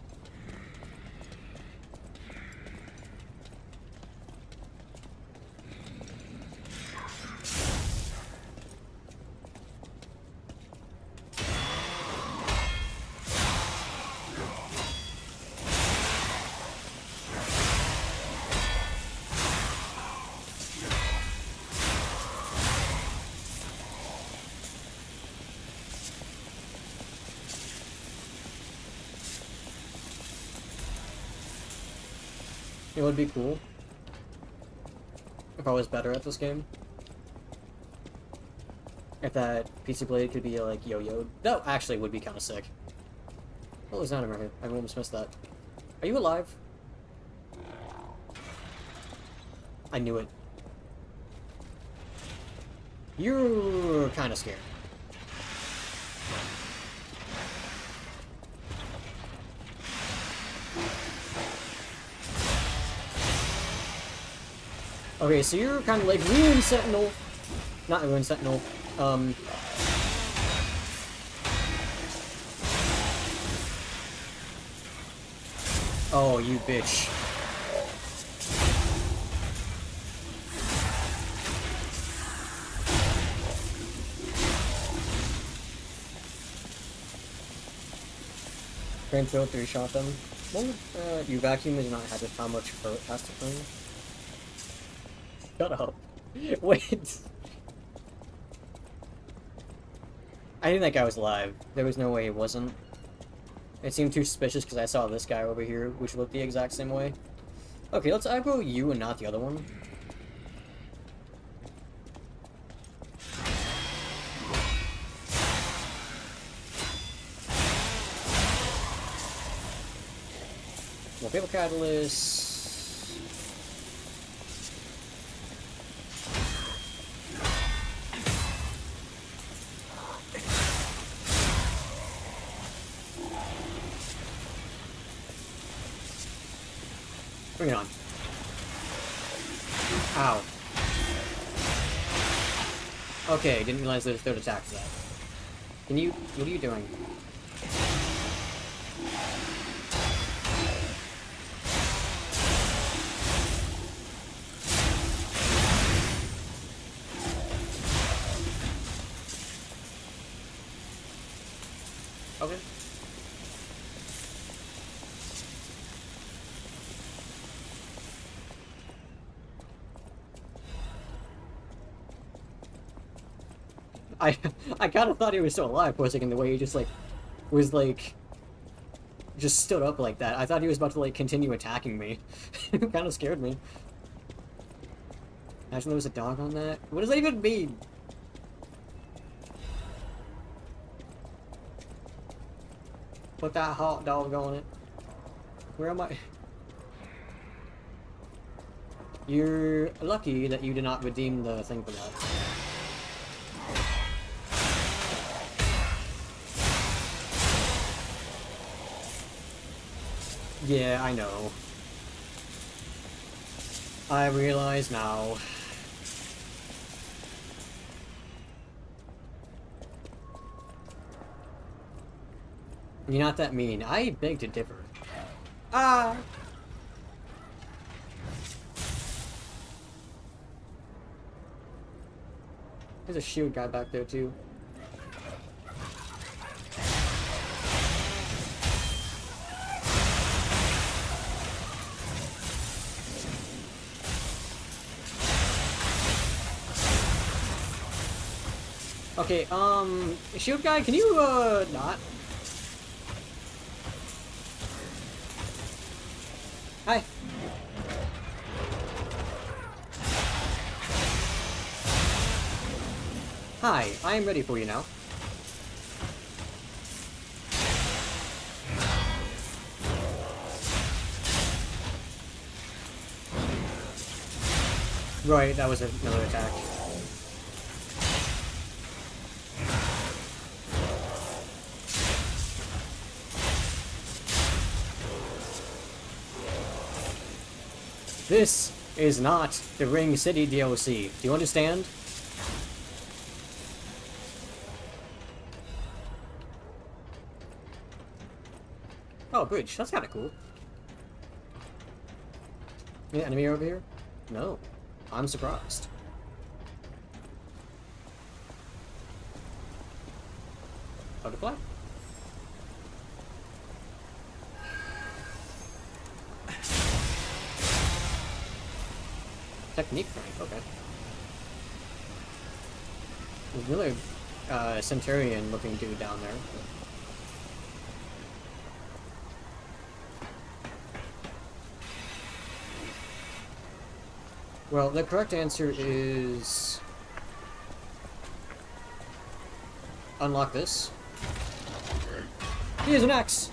It would be cool if I was better at this game. If that PC blade could be like yo-yoed. That actually would be kind of sick. Oh, there's not right here. I almost missed that. Are you alive? I knew it. You're kind of scared. Okay, so you're kind of like Ruin Sentinel. Not Ruin Sentinel. Oh, you bitch. Frame throw 3-shot them. Well, you vacuum is not have how much hurt has to frame. Shut up. Wait. I think that guy was alive. There was no way he wasn't. It seemed too suspicious because I saw this guy over here, which looked the exact same way. Okay, let's aggro you and not the other one. More paper catalyst. Bring it on. Ow. Okay, didn't realize there's third attack for that. Can you... What are you doing? Okay. I kind of thought he was still alive for a second, the way he just, like, was, like, just stood up like that. I thought he was about to, like, continue attacking me. It kind of scared me. Imagine there was a dog on that. What does that even mean? Put that hot dog on it. Where am I? You're lucky that you did not redeem the thing for that. Yeah, I know. I realize now. You're not that mean. I beg to differ. Ah! There's a shield guy back there, too. Okay, shield guy, can you, not? Hi. Hi, I am ready for you now. Right, that was another attack. This is not the Ring City DLC. Do you understand? Oh, bridge. That's kind of cool. Yeah, enemy over here? No. I'm surprised. Butterfly? Technique rank, okay. There's another Centurion looking dude down there. Well, the correct answer is... unlock this. Here's an axe!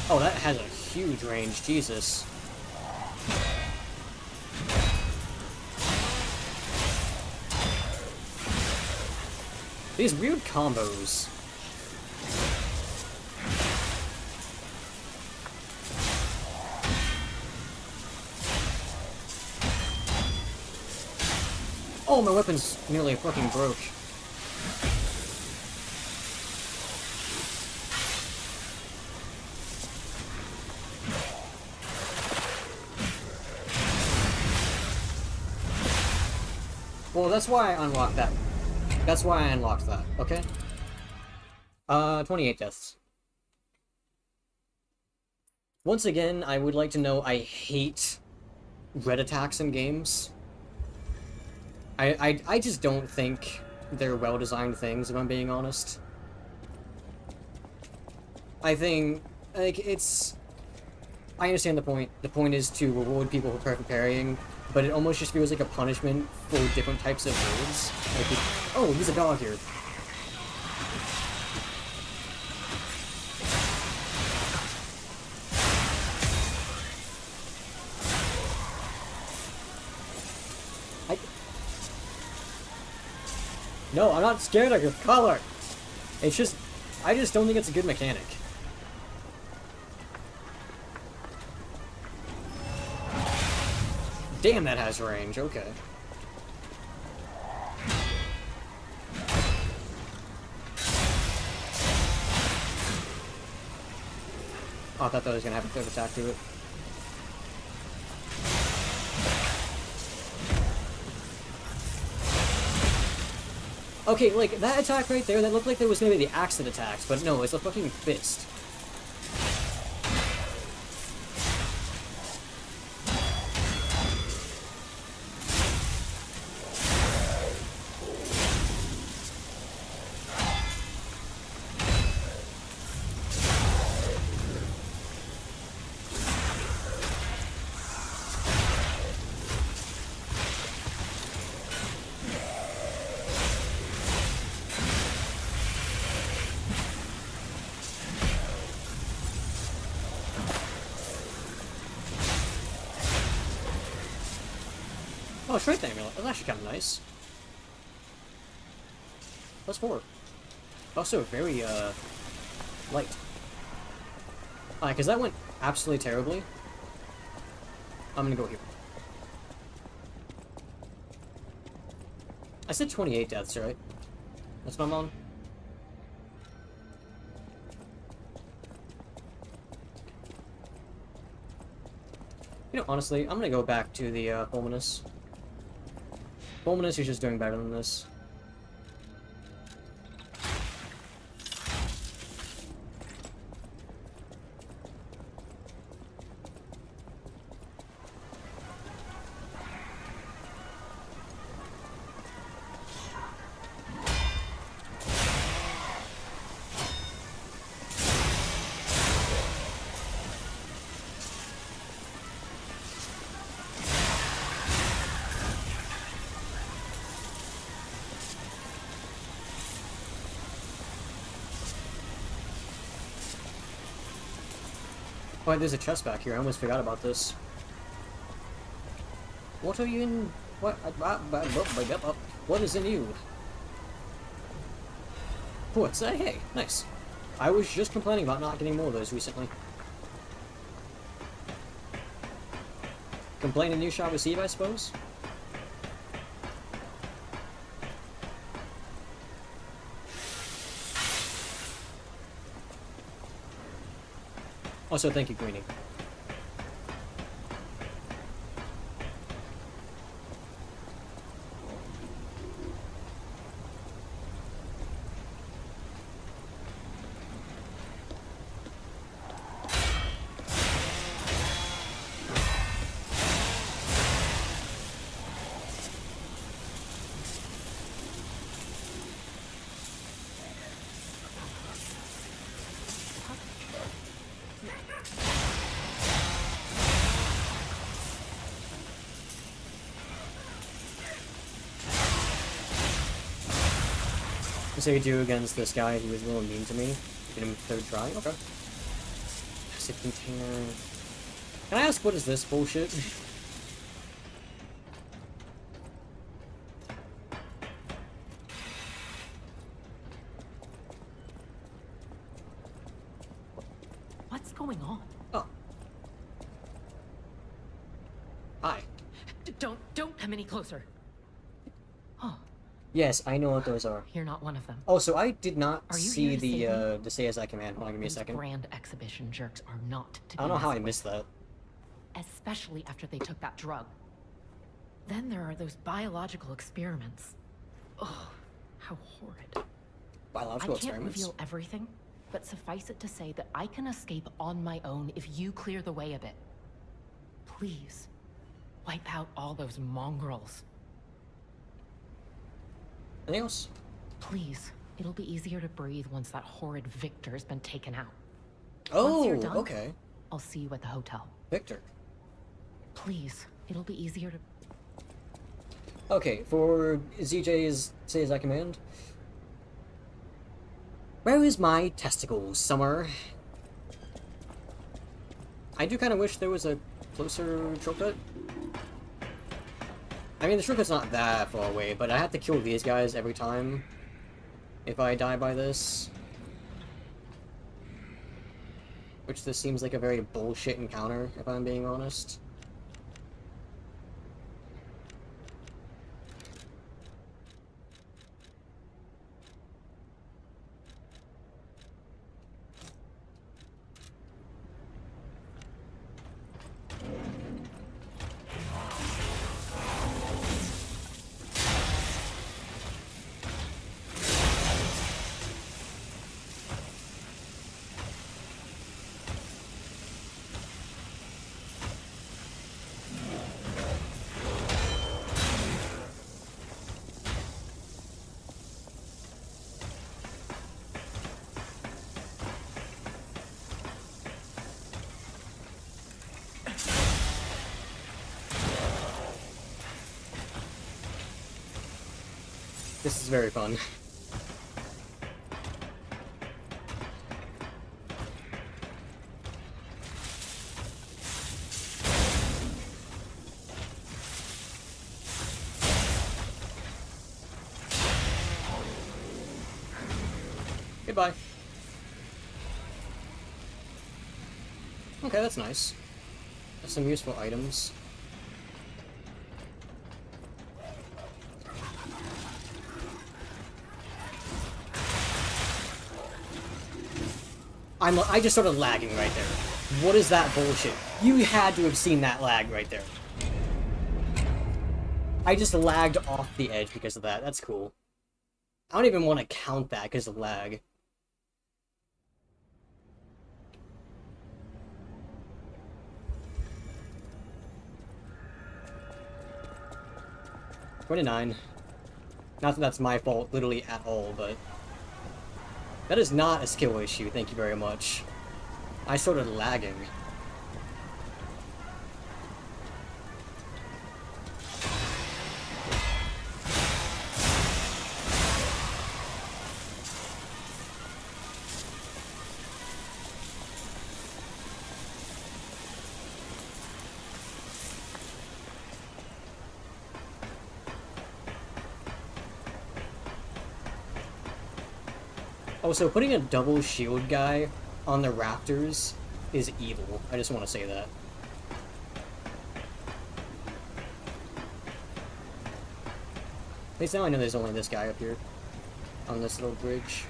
Oh, that has a huge range, Jesus. These weird combos. Oh, my weapon's nearly fucking broke. Well, that's why I unlocked that. That's why I unlocked that, okay? 28 deaths. Once again, I would like to know I hate red attacks in games. I just don't think they're well-designed things, if I'm being honest. I think, like, it's... I understand the point. The point is to reward people for perfect parrying, but it almost just feels like a punishment for different types of builds. Like, oh, there's a dog here. No, I'm not scared of your color. It's just, I just don't think it's a good mechanic. Damn, that has range. Okay. Oh, I thought that was gonna have a third attack to it. Okay, like, that attack right there, that looked like there was gonna be the axe that attacks, but no, it's a fucking fist. Oh, strength amulet. That's actually kind of nice. +4. Also very, light. Alright, because that went absolutely terribly. I'm gonna go here. I said 28 deaths, right? That's what I'm on? You know, honestly, I'm gonna go back to the, Fulminus. Fulminus is just doing better than this. Oh, there's a chest back here. I almost forgot about this. What are you in? What? What is in you? What's that? Hey, nice. I was just complaining about not getting more of those recently. Complaining you shall receive, I suppose? Also, thank you, Queenie. Say do against this guy who was a little mean to me. Get him third try. Okay. Acid container. Can I ask what is this bullshit? What's going on? Oh. Hi. Don't come any closer. Oh. Yes, I know what those are. You're not one of them. Oh, so I did not Are you see here to the save me? to say as I command. Hold on, give me a These second. grand exhibition jerks are not to be I don't know how I messed missed that. with, especially after they took that drug. Then there are those biological experiments. Oh, how horrid. Biological I can't experiments? reveal everything, but suffice it to say that I can escape on my own if you clear the way a bit. Please, wipe out all those mongrels. Anything else? Please, it'll be easier to breathe once that horrid Victor's been taken out. Oh, once you're done, okay. I'll see you at the hotel. Victor. Please, it'll be easier to... Okay, for ZJ's say as I command. Where is my testicles, Summer? I do kind of wish there was a closer shortcut. I mean, the shortcut's not that far away, but I have to kill these guys every time if I die by this. Which this seems like a very bullshit encounter, if I'm being honest. This is very fun. Goodbye. Okay, that's nice. That's some useful items. I just started lagging right there. What is that bullshit? You had to have seen that lag right there. I just lagged off the edge because of that. That's cool. I don't even want to count that because of lag. $29. Not that that's my fault, literally at all, but... That is not a skill issue, thank you very much. I started lagging. Also, putting a double shield guy on the raptors is evil. I just want to say that. At least now I know there's only this guy up here. On this little bridge.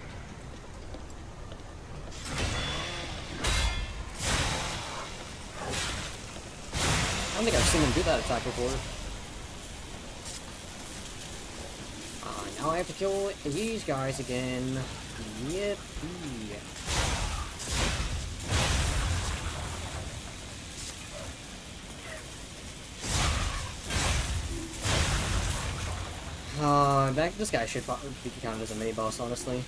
I don't think I've seen him do that attack before. Now I have to kill these guys again. Yippee. This guy should probably be counted as a mini boss, honestly.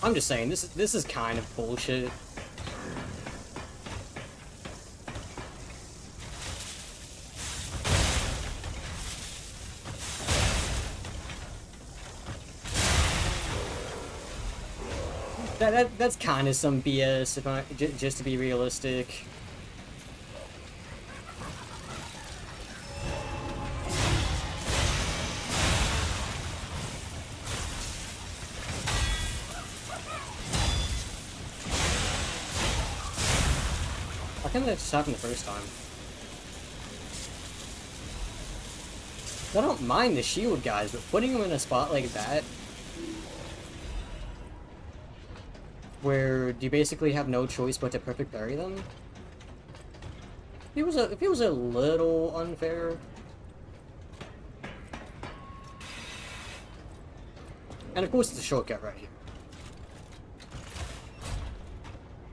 I'm just saying, this is kind of bullshit. That's kind of some BS, if I just to be realistic. I think that just happened the first time. I don't mind the shield guys, but putting them in a spot like that, where you basically have no choice but to perfect parry them, it was a little unfair. And of course it's a shortcut right here.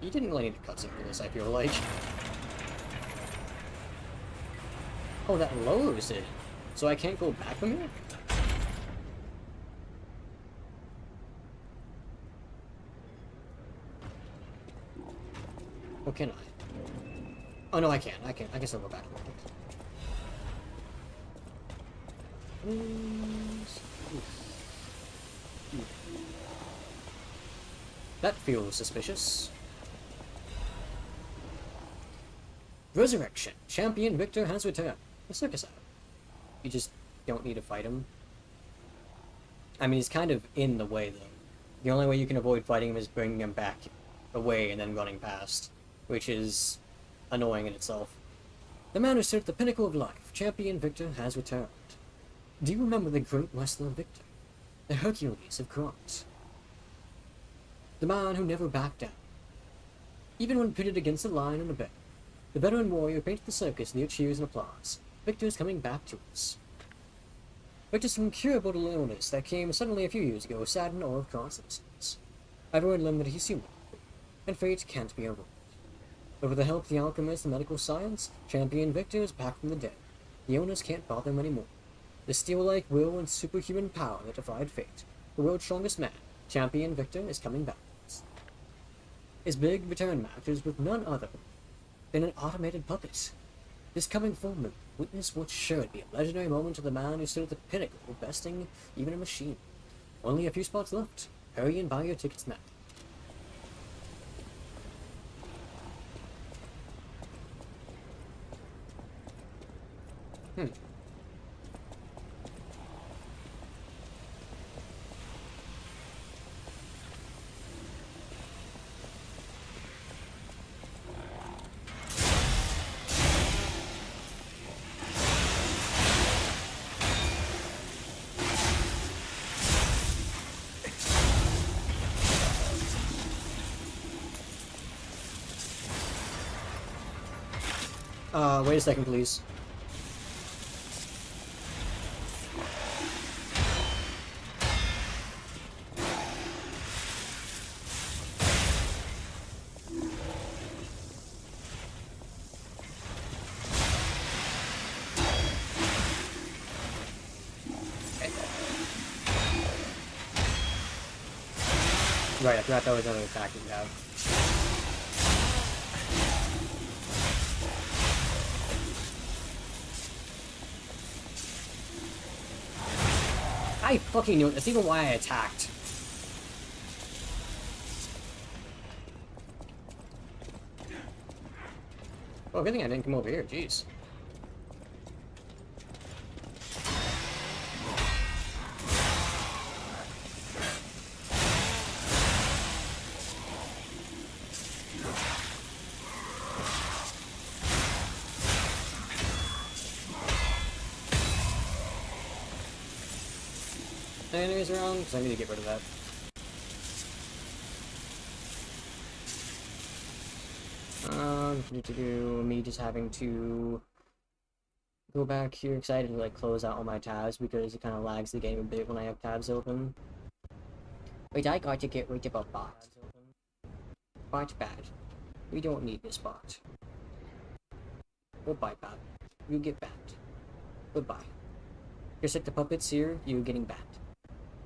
You didn't really need a cutscene for this, I feel like. Oh, that lowers it. So I can't go back from here? Or can I? Oh no, I can't. I can still go back. That feels suspicious. Resurrection. Champion Victor has returned. The circus out. You just don't need to fight him. I mean, he's kind of in the way, though. The only way you can avoid fighting him is bringing him back away and then running past, which is annoying in itself. The man who stood at the pinnacle of life, Champion Victor, has returned. Do you remember the great wrestler Victor? The Hercules of Kronz? The man who never backed down. Even when pitted against a lion and a bear, the veteran warrior painted the circus near cheers and applause. Victor is coming back to us. Victor's incurable illness that came suddenly a few years ago saddened all of Kronz's citizens. Everyone learned that he's human, and fate can't be avoided. But with the help of the alchemists and medical science, Champion Victor is back from the dead. The owners can't bother him anymore. The steel-like will and superhuman power that defied fate, the world's strongest man, Champion Victor, is coming back. His big return match is with none other than an automated puppet. This coming full moon, witness what should be a legendary moment to the man who stood at the pinnacle, besting even a machine. Only a few spots left. Hurry and buy your tickets now. Wait a second, please. Right, I forgot that was another attack you have. I fucking knew it. That's even why I attacked. Oh, good thing I didn't come over here. Jeez. Enemies around? Because I need to get rid of that. Need to do me just having to go back here because I had to like close out all my tabs because it kind of lags the game a bit when I have tabs open. Wait, I got to get rid of a bot. Bot's bad. We don't need this bot. Goodbye, bot. You get banned. Goodbye. Just like the puppets here, you're getting banned.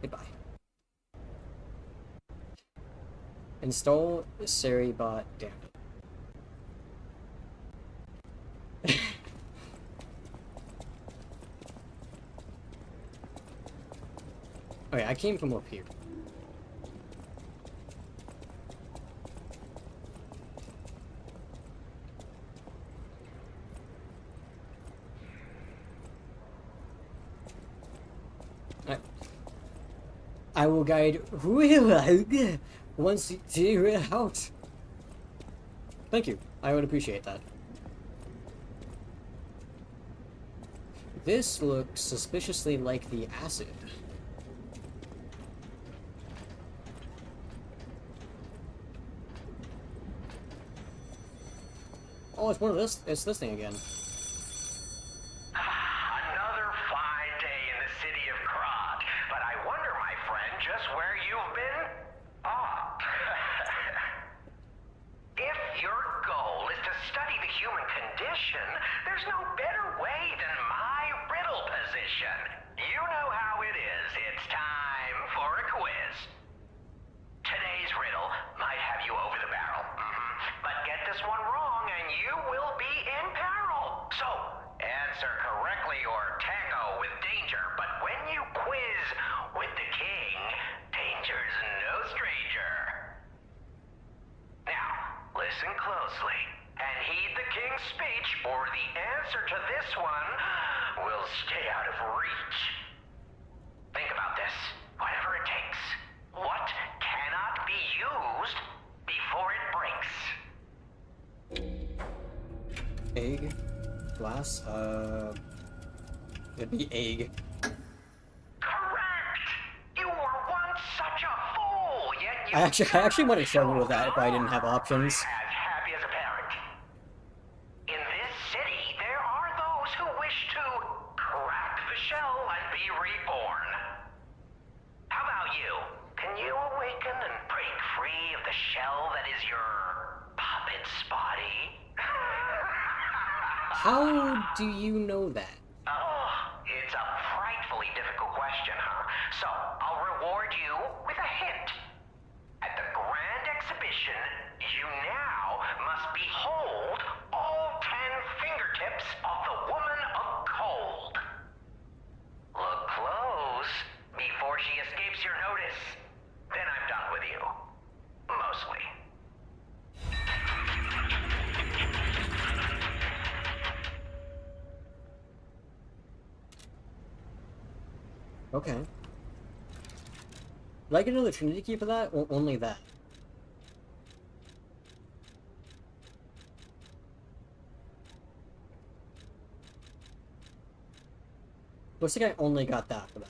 Goodbye. Install Seribot, damn it. Okay, I came from up here. I will guide Will once you figure it out. Thank you. I would appreciate that. This looks suspiciously like the acid. Oh, it's one of this. It's this thing again. Another fine day in the city of Kronz, but I wonder, my friend, just where you've been? addition, there's no better way than my riddle position. You know how it is. It's time for a quiz. Today's riddle might have you over the barrel. But get this one wrong and you will be in peril. So, answer correctly or tango with danger. But when you quiz with the king, danger's no stranger. Now, listen closely and heed the king's speech, or the answer to this one will stay out of reach. Think about this, whatever it takes. What cannot be used before it breaks? Egg? Glass? It'd be egg. Correct! You were once such a fool, yet you I actually might have struggled with that if I didn't have options. as happy as a parent. In this city, there are those who wish to crack the shell and be reborn. How about you? Can you awaken and break free of the shell that is your puppet's body? How do you know that? Oh, it's a frightfully difficult question, huh? So, I'll reward you with a hint. At the grand exhibition, you now must behold all 10 fingertips of the woman of cold. Look close before she escapes your notice. Then I'm done with you. Mostly. Okay. Did I get another Trinity key for that, or only that? Looks like I only got that for that.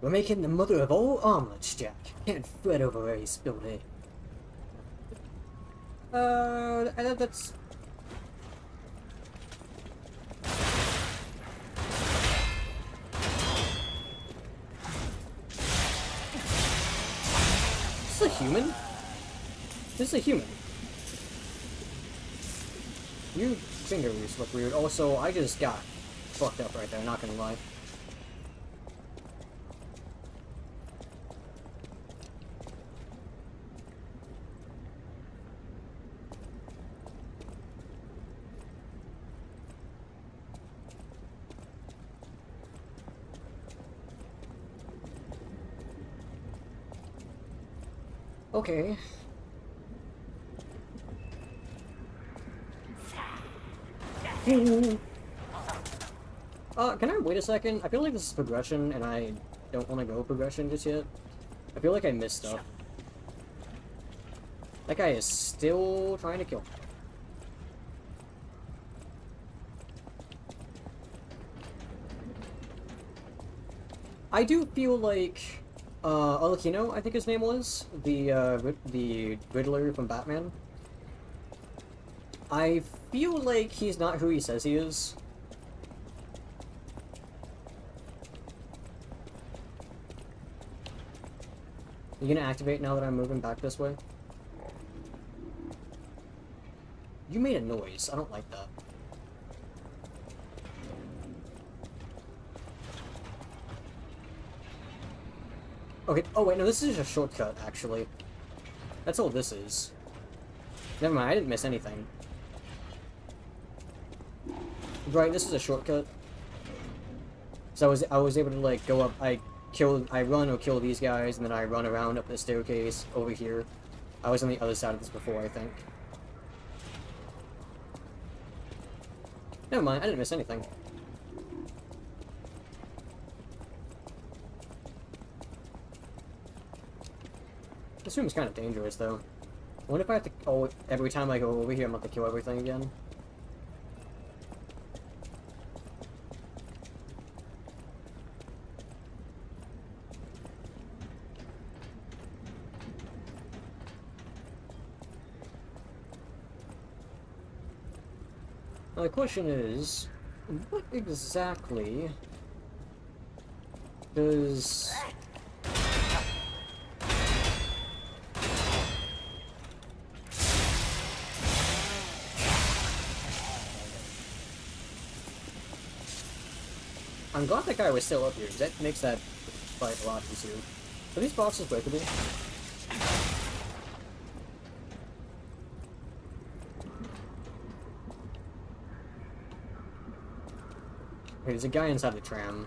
We're making the mother of all omelets, Jack. Can't fret over where he spilled it. That's... This is a human? This is a human. Your fingers look weird. Also, I just got fucked up right there, not gonna lie. Okay. Can I wait a second? I feel like this is progression, and I don't want to go progression just yet. I feel like I missed stuff. That guy is still trying to kill me. I do feel like, Alecchino, I think his name was, the Riddler from Batman. I feel like he's not who he says he is. You gonna activate now that I'm moving back this way? You made a noise. I don't like that. Okay, oh wait, no, this is a shortcut, actually. That's all this is. Never mind, I didn't miss anything. Right, this is a shortcut. So I was able to, like, go up, I run or kill these guys, and then I run around up the staircase over here. I was on the other side of this before, I think. Never mind, I didn't miss anything. This room is kind of dangerous, though. I wonder if I have to... Oh, every time I go over here, I'm going to have to kill everything again. Now the question is, what exactly does... I'm glad that guy was still up here, because that makes that fight a lot easier. Are these boxes breakable? Okay, there's a guy inside the tram.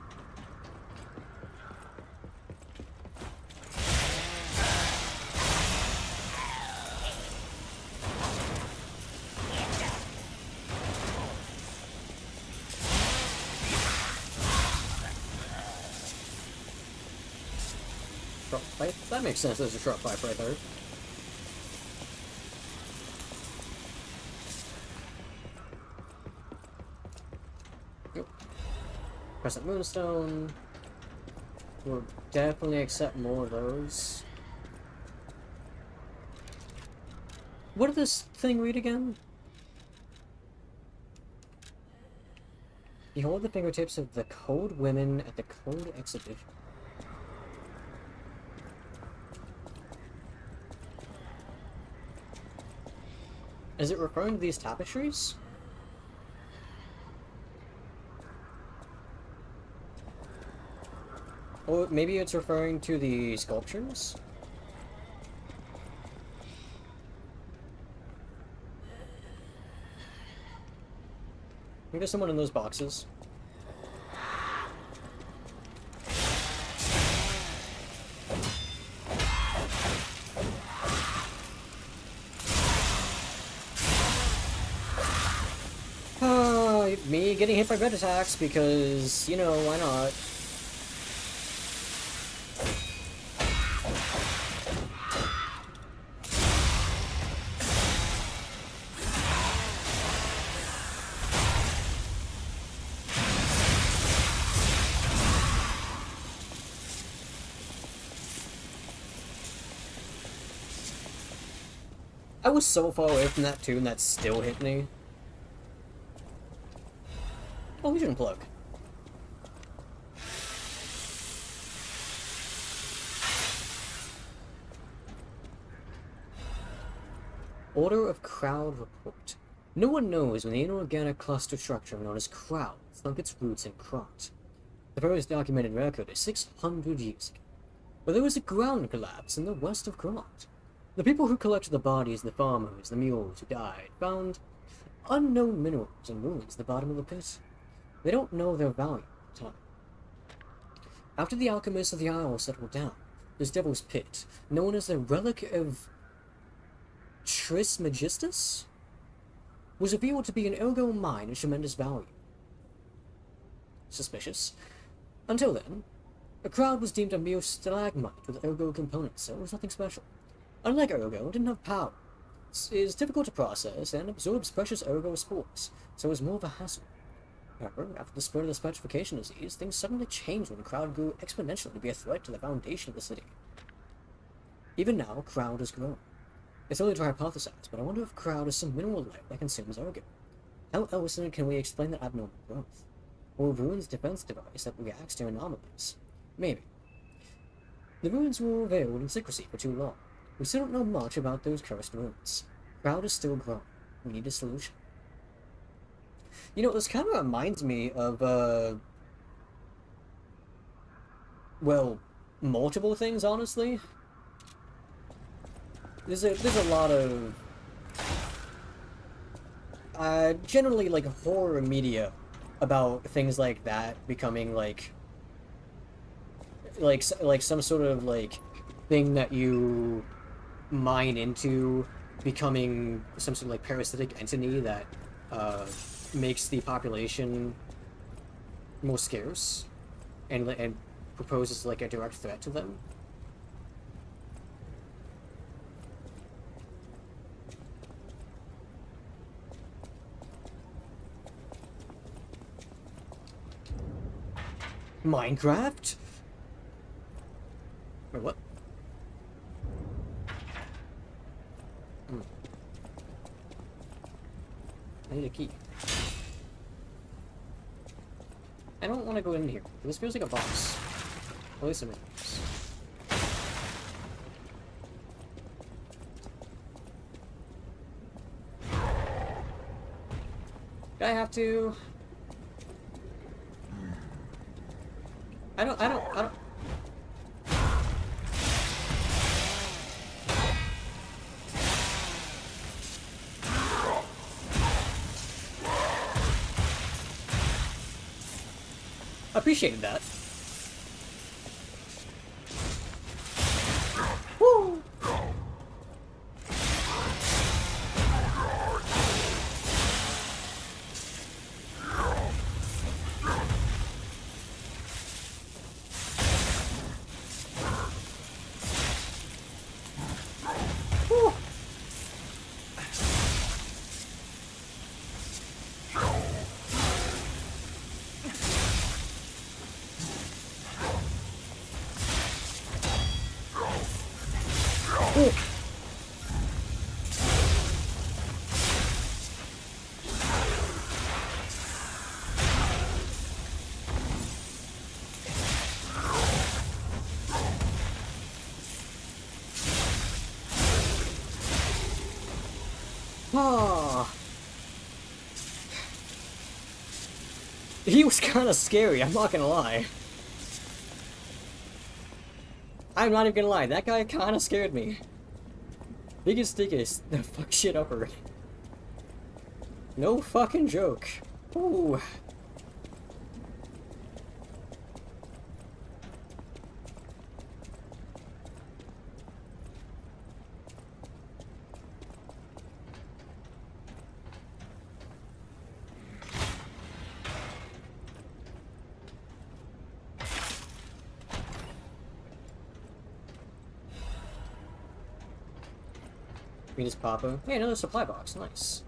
Sharp fight? That makes sense, there's a sharp fight right there. Yep. Crescent Moonstone. We'll definitely accept more of those. What did this thing read again? Behold the fingertips of the cold women at the cold exhibition. Is it referring to these tapestries? Or maybe it's referring to the sculptures? Maybe there's someone in those boxes. Me getting hit by red attacks because, you know, why not? I was so far away from that too, and that still hit me. Oh, vision plug. Order of Crowd Report. No one knows when the inorganic cluster structure known as Crowd sunk its roots in Krot. The first documented record is 600 years ago, but there was a ground collapse in the west of Krot. The people who collected the bodies, the farmers, the mules who died, found unknown minerals and ruins at the bottom of the pit. They don't know their value at the time. After the alchemists of the Isle settled down, this Devil's Pit, known as the Relic of Trismegistus, was revealed to be an ergo mine of tremendous value. Suspicious. Until then, a Crowd was deemed a mere stalagmite with ergo components, so it was nothing special. Unlike ergo, it didn't have power. It is difficult to process and absorbs precious ergo spores, so it was more of a hassle. However, after the spread of the spectrification disease, things suddenly changed when Crowd grew exponentially to be a threat to the foundation of the city. Even now, Crowd has grown. It's early to hypothesize, but I wonder if Crowd is some mineral life that consumes ergo. How else can we explain that abnormal growth? Or ruins defense device that reacts to anomalies? Maybe. The ruins were veiled in secrecy for too long. We still don't know much about those cursed ruins. Crowd is still growing. We need a solution. You know, this kind of reminds me of, well, multiple things, honestly. There's a lot of, generally, like, horror media about things like that becoming, like some sort of, like, thing that you mine into becoming some sort of, like, parasitic entity that, makes the population more scarce and proposes like a direct threat to them. Minecraft? Wait, what? I need a key. I don't want to go in here. This feels like a box. At least it is. Do I have to? I don't. I appreciated that. Woo! Woo! Ooh. Ah. He was kind of scary, I'm not gonna lie. I'm not even gonna lie, that guy kind of scared me. Biggest thickest, the fuck shit upper. No fucking joke. Ooh. Venus Papa. Hey, another supply box. Nice.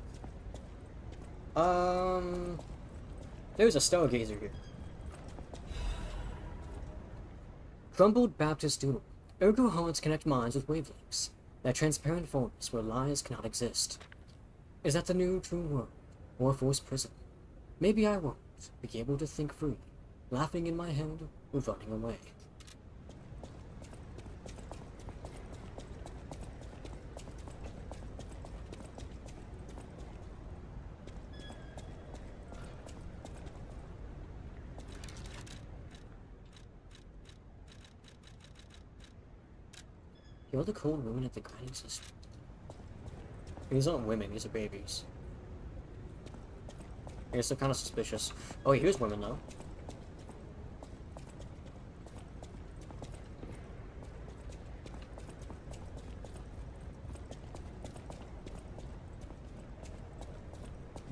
There's a stargazer here. Crumbled Baptist Doodle. Ergo hearts connect minds with wavelengths. That transparent formless where lies cannot exist. Is that the new true world? Wherefore prison? Maybe I won't be able to think freely, laughing in my head or running away. You're the cold women at the guiding system. These aren't women, these are babies. I guess they're kind of suspicious. Oh, here's women though.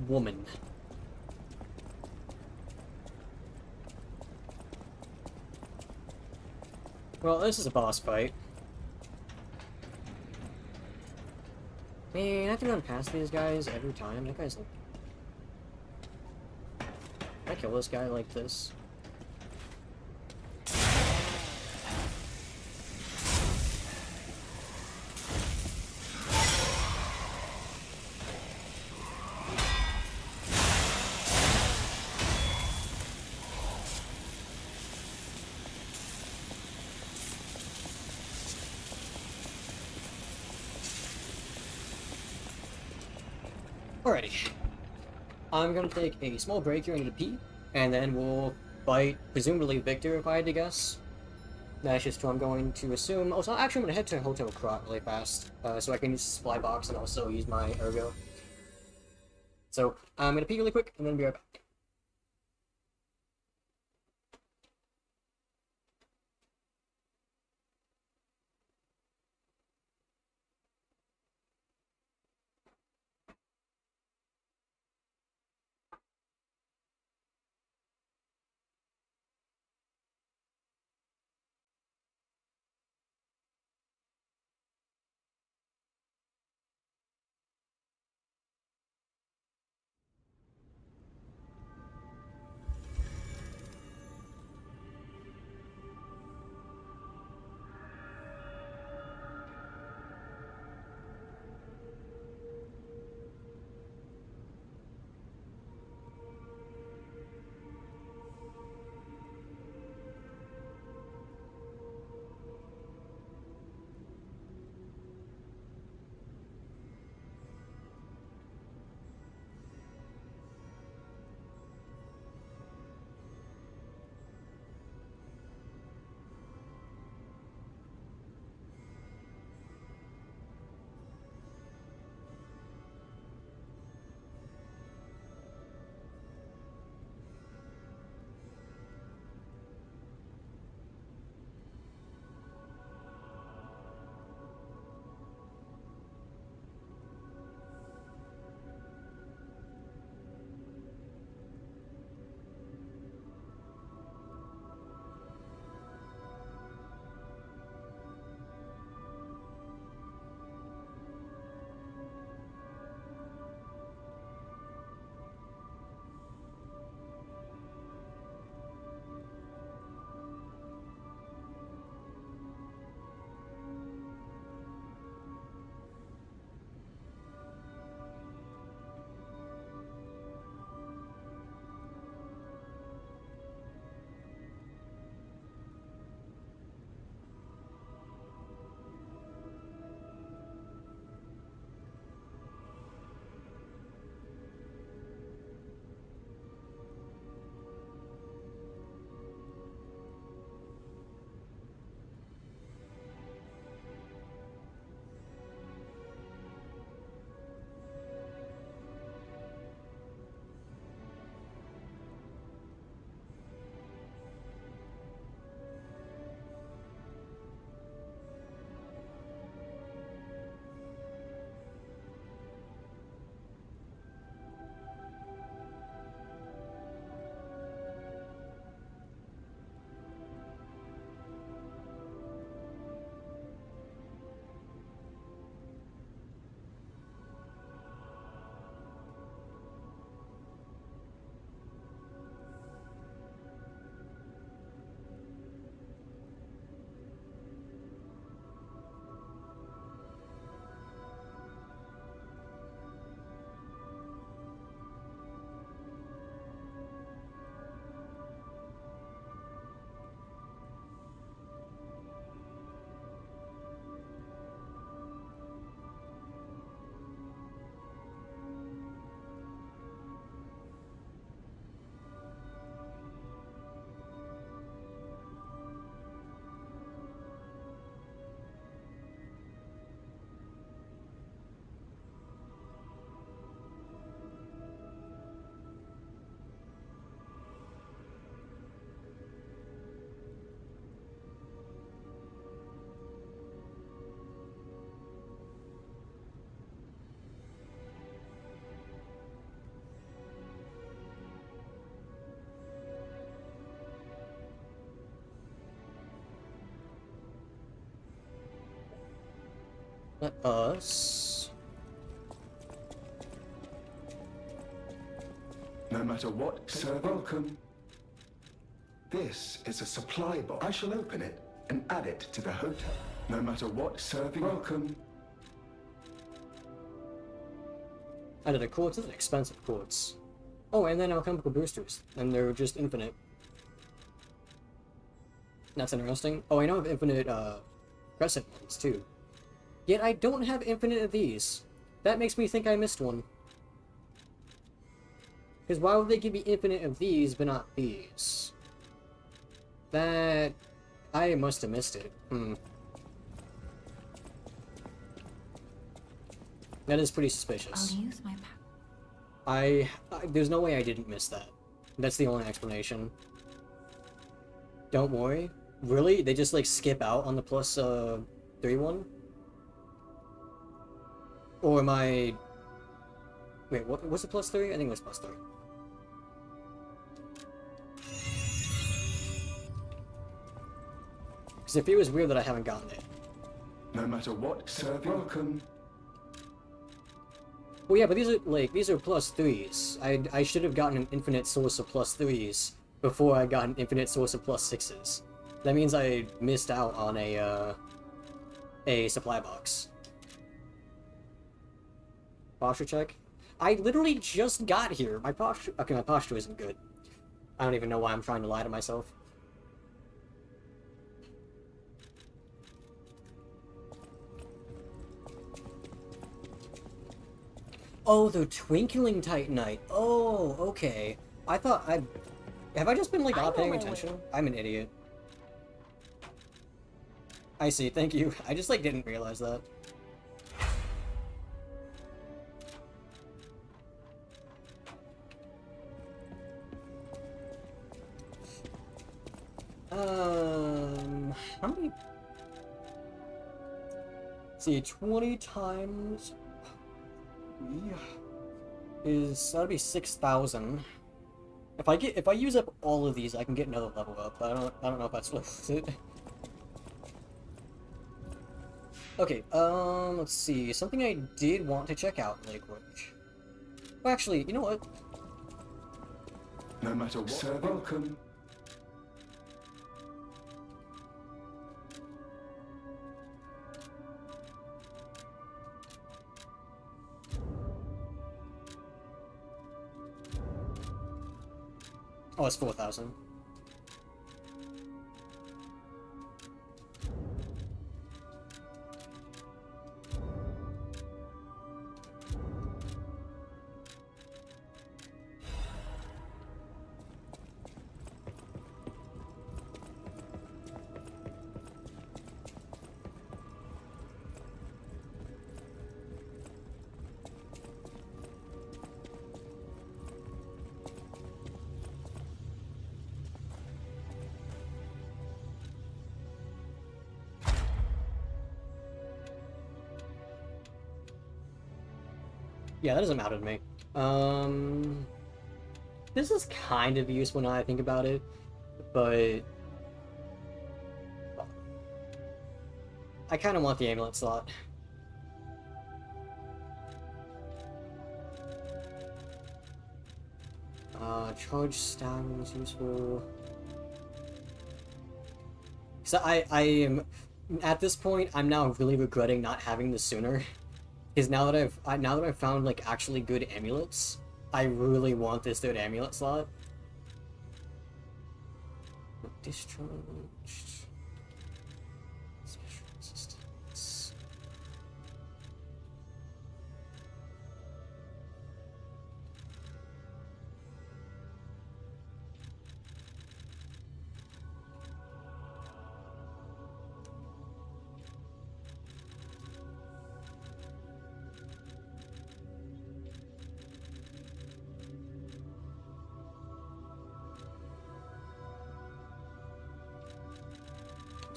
Woman. Well, this is a boss fight. Man, I have to run past these guys every time. That guy's like... Can I kill this guy like this? Alrighty. I'm gonna take a small break here, I need to pee, and then we'll fight, presumably Victor, if I had to guess. That's just who I'm going to assume. Also, actually, I'm gonna head to Hotel Krot really fast, so I can use the supply box and also use my ergo. So, I'm gonna pee really quick, and then be right back. Let us... No matter what, sir, welcome. This is a supply box. I shall open it and add it to the hotel. No matter what, serving, welcome. Added a quartz, this is expensive quartz. Oh, and then alchemical boosters, and they're just infinite. That's interesting. Oh, I know I have infinite, crescent ones, too. Yet I don't have infinite of these. That makes me think I missed one. Because why would they give me infinite of these, but not these? That... I must have missed it. That is pretty suspicious. I'll use my There's no way I didn't miss that. That's the only explanation. Don't worry. Really? They just, like, skip out on the plus, 3 one? Or am I... Wait, what was the plus 3? I think it was plus 3. Because it feels weird that I haven't gotten it. No matter what, sir, welcome. Well, yeah, but these are, like, these are plus 3s. I should have gotten an infinite source of plus 3s before I got an infinite source of plus 6s. That means I missed out on a supply box. Posture check? I literally just got here. My posture... Okay, my posture isn't good. I don't even know why I'm trying to lie to myself. Oh, the Twinkling Titanite. Oh, okay. I thought I... Have I just been, like, not paying attention? I'm an idiot. I see, thank you. I just, like, didn't realize that. How many... Let's see, 20 times... is... That'd be 6,000. If I use up all of these, I can get another level up, but I don't know if that's worth it. Okay, let's see. Something I did want to check out really quick. Well, actually, you know what? No matter what, sir, welcome. Oh, it's 4,000. Yeah, that doesn't matter to me. This is kind of useful now I think about it, but... I kind of want the amulet slot. Charge stun was useful. So I am... At this point, I'm now really regretting not having this sooner. Because now that I've found, like, actually good amulets, I really want this third amulet slot. Discharged. Special resistance.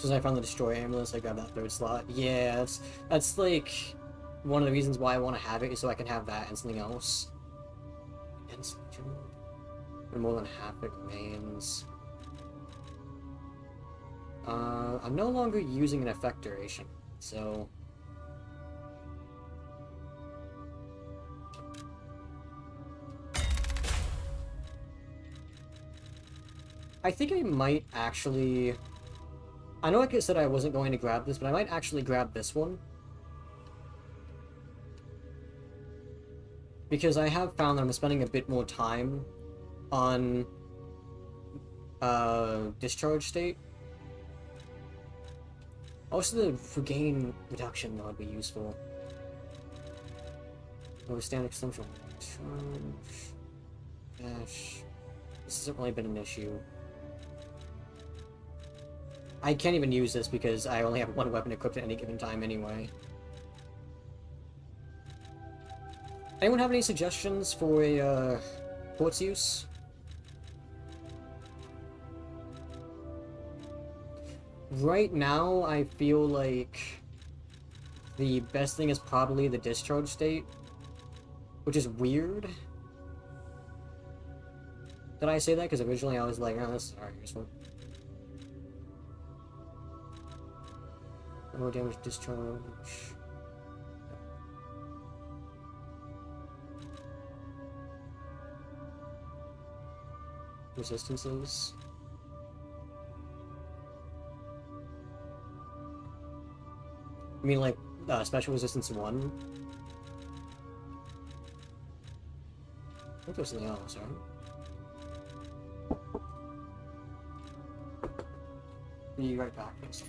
As I found the destroy amulet, I grabbed that third slot. Yeah, that's like one of the reasons why I want to have it is so I can have that and something else. And more than half it remains. I'm no longer using an effect duration, so I think I might actually... I know like I said I wasn't going to grab this, but I might actually grab this one. Because I have found that I'm spending a bit more time on discharge state. Also the regain reduction that would be useful. Overstand extension. Dash. This hasn't really been an issue. I can't even use this because I only have one weapon equipped at any given time anyway. Anyone have any suggestions for a port's use? Right now, I feel like the best thing is probably the discharge state, which is weird. Did I say that? Because originally I was like, oh, this is alright, useful. Low damage discharge. Resistances. I mean, like, special resistance 1? I think there's something else, right? Be right back, please.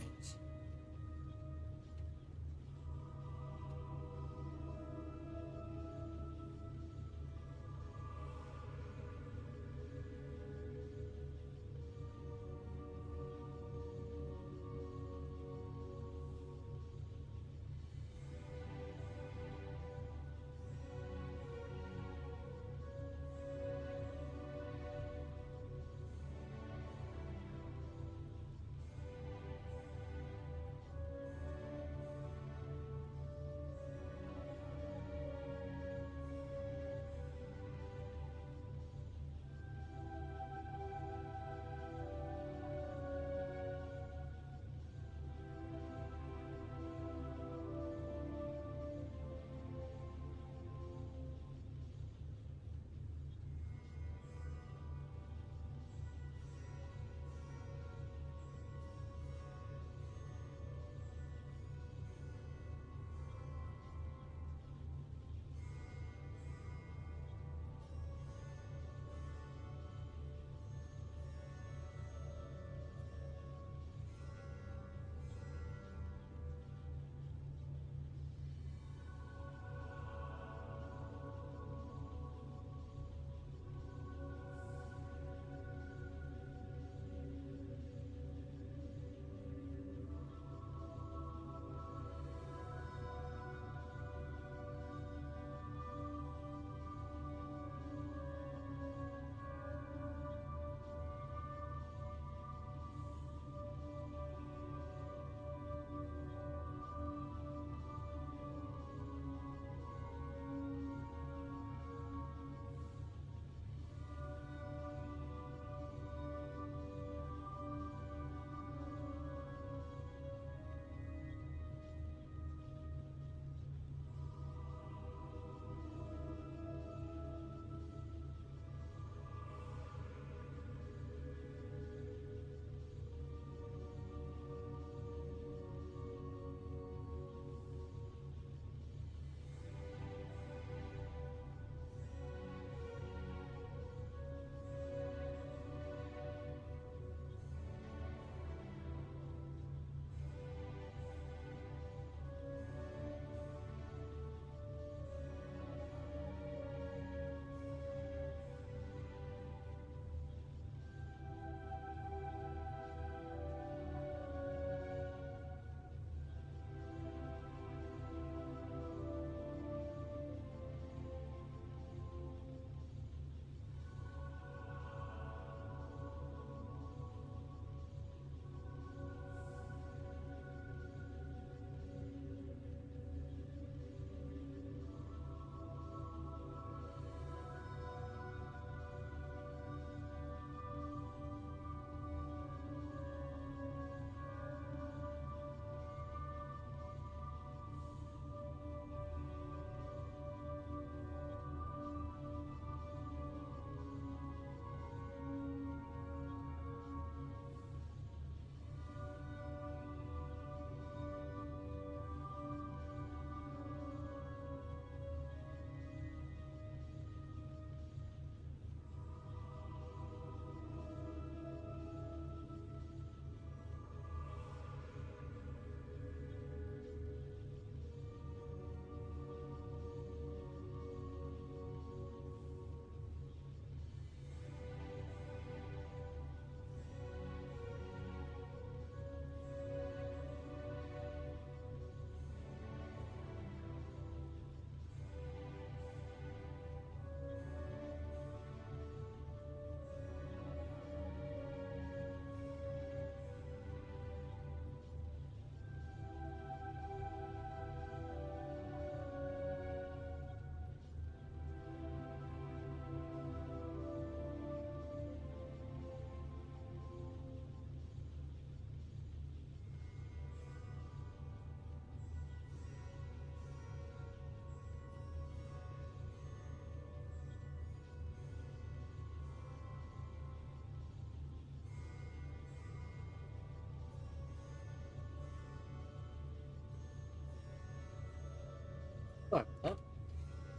Alright,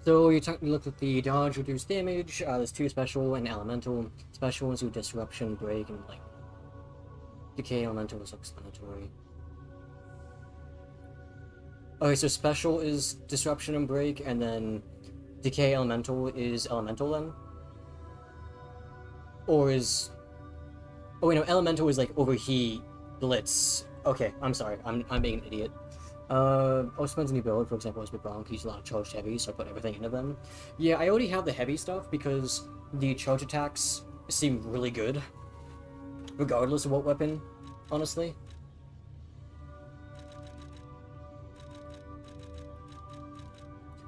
so you look at the dodge, reduce damage. There's 2 special and elemental. Special ones do disruption, break, and like decay. Elemental is explanatory. Okay, so special is disruption and break, and then decay elemental is elemental then? Or is... Oh wait, no, elemental is like overheat, blitz. Okay, I'm sorry, I'm being an idiot. Also spends a new build, for example, as with Bronk, use a lot of charged heavy, so I put everything into them. Yeah, I already have the heavy stuff because the charge attacks seem really good. Regardless of what weapon, honestly.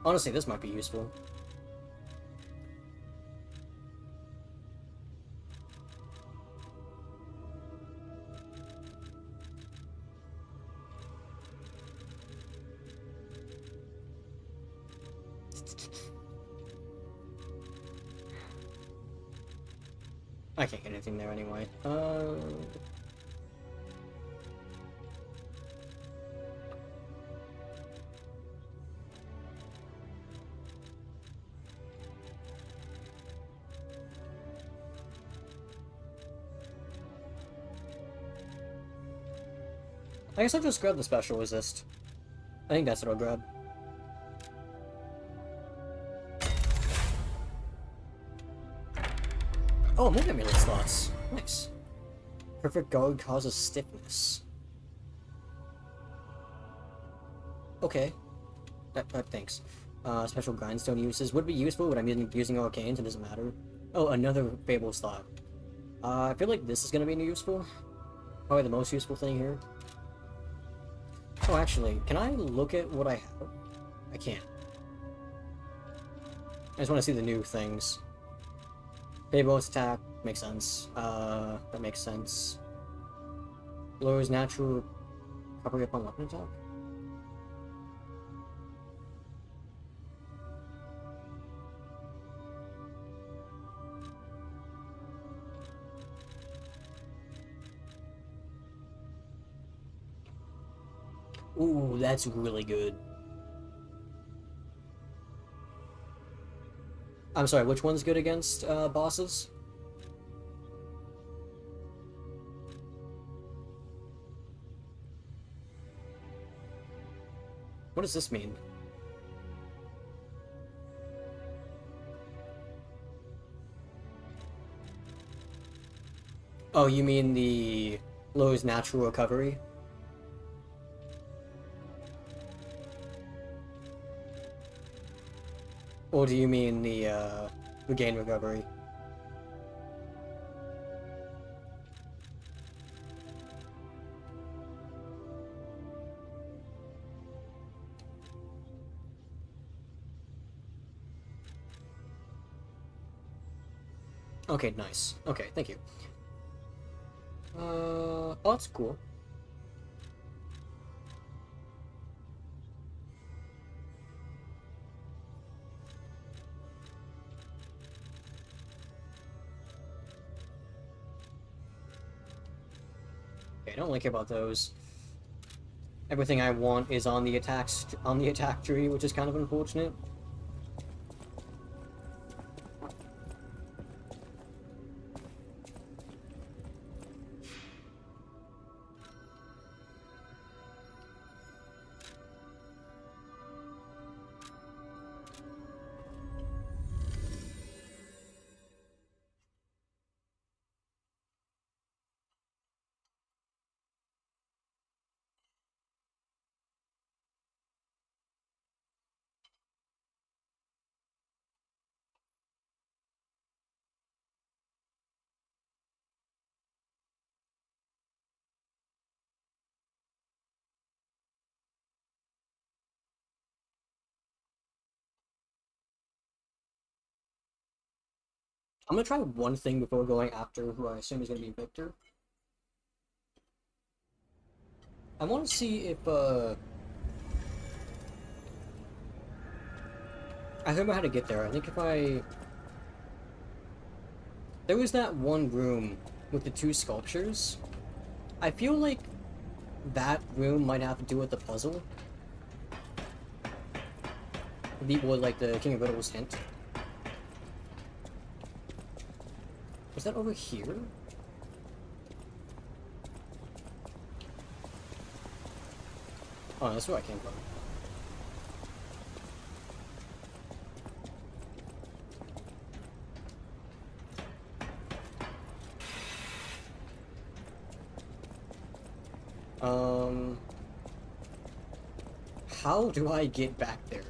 Honestly, this might be useful. I can't get anything there anyway. I guess I'll just grab the special resist. I think that's what I'll grab. Oh, movement melee slots. Nice. Perfect guard causes stiffness. Okay. Thanks. Special grindstone uses would be useful, but I'm using arcanes, it doesn't matter. Oh, another fable slot. I feel like this is gonna be useful. Probably the most useful thing here. Oh, actually, can I look at what I have? I can't. I just want to see the new things. Fable's attack makes sense. That makes sense. Lowers natural recovery upon weapon attack. Ooh, that's really good. I'm sorry, which one's good against bosses? What does this mean? Oh, you mean the lowers natural recovery? Or do you mean the regain recovery? Okay, nice. Okay, thank you. Oh, that's cool. Okay, I don't really care about those. Everything I want is on the attack tree, which is kind of unfortunate. I'm gonna try one thing before going after who I assume is gonna be Victor. I want to see if, I remember how to get there. I think if I... There was that one room with the 2 sculptures. I feel like that room might have to do with the puzzle. like the King of Riddles hint. Was that over here? Oh, that's where I came from. How do I get back there?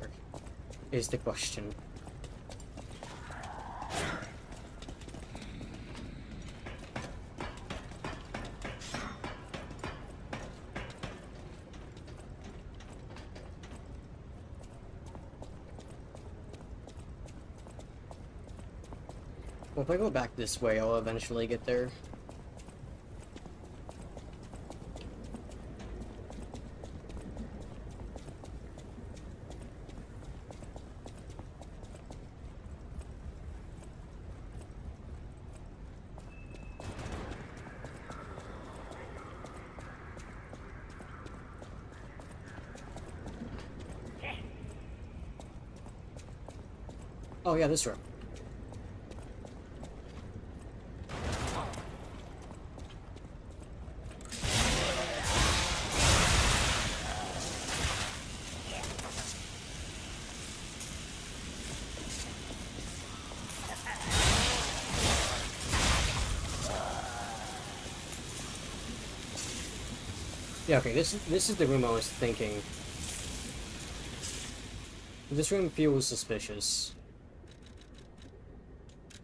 Is the question. Well, if I go back this way, I'll eventually get there. Oh yeah, this room. Yeah, okay, this is the room I was thinking. This room feels suspicious.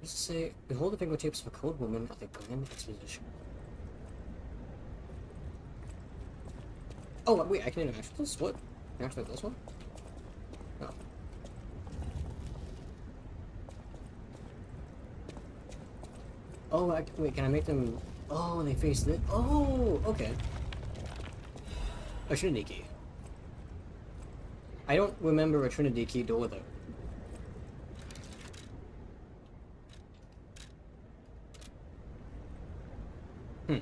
Let's say, behold the fingertips of a cold woman at the Grand Exposition. Oh, wait, I can interact with this? What? Interact with this one? Oh. Oh, wait, can I make them... Oh, they face this... Oh, okay. A Trinity key. I don't remember a Trinity key door, though. Hmm.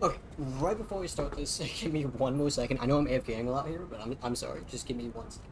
Okay, right before we start this, give me one more second. I know I'm AFKing a lot here, but I'm sorry. Just give me 1 second.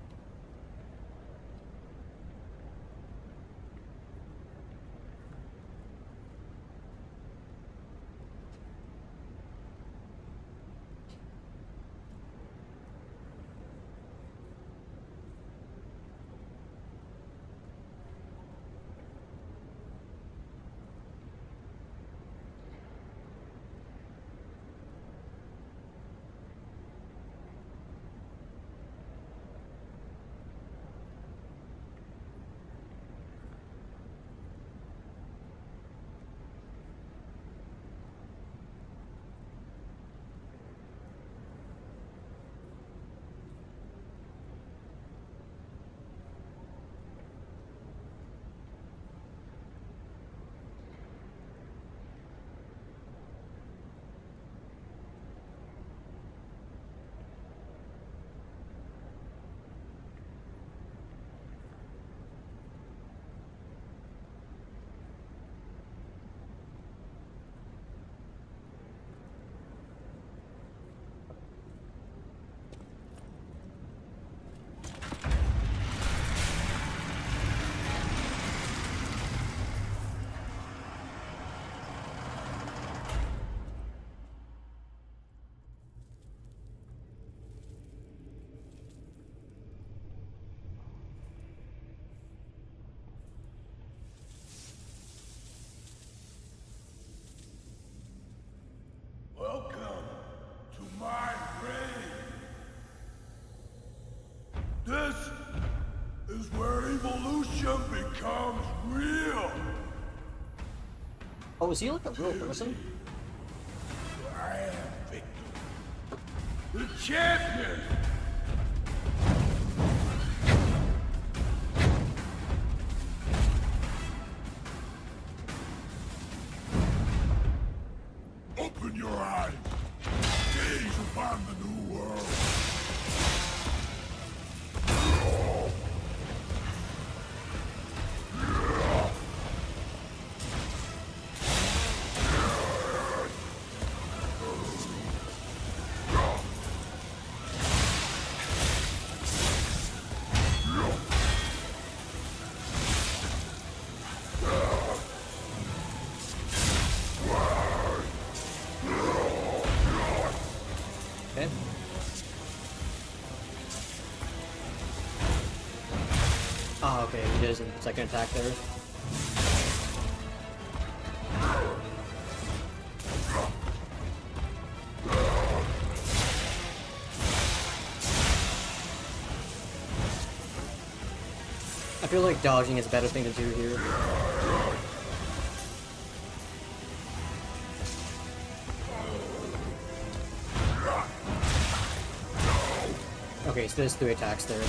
is he like a real person? I am Victor, the champion! Open your eyes! Gaze upon the new world! Okay. Ah, okay, he does a second attack there. I feel like dodging is a better thing to do here. Okay, so there's 3 attacks there.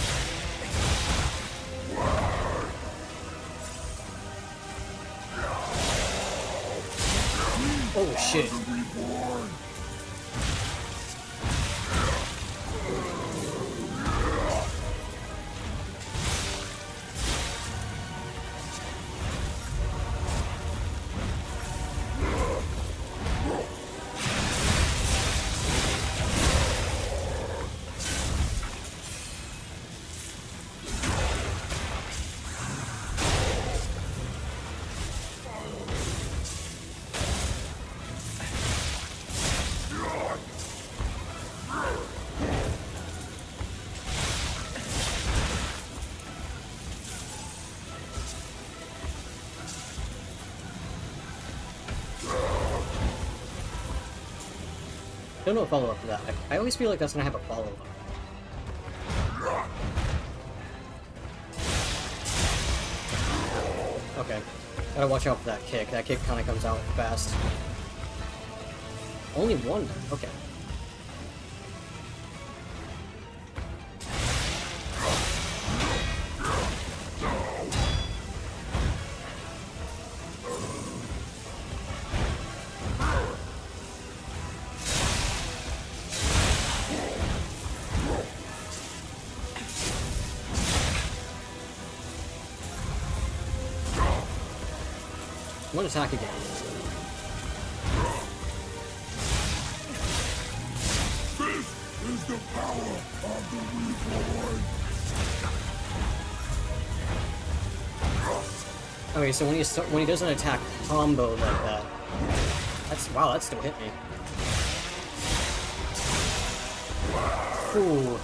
Oh shit. Don't know a follow-up to that. I always feel like that's gonna have a follow-up. Okay. Gotta watch out for that kick. That kick kinda comes out fast. Only one? Okay. One attack again. This is the power of the Reborn. Okay, so when he does an attack combo like that, wow, that still hit me. Ooh.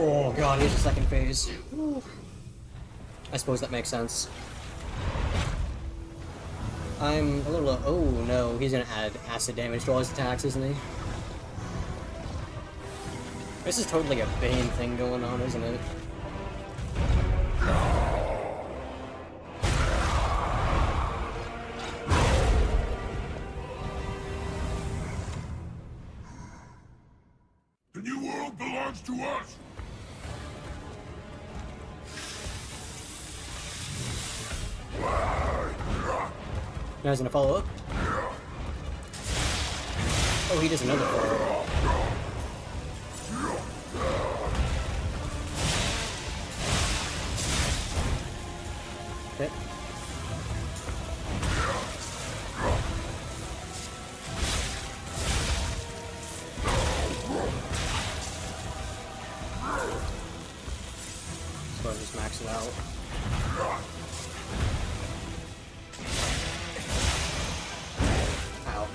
Oh god, here's the second phase. Ooh. I suppose that makes sense. I'm a little... oh no, he's gonna add acid damage to all his attacks, isn't he? This is totally a Bane thing going on, isn't it? The new world belongs to us. Now he's gonna follow up. Oh, he does another follow-up. Okay. So I'll just max it out. Ow.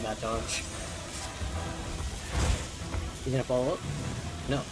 love that dodge. You gonna follow up? No.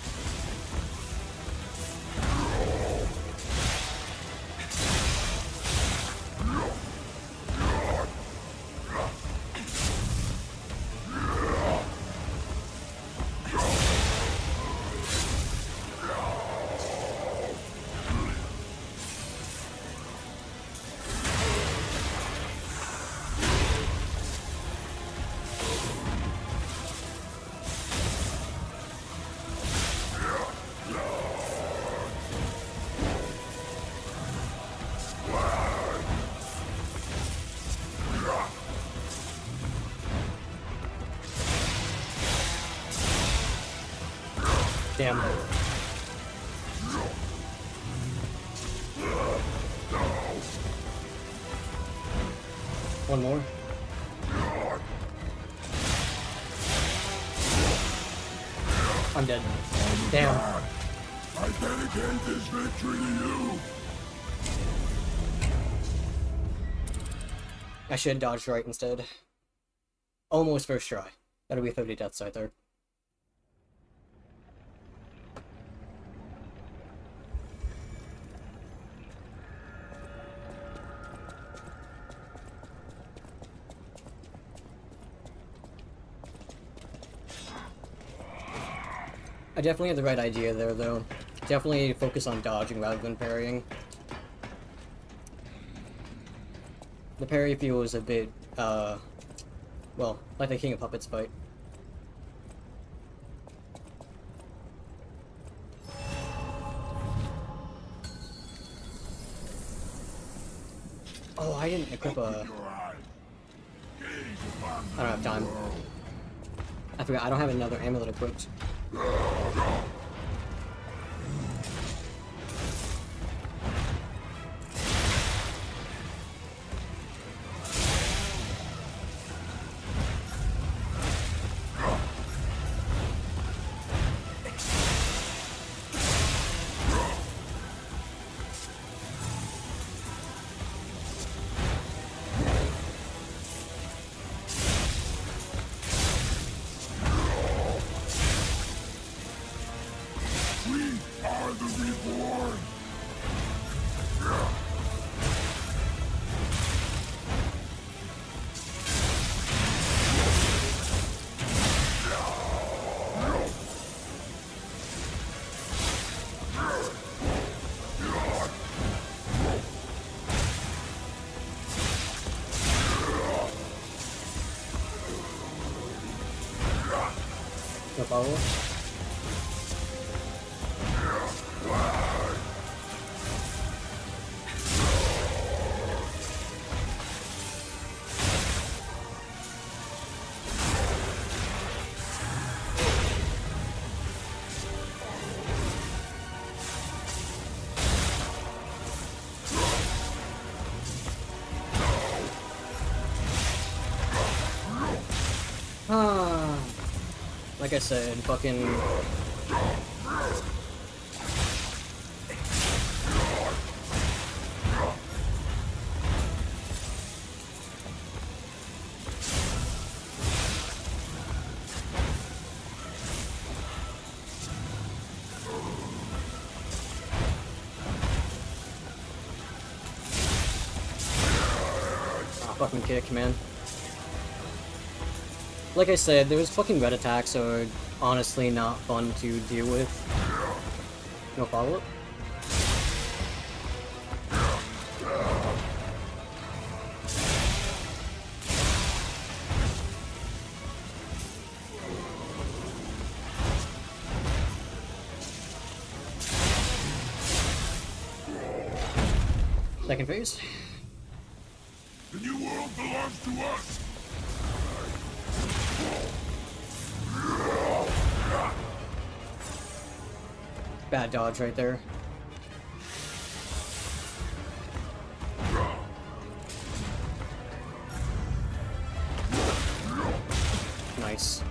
Damn. One more. I'm dead. Damn. I dedicate this victory to you. I should dodge right instead. Almost first try. That'll be 30 deaths right there. I definitely had the right idea there, though. Definitely focus on dodging rather than parrying. The parry feels a bit, well, like the King of Puppets fight. Oh, I didn't equip a... I don't have time. I forgot, I don't have another amulet equipped. No follow? Like I said, fucking... fucking kick, man. Like I said, those fucking red attacks are honestly not fun to deal with. No follow-up? Second phase. The new world belongs to us. Bad dodge right there. Nice.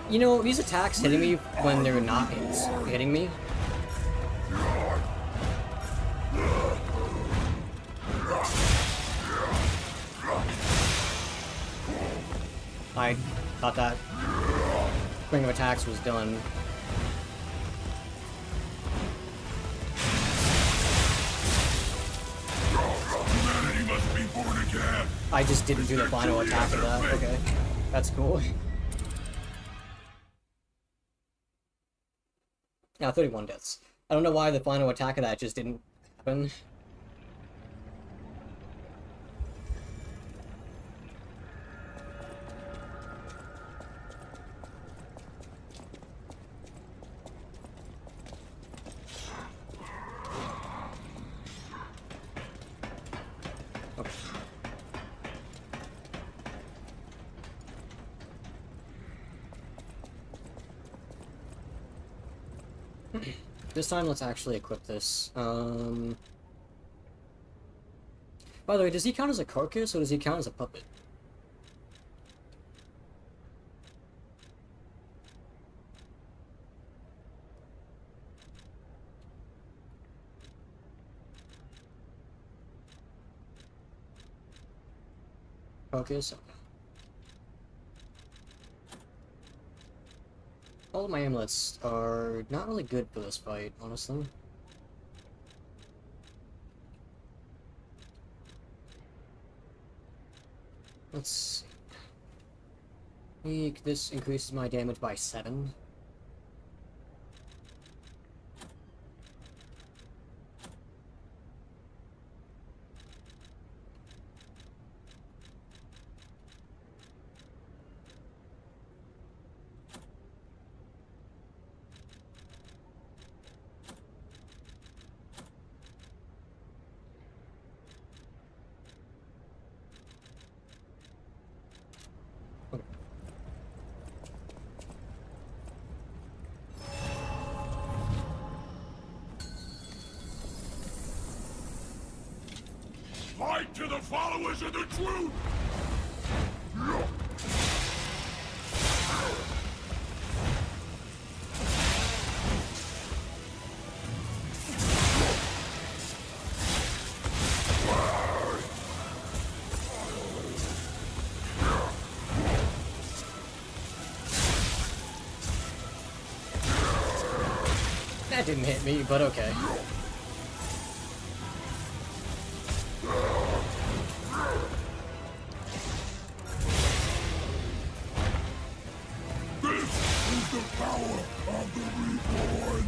You know, these attacks hitting me when they're not hitting me. I thought that ring of attacks was done. Humanity must be born again. I just didn't do the final attack of that. Okay. That's cool. Yeah, 31 deaths. I don't know why the final attack of that just didn't happen. This time, let's actually equip this. By the way, does he count as a carcass, or does he count as a puppet? Carcass? All of my amulets are not really good for this fight, honestly. Let's see. This increases my damage by 7. Fight to the followers of the truth! That didn't hit me, but okay. The power of the reborn!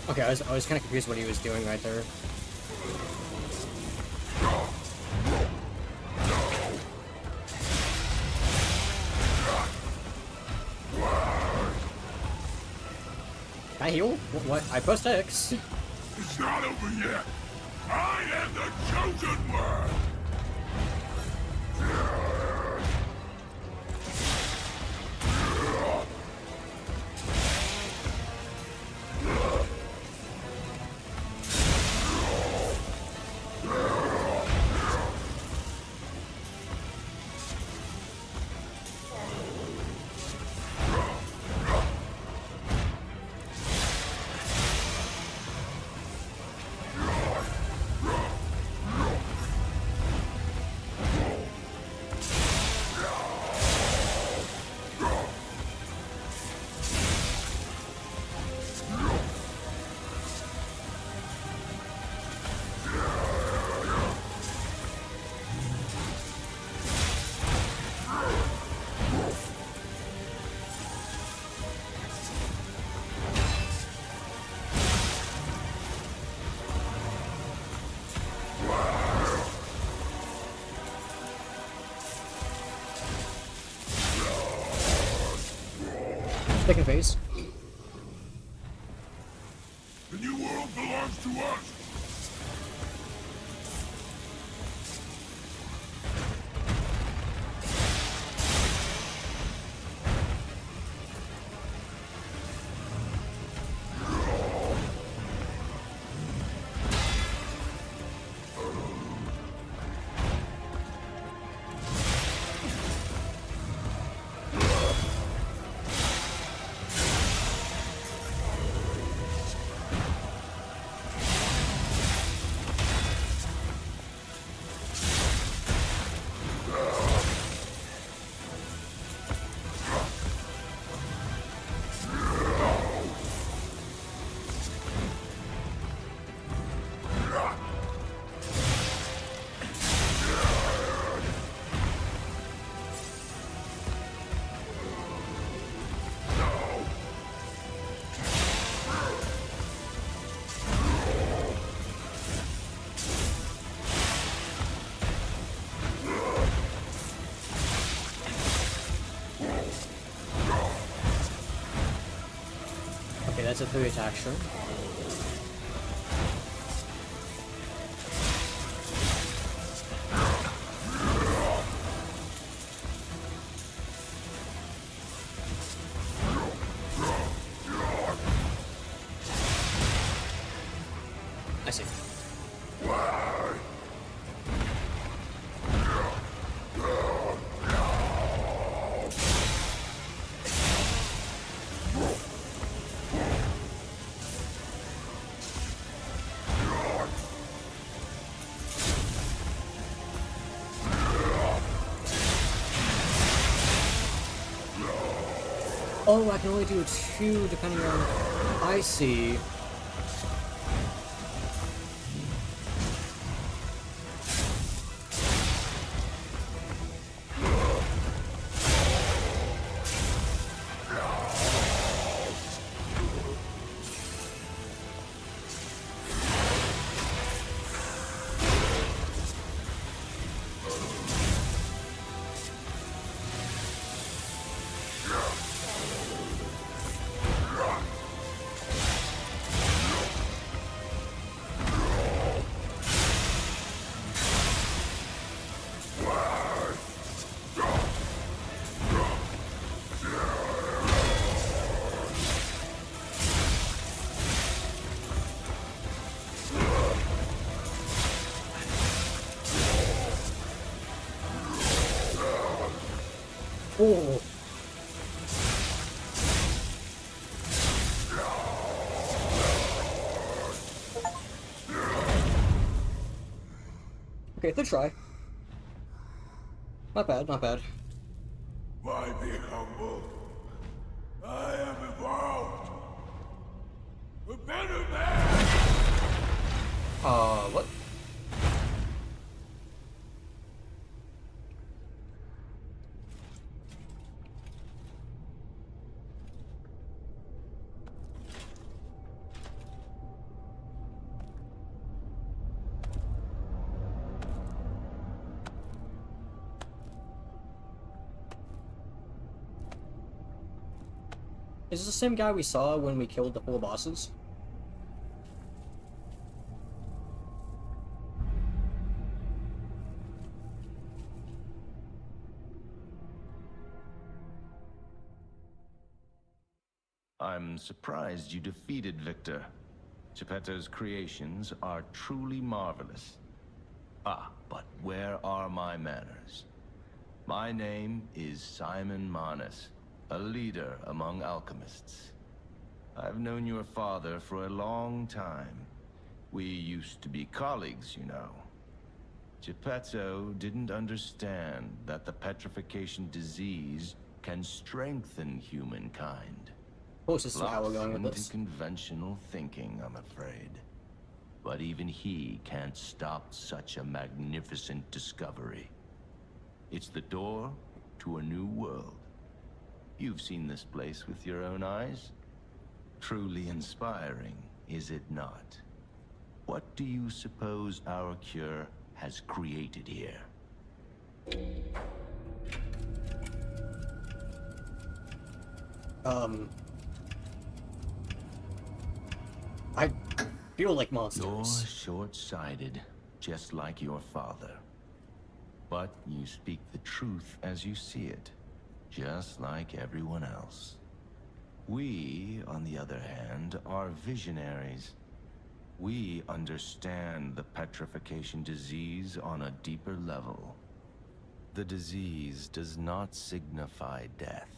Okay, I was kind of confused what he was doing right there. Can I heal? What? I pressed X. It's not over yet! I am the chosen one! Second phase. The new world belongs to us. Okay, that's a 3 attack string. I see. Oh, I can only do 2 depending on... I see. Oh. Okay, good try. Not bad, not bad. Why be humble? I am evolved. A better man. What? Is this the same guy we saw when we killed the 4 bosses? I'm surprised you defeated Victor. Geppetto's creations are truly marvelous. Ah, but where are my manners? My name is Simon Manus, a leader among alchemists. I've known your father for a long time. We used to be colleagues, you know. Geppetto didn't understand that the petrification disease can strengthen humankind. Of course, this is how we're going with Locked this. into conventional thinking, I'm afraid. But even he can't stop such a magnificent discovery. It's the door to a new world. You've seen this place with your own eyes. Truly inspiring, is it not? What do you suppose our cure has created here? I feel like You're monsters. short-sighted, just like your father. But you speak the truth as you see it, just like everyone else. We, on the other hand, are visionaries. We understand the petrification disease on a deeper level. The disease does not signify death.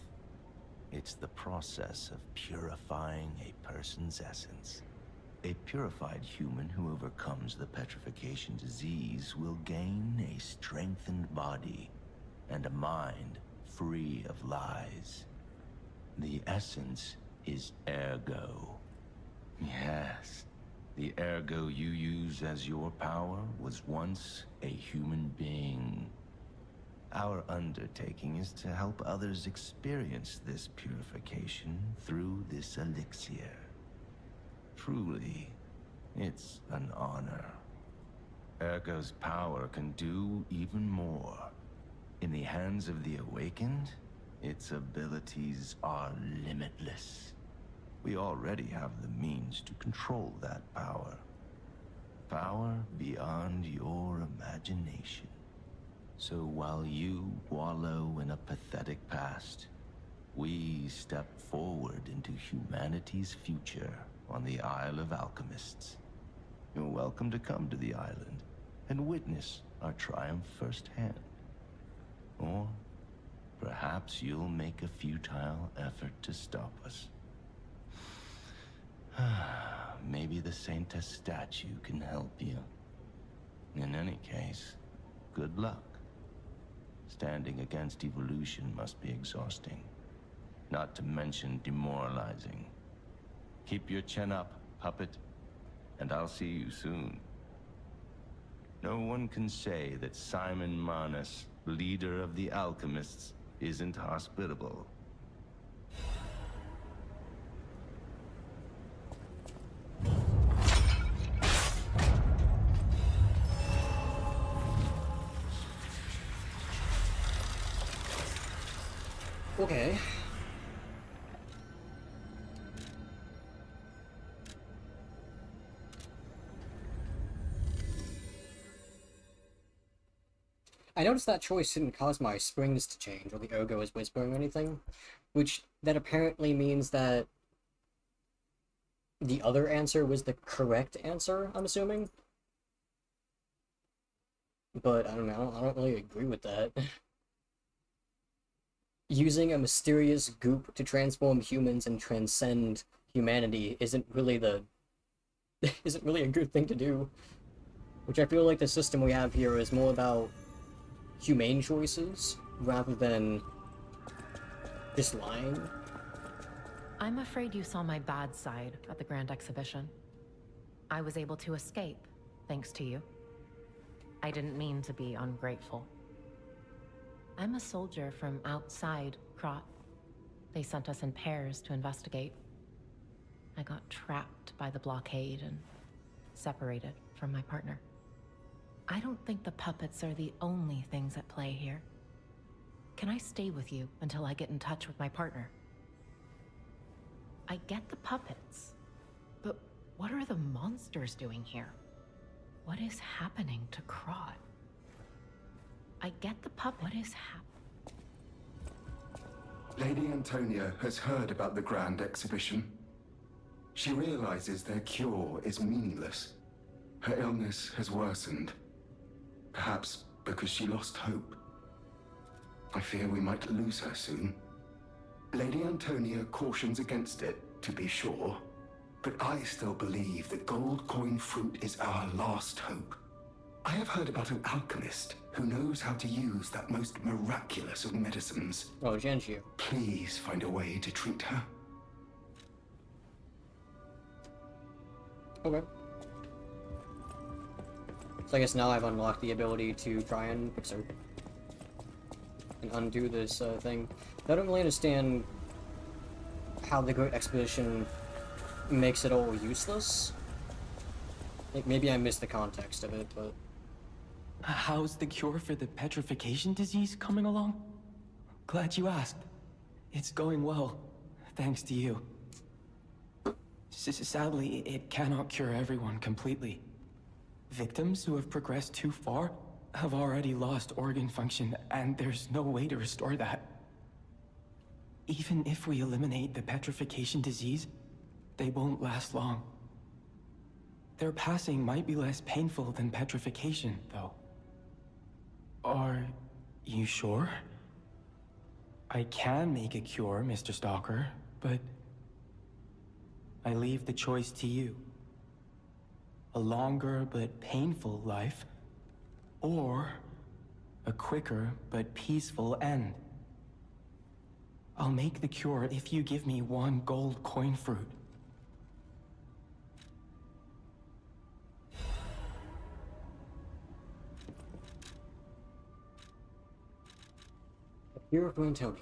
It's the process of purifying a person's essence. A purified human who overcomes the petrification disease will gain a strengthened body and a mind free of lies. The essence is ergo. Yes, the ergo you use as your power was once a human being. Our undertaking is to help others experience this purification through this elixir. Truly, it's an honor. Ergo's power can do even more. In the hands of the awakened, its abilities are limitless. We already have the means to control that power. Power beyond your imagination. So while you wallow in a pathetic past, we step forward into humanity's future on the Isle of Alchemists. You're welcome to come to the island and witness our triumph firsthand. Or perhaps you'll make a futile effort to stop us. Maybe the Saintess statue can help you. In any case, good luck. Standing against evolution must be exhausting, not to mention demoralizing. Keep your chin up, puppet, and I'll see you soon. No one can say that Simon Manus, leader of the alchemists, isn't hospitable. Okay. I noticed that choice didn't cause my springs to change, or the ergo is whispering or anything, which that apparently means that the other answer was the correct answer, I'm assuming. But I don't know, I don't really agree with that. Using a mysterious goop to transform humans and transcend humanity isn't really a good thing to do. Which I feel like the system we have here is more about humane choices rather than just lying. I'm afraid you saw my bad side at the Grand Exhibition. I was able to escape, thanks to you. I didn't mean to be ungrateful. I'm a soldier from outside Krot. They sent us in pairs to investigate. I got trapped by the blockade and separated from my partner. I don't think the puppets are the only things at play here. Can I stay with you until I get in touch with my partner? I get the puppets, but what are the monsters doing here? What is happening to Krot? I get the puppet. What is happening? Lady Antonia has heard about the Grand Exhibition. She realizes their cure is meaningless. Her illness has worsened. Perhaps because she lost hope. I fear we might lose her soon. Lady Antonia cautions against it, to be sure. But I still believe that gold coin fruit is our last hope. I have heard about an alchemist who knows how to use that most miraculous of medicines. Oh, Jianxu. Please find a way to treat her. Okay. So I guess now I've unlocked the ability to try and fix her. And undo this thing. I don't really understand how the Great Expedition makes it all useless. Like, maybe I missed the context of it, but... How's the cure for the petrification disease coming along? Glad you asked. It's going well. thanks to you. Sadly, it cannot cure everyone completely. Victims who have progressed too far have already lost organ function, and there's no way to restore that. Even if we eliminate the petrification disease, they won't last long. Their passing might be less painful than petrification, though. Are you sure? I can make a cure, Mr. Stalker, but I leave the choice to you. A longer but painful life, or a quicker but peaceful end. I'll make the cure if you give me 1 gold coin fruit. A cure for Antonio.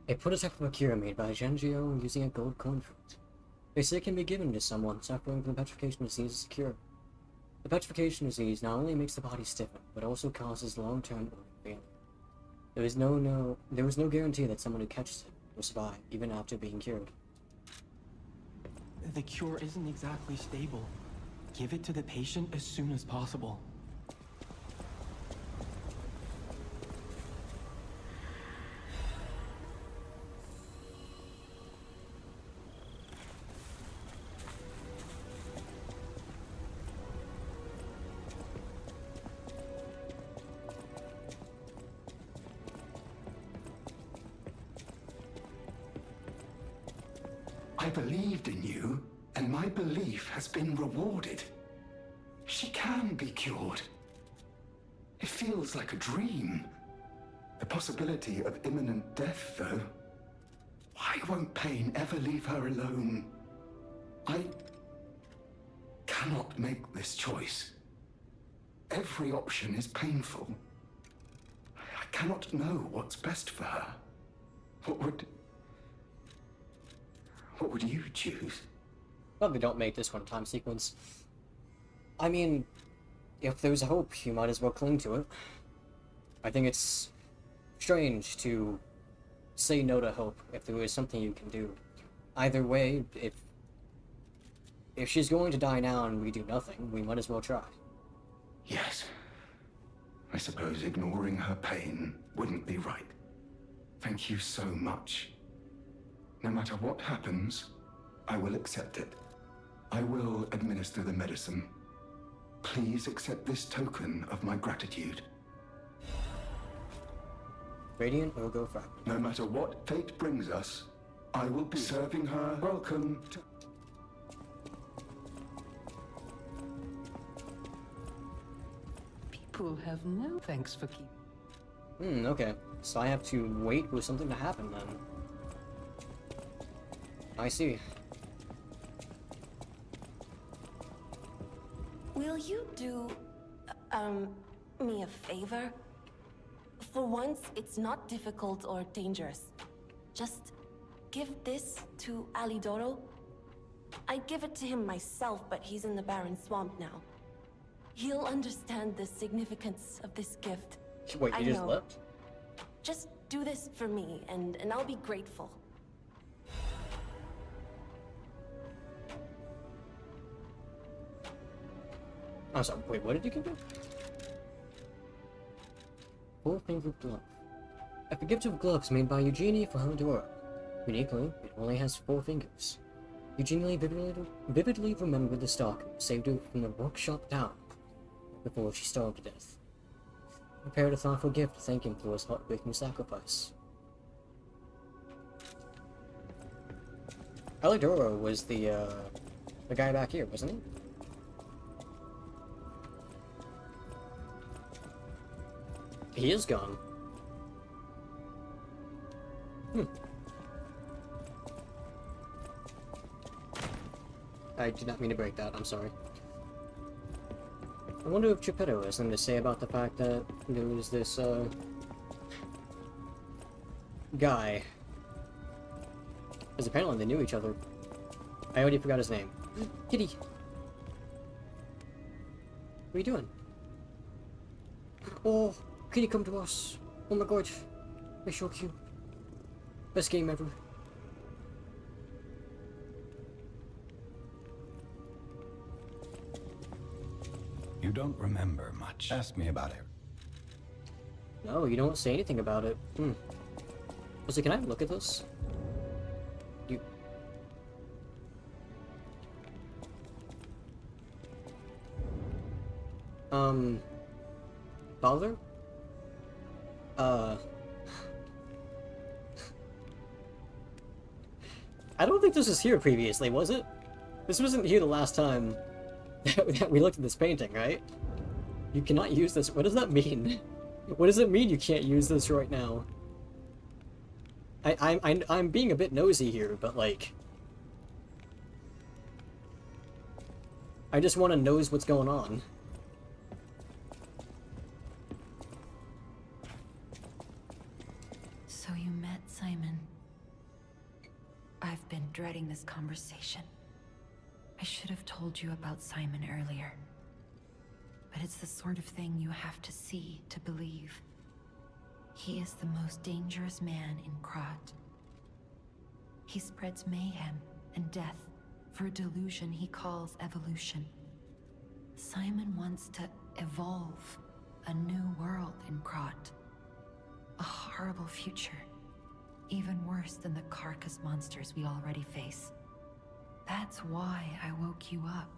A prototype of a cure made by Gengio using a gold coin fruit. They say it can be given to someone suffering from the petrification disease as a cure. The petrification disease not only makes the body stiffen, but also causes long-term organ failure. There was no guarantee that someone who catches it will survive, even after being cured. The cure isn't exactly stable. Give it to the patient as soon as possible. I believed in you, and my belief has been rewarded. She can be cured. It feels like a dream. The possibility of imminent death, though. Why won't pain ever leave her alone? I cannot make this choice. Every option is painful. I cannot know what's best for her. What would you choose? Probably don't make this one time sequence. I mean, if there's a hope, you might as well cling to it. I think it's strange to say no to hope if there is something you can do. Either way, if she's going to die now and we do nothing, we might as well try. Yes. I suppose ignoring her pain wouldn't be right. Thank you so much. No matter what happens, I will accept it. I will administer the medicine. Please accept this token of my gratitude. Radiant or go fragment. No matter what fate brings us, I will be serving her. Welcome to... People have no thanks for keeping. Okay. So I have to wait for something to happen then. I see. Will you do, me a favor? For once, it's not difficult or dangerous. Just give this to Alidoro. I'd give it to him myself, but he's in the Barren Swamp now. He'll understand the significance of this gift. Wait, you just left? Just do this for me, and I'll be grateful. I'm sorry, wait, what did you give me? 4-fingered glove. A gift of gloves made by Eugenie for Alidoro. Uniquely, it only has 4 fingers. Eugenie vividly remembered the stalker who saved her from the workshop down before she starved to death. Prepared a thoughtful gift to thank him for his heartbreaking sacrifice. Alidoro was the guy back here, wasn't he? He is gone. I did not mean to break that, I'm sorry. I wonder if Geppetto has something to say about the fact that there was this, guy. Because apparently they knew each other. I already forgot his name. Kitty! What are you doing? Oh, Kitty, come to us. Oh my god. We're so cute. Best game ever. don't remember much. Ask me about it. No, you don't say anything about it. So can I look at this? You... Father? I don't think this was here previously, was it? This wasn't here the last time that we looked at this painting, right? You cannot use this. What does that mean? What does it mean you can't use this right now? I'm being a bit nosy here, but like... I just want to nose what's going on. So you met Simon. I've been dreading this conversation. I should have told you about Simon earlier. But it's the sort of thing you have to see to believe. He is the most dangerous man in Krat. He spreads mayhem and death for a delusion he calls evolution. Simon wants to evolve a new world in Krat. A horrible future. Even worse than the carcass monsters we already face. That's why I woke you up.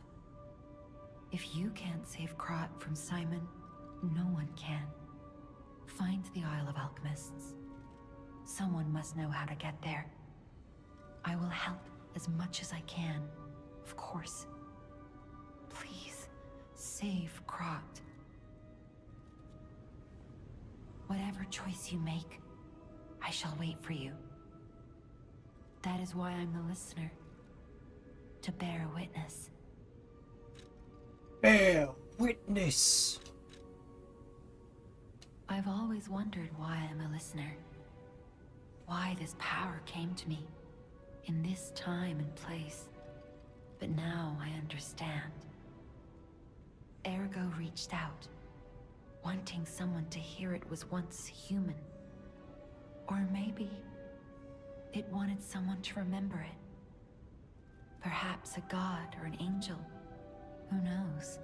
If you can't save Krat from Simon, no one can. Find the Isle of Alchemists. Someone must know how to get there. I will help as much as I can, of course. Please, save Krat. Whatever choice you make, I shall wait for you. That is why I'm the listener. To bear witness. Bear witness! I've always wondered why I'm a listener. Why this power came to me, in this time and place. But now I understand. Ergo reached out, wanting someone to hear it was once human. Or maybe it wanted someone to remember it. Perhaps a god or an angel. Who knows?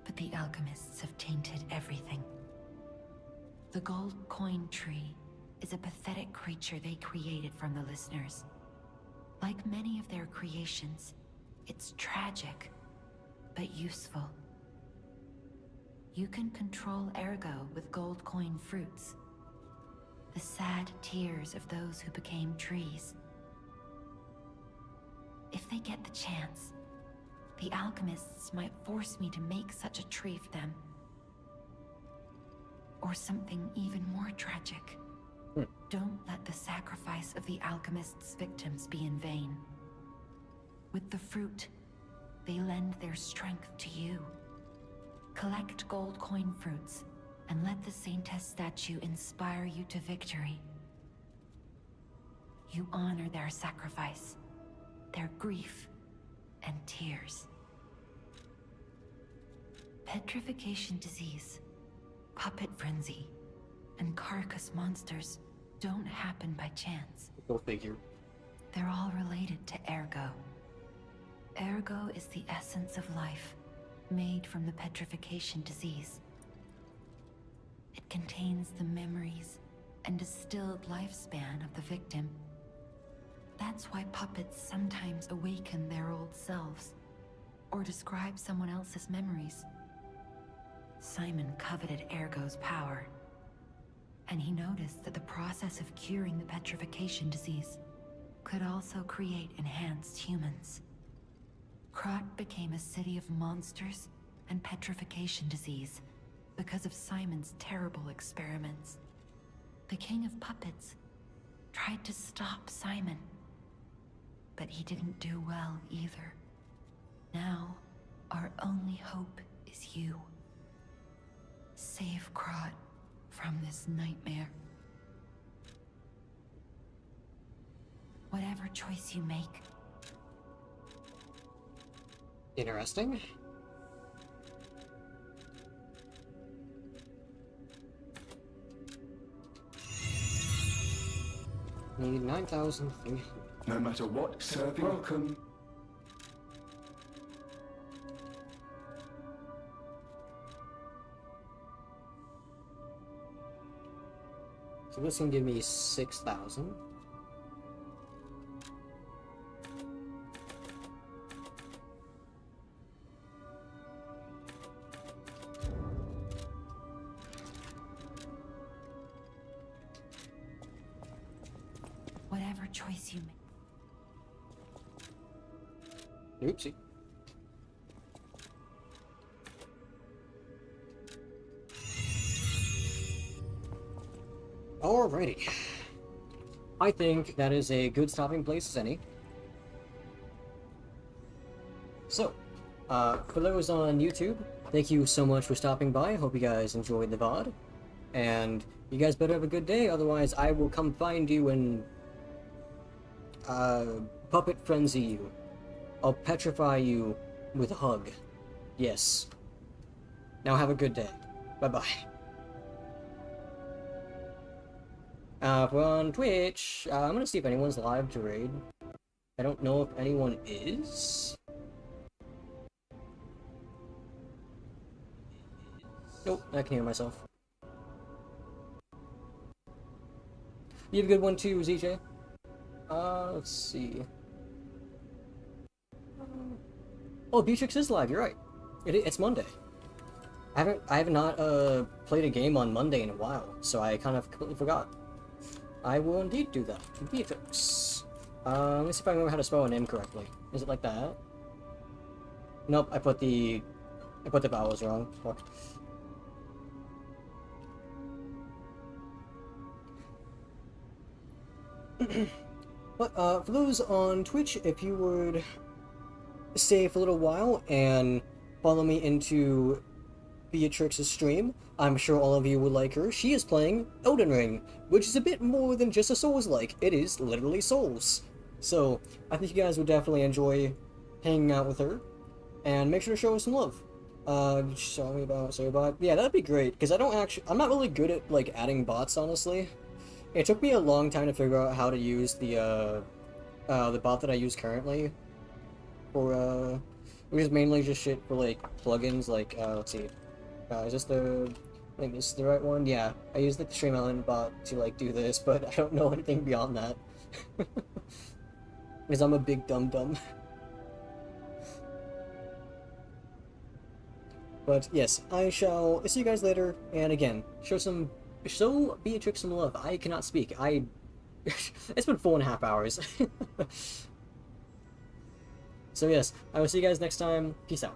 But the alchemists have tainted everything. The gold coin tree is a pathetic creature they created from the listeners. Like many of their creations, it's tragic, but useful. You can control Ergo with gold coin fruits. The sad tears of those who became trees. If they get the chance, the alchemists might force me to make such a tree for them. Or something even more tragic. Don't let the sacrifice of the alchemists' victims be in vain. With the fruit, they lend their strength to you. Collect gold coin fruits, and let the Saintess statue inspire you to victory. You honor their sacrifice, their grief, and tears. Petrification disease, puppet frenzy, and carcass monsters don't happen by chance. Go figure. They're all related to Ergo. Ergo is the essence of life, made from the petrification disease. It contains the memories and distilled lifespan of the victim. That's why puppets sometimes awaken their old selves, or describe someone else's memories. Simon coveted Ergo's power, and he noticed that the process of curing the petrification disease could also create enhanced humans. Krat became a city of monsters and petrification disease because of Simon's terrible experiments. The King of Puppets tried to stop Simon, but he didn't do well either. Now, our only hope is you. Save Krat from this nightmare. Whatever choice you make. Interesting. Need 9,000. No matter what, serving welcome. So this can give me 6,000. Whatever choice you make. Oopsie. Alrighty. I think that is a good stopping place as any. So, for those on YouTube, thank you so much for stopping by. Hope you guys enjoyed the VOD. And you guys better have a good day, otherwise I will come find you and puppet frenzy you. I'll petrify you with a hug. Yes. Now have a good day. Bye-bye. If we're on Twitch, I'm gonna see if anyone's live to raid. I don't know if anyone is. Nope, I can hear myself. You have a good one too, ZJ. Let's see. Oh, Beatrix is live, you're right. It's Monday. I have not played a game on Monday in a while, so I kind of completely forgot. I will indeed do that. Beatrix. Let me see if I remember how to spell her name correctly. Is it like that? Nope, I put the vowels wrong. Fuck. But for those on Twitch, if you would stay for a little while and follow me into Beatrix's stream, I'm sure all of you would like her. She is playing Elden Ring, which is a bit more than just a Souls-like. It is literally Souls. So I think you guys would definitely enjoy hanging out with her, and make sure to show her some love. Show me about bot. Yeah, that'd be great, because I'm not really good at like adding bots, honestly. It took me a long time to figure out how to use the bot that I use currently for which is mainly just shit for like plugins, like let's see, is this the, I think this is the right one? Yeah, I use the Stream Element bot to like do this, but I don't know anything beyond that. Because I'm a big dum-dum. But yes, I shall see you guys later, and again, show Beatrix some love. I cannot speak. It's been 4.5 hours. So yes, I will see you guys next time. Peace out.